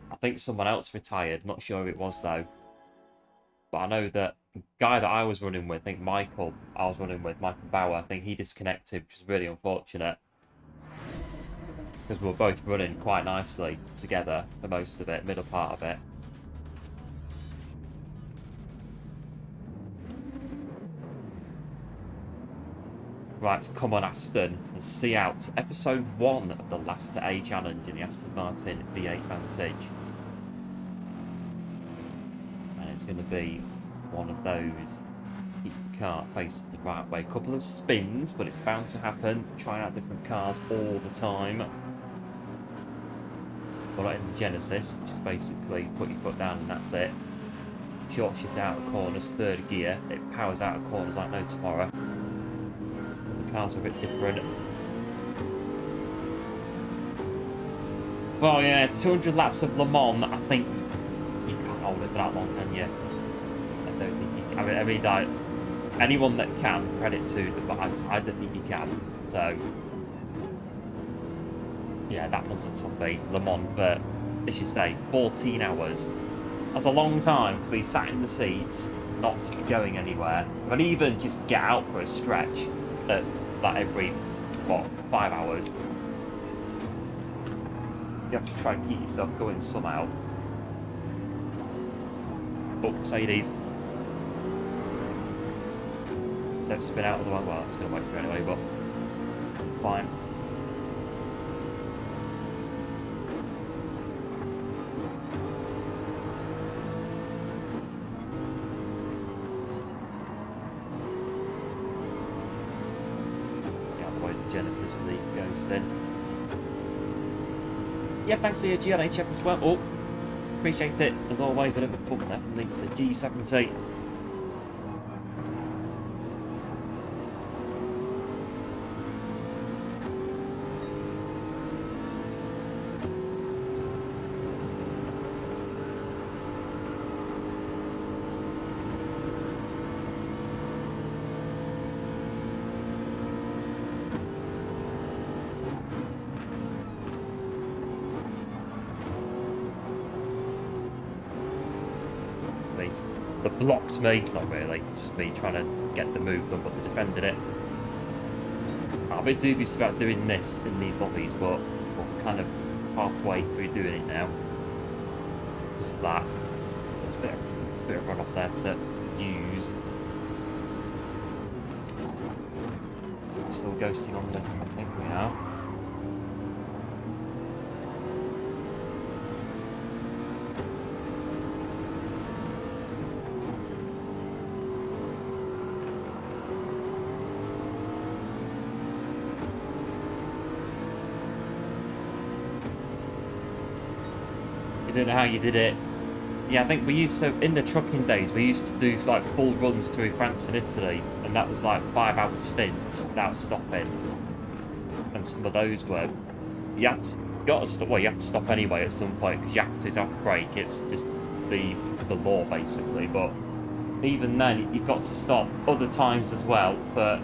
I think someone else retired. Not sure who it was though. But I know that the guy that I was running with, I think Michael Bauer, I think he disconnected, which is really unfortunate. Because we were both running quite nicely together for most of it, middle part of it. Right, come on Aston, and see out episode 1 of the Last to A challenge in the Aston Martin V8 Vantage. And it's going to be one of those, keep the car facing the right way. A couple of spins, but it's bound to happen. Trying out different cars all the time. We're not in the Genesis, which is basically put your foot down and that's it. Short shift out of corners, third gear. It powers out of corners like no tomorrow. Cars are a bit different. Well, yeah, 200 laps of Le Mans. I think you can't hold it for that long, can you? I don't think you can. I mean, like, anyone that can, credit to them, but I don't think you can. So, yeah, that one's a toughie. Le Mans, but as you say, 14 hours. That's a long time to be sat in the seats, not going anywhere. But even just get out for a stretch. That every, what, 5 hours. You have to try and keep yourself going somehow. Oh, Mercedes. Don't spin out of the way. Well, it's going to wait for anyway, but fine. Genesis for the Ghost then. Yeah, thanks to the GLHF as well. Oh, appreciate it as always. Bit of a bump there from the G70. Blocked me, not really, just me trying to get the move done, but they defended it. I'm a bit dubious about doing this in these lobbies, but we're kind of halfway through doing it now. Because of that, there's a bit of run off there to use. Still ghosting on the thing now. I don't know how you did it. Yeah, I think we used to, in the trucking days, we used to do like full runs through France and Italy, and that was like 5-hour stints without stopping. And some of those were, you had to stop anyway at some point because you have to have a break. It's just the law basically. But even then, you've got to stop other times as well, but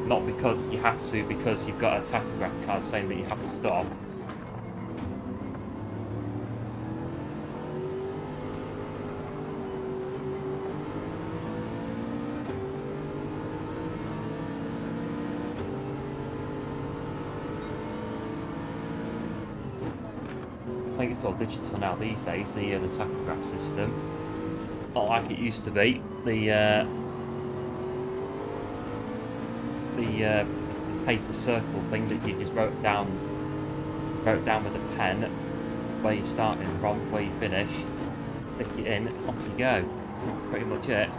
not because you have to, because you've got a tachograph card saying that you have to stop. I think it's all digital now these days, the tachograph system. Not like it used to be. The paper circle thing that you just wrote down with a pen, where you're starting from, where you finish, stick it in, off you go. That's pretty much it.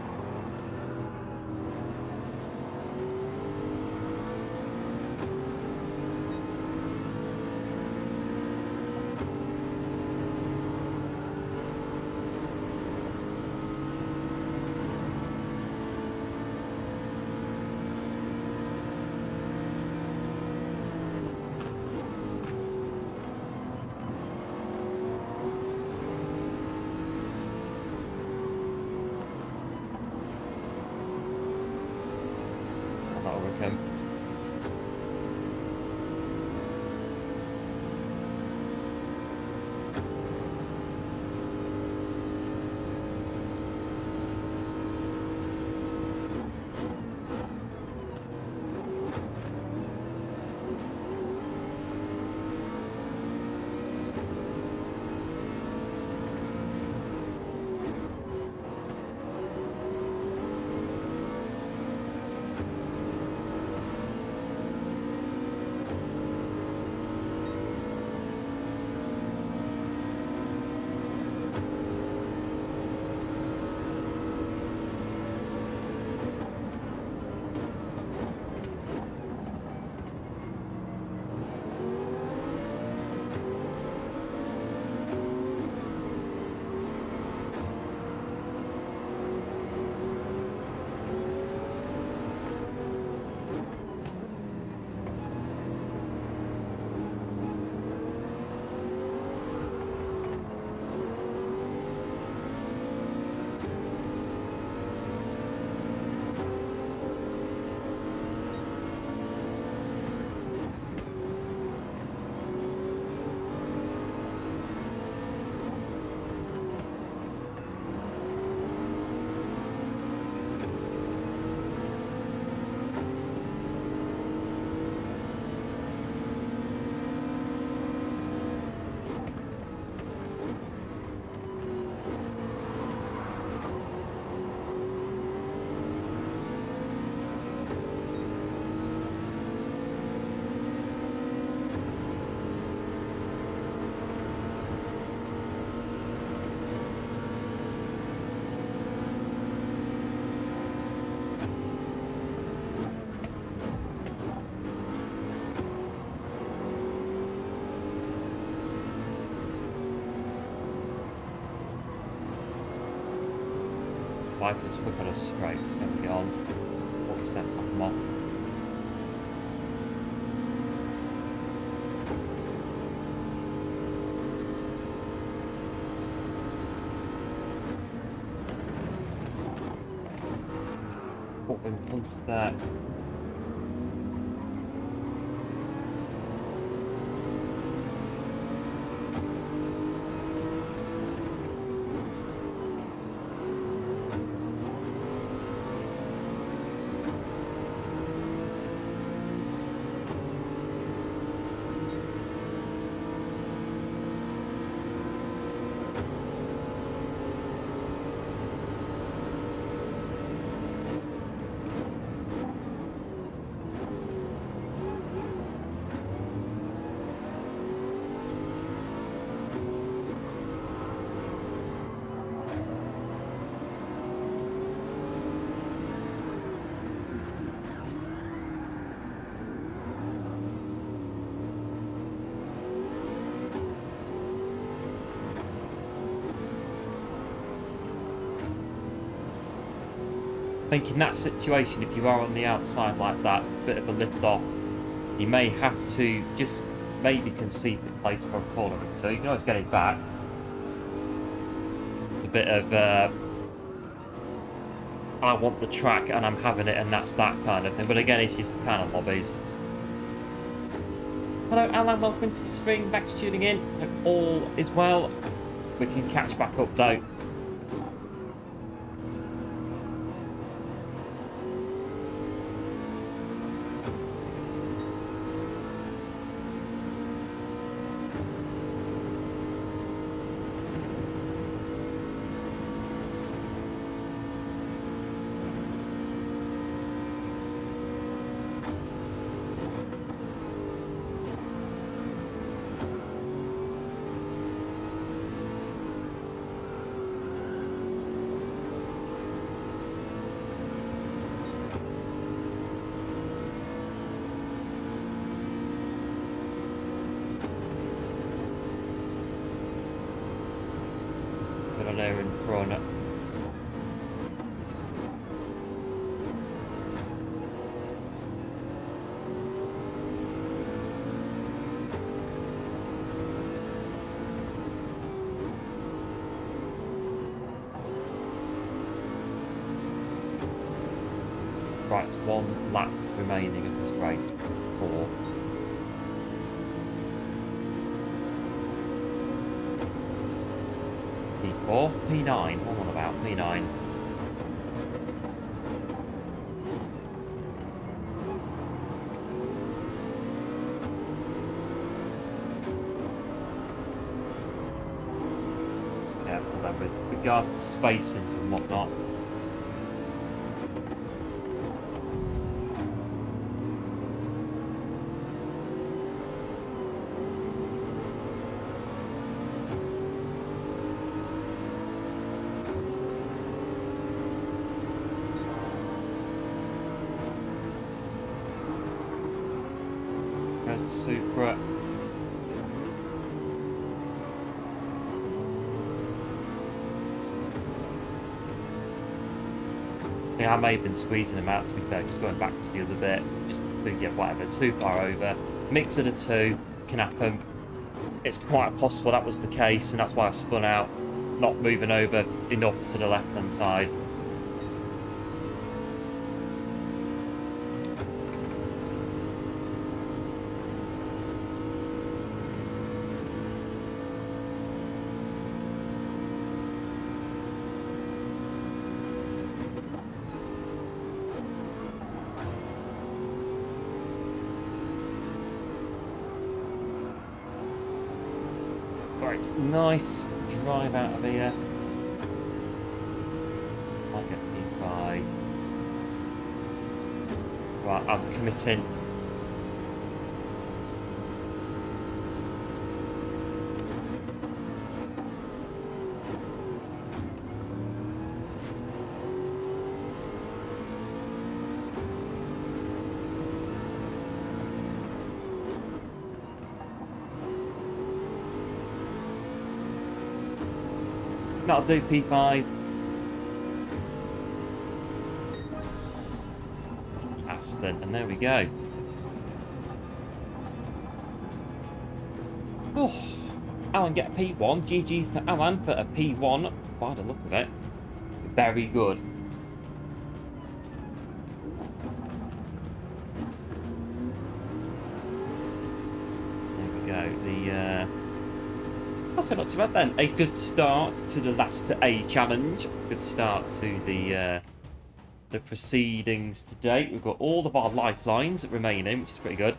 wipers quick on a straight. So get on. Watch that top them off. Put them onto there. I think in that situation, if you are on the outside like that, a bit of a lift off, you may have to just maybe concede the place for a corner or two. You can always get it back. It's a bit of, I want the track and I'm having it and that's that kind of thing. But again, it's just the kind of lobbies. Hello Alan, welcome to the stream, back to tuning in. Hope all is well. We can catch back up though. In front. Right, it's one lap remaining of this race. 4. P4, P9, what on about P9? Just careful then with regards to spacings and whatnot. There's the Supra. Yeah, I may have been squeezing him out to be fair, just going back to the other bit, just get whatever, too far over. Mix of the two can happen. It's quite possible that was the case, and that's why I spun out, not moving over enough to the left hand side. Right, nice drive out of here. Might get P5. Right, I'm committing. That'll do, P5. Aston. And there we go. Oh, Alan get a P1. GG's to Alan for a P1. By the look of it, very good. There we go. That's not too bad then. A good start to the last A challenge. Good start to the proceedings today. We've got all of our lifelines remaining, which is pretty good.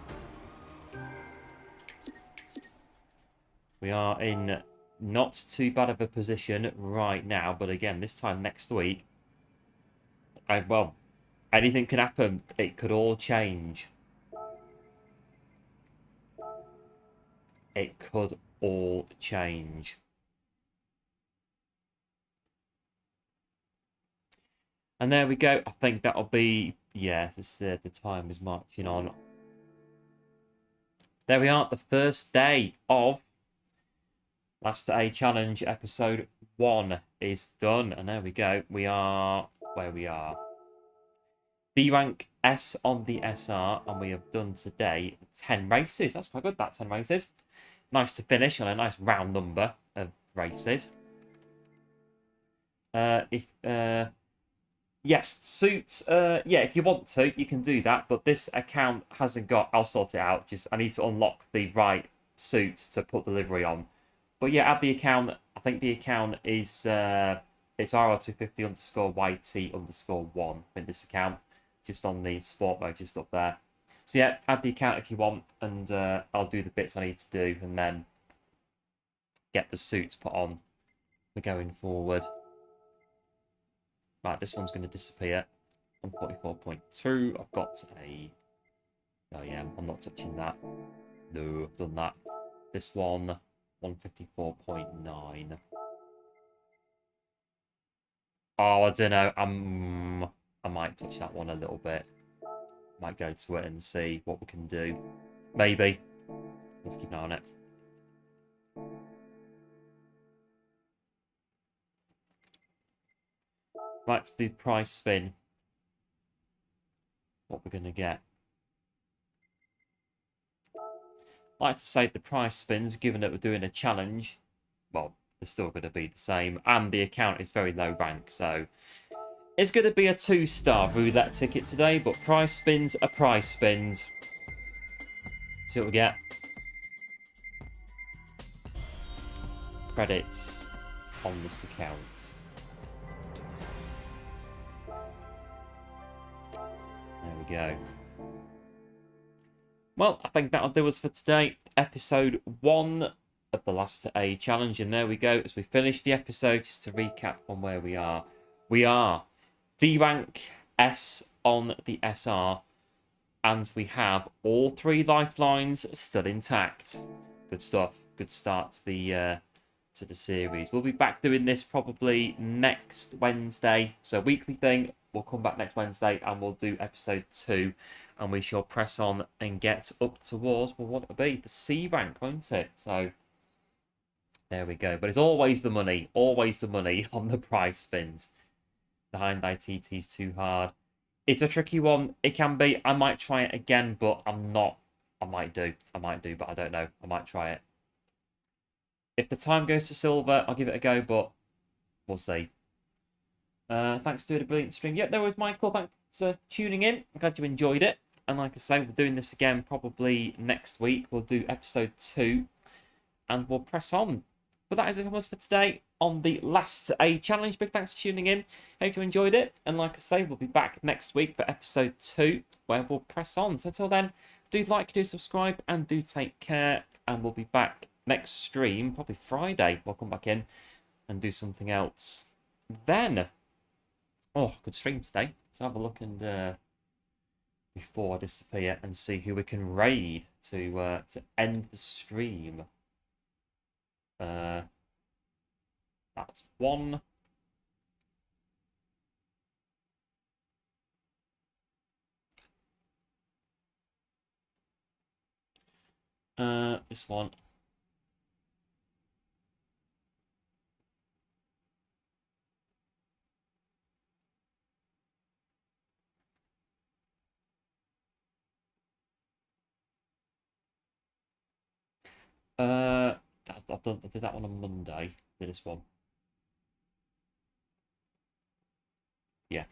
We are in not too bad of a position right now, but again, this time next week, well, anything can happen. It could all change. It could all change. And there we go. I think that'll be, yeah, the time is marching on. There we are, the first day of Last A Challenge episode 1 is done. And there we go. We are where we are. D rank S on the SR, and we have done today 10 races. That's quite good, that 10 races. Nice to finish on a nice round number of races. Yes, suits. Yeah, if you want to, you can do that. But this account hasn't got. I'll sort it out. I need to unlock the right suits to put delivery on. But yeah, add the account. I think the account is it's RR250_YT_1. I think this account, just on the sport mode, just up there. So yeah, add the account if you want, and I'll do the bits I need to do, and then get the suits put on for going forward. Right, this one's going to disappear. 144.2. I've got a... Oh yeah, I'm not touching that. No, I've done that. This one, 154.9. Oh, I don't know. I might touch that one a little bit. Might go to it and see what we can do. Maybe. Let's keep an eye on it. Right, let's do price spin. What we're going to get. I like to save the price spins, given that we're doing a challenge. Well, they're still going to be the same. And the account is very low rank, so... It's going to be a 2-star roulette ticket today, but price spins are price spins. See what we get. Credits on this account. There we go. Well, I think that'll do us for today. Episode 1 of the Last A Challenge. And there we go. As we finish the episode, just to recap on where we are. We are D rank S on the SR. And we have all 3 lifelines still intact. Good stuff. Good start to the series. We'll be back doing this probably next Wednesday. So weekly thing. We'll come back next Wednesday and we'll do episode 2. And we shall press on and get up towards, well, what it'll be, the C rank, won't it? So, there we go. But it's always the money on the prize spins. The Hyundai TT is too hard. It's a tricky one. It can be. I might try it again, but I'm not. I might do, but I don't know. I might try it. If the time goes to silver, I'll give it a go, but we'll see. Thanks to the brilliant stream. Yep, there was Michael. Thanks for tuning in. I'm glad you enjoyed it. And like I say, we're doing this again probably next week. We'll do episode 2 and we'll press on. But that is it from us for today on the Last A Challenge. Big thanks for tuning in. Hope you enjoyed it. And like I say, we'll be back next week for episode 2 where we'll press on. So until then, do like, do subscribe, and do take care. And we'll be back next stream, probably Friday. We'll come back in and do something else then. Oh, good stream today. Let's have a look and before I disappear and see who we can raid to end the stream. That's 1. This one. I did that one on Monday. Did this one. Yeah.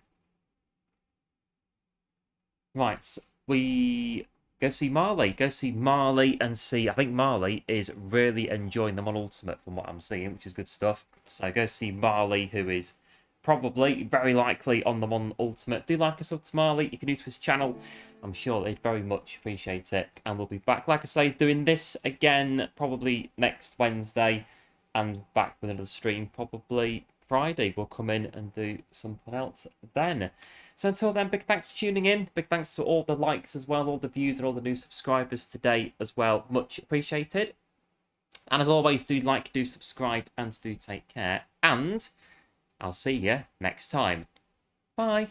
Right. So we go see Marley. Go see Marley and see. I think Marley is really enjoying them on Ultimate from what I'm seeing, which is good stuff. So go see Marley, who is probably very likely on them on Ultimate. Do like us up to Marley if you're new to his channel. I'm sure they'd very much appreciate it. And we'll be back, like I say, doing this again probably next Wednesday. And back with another stream probably Friday. We'll come in and do something else then. So until then, big thanks for tuning in. Big thanks to all the likes as well, all the views and all the new subscribers today as well. Much appreciated. And as always, do like, do subscribe, and do take care. And I'll see you next time. Bye.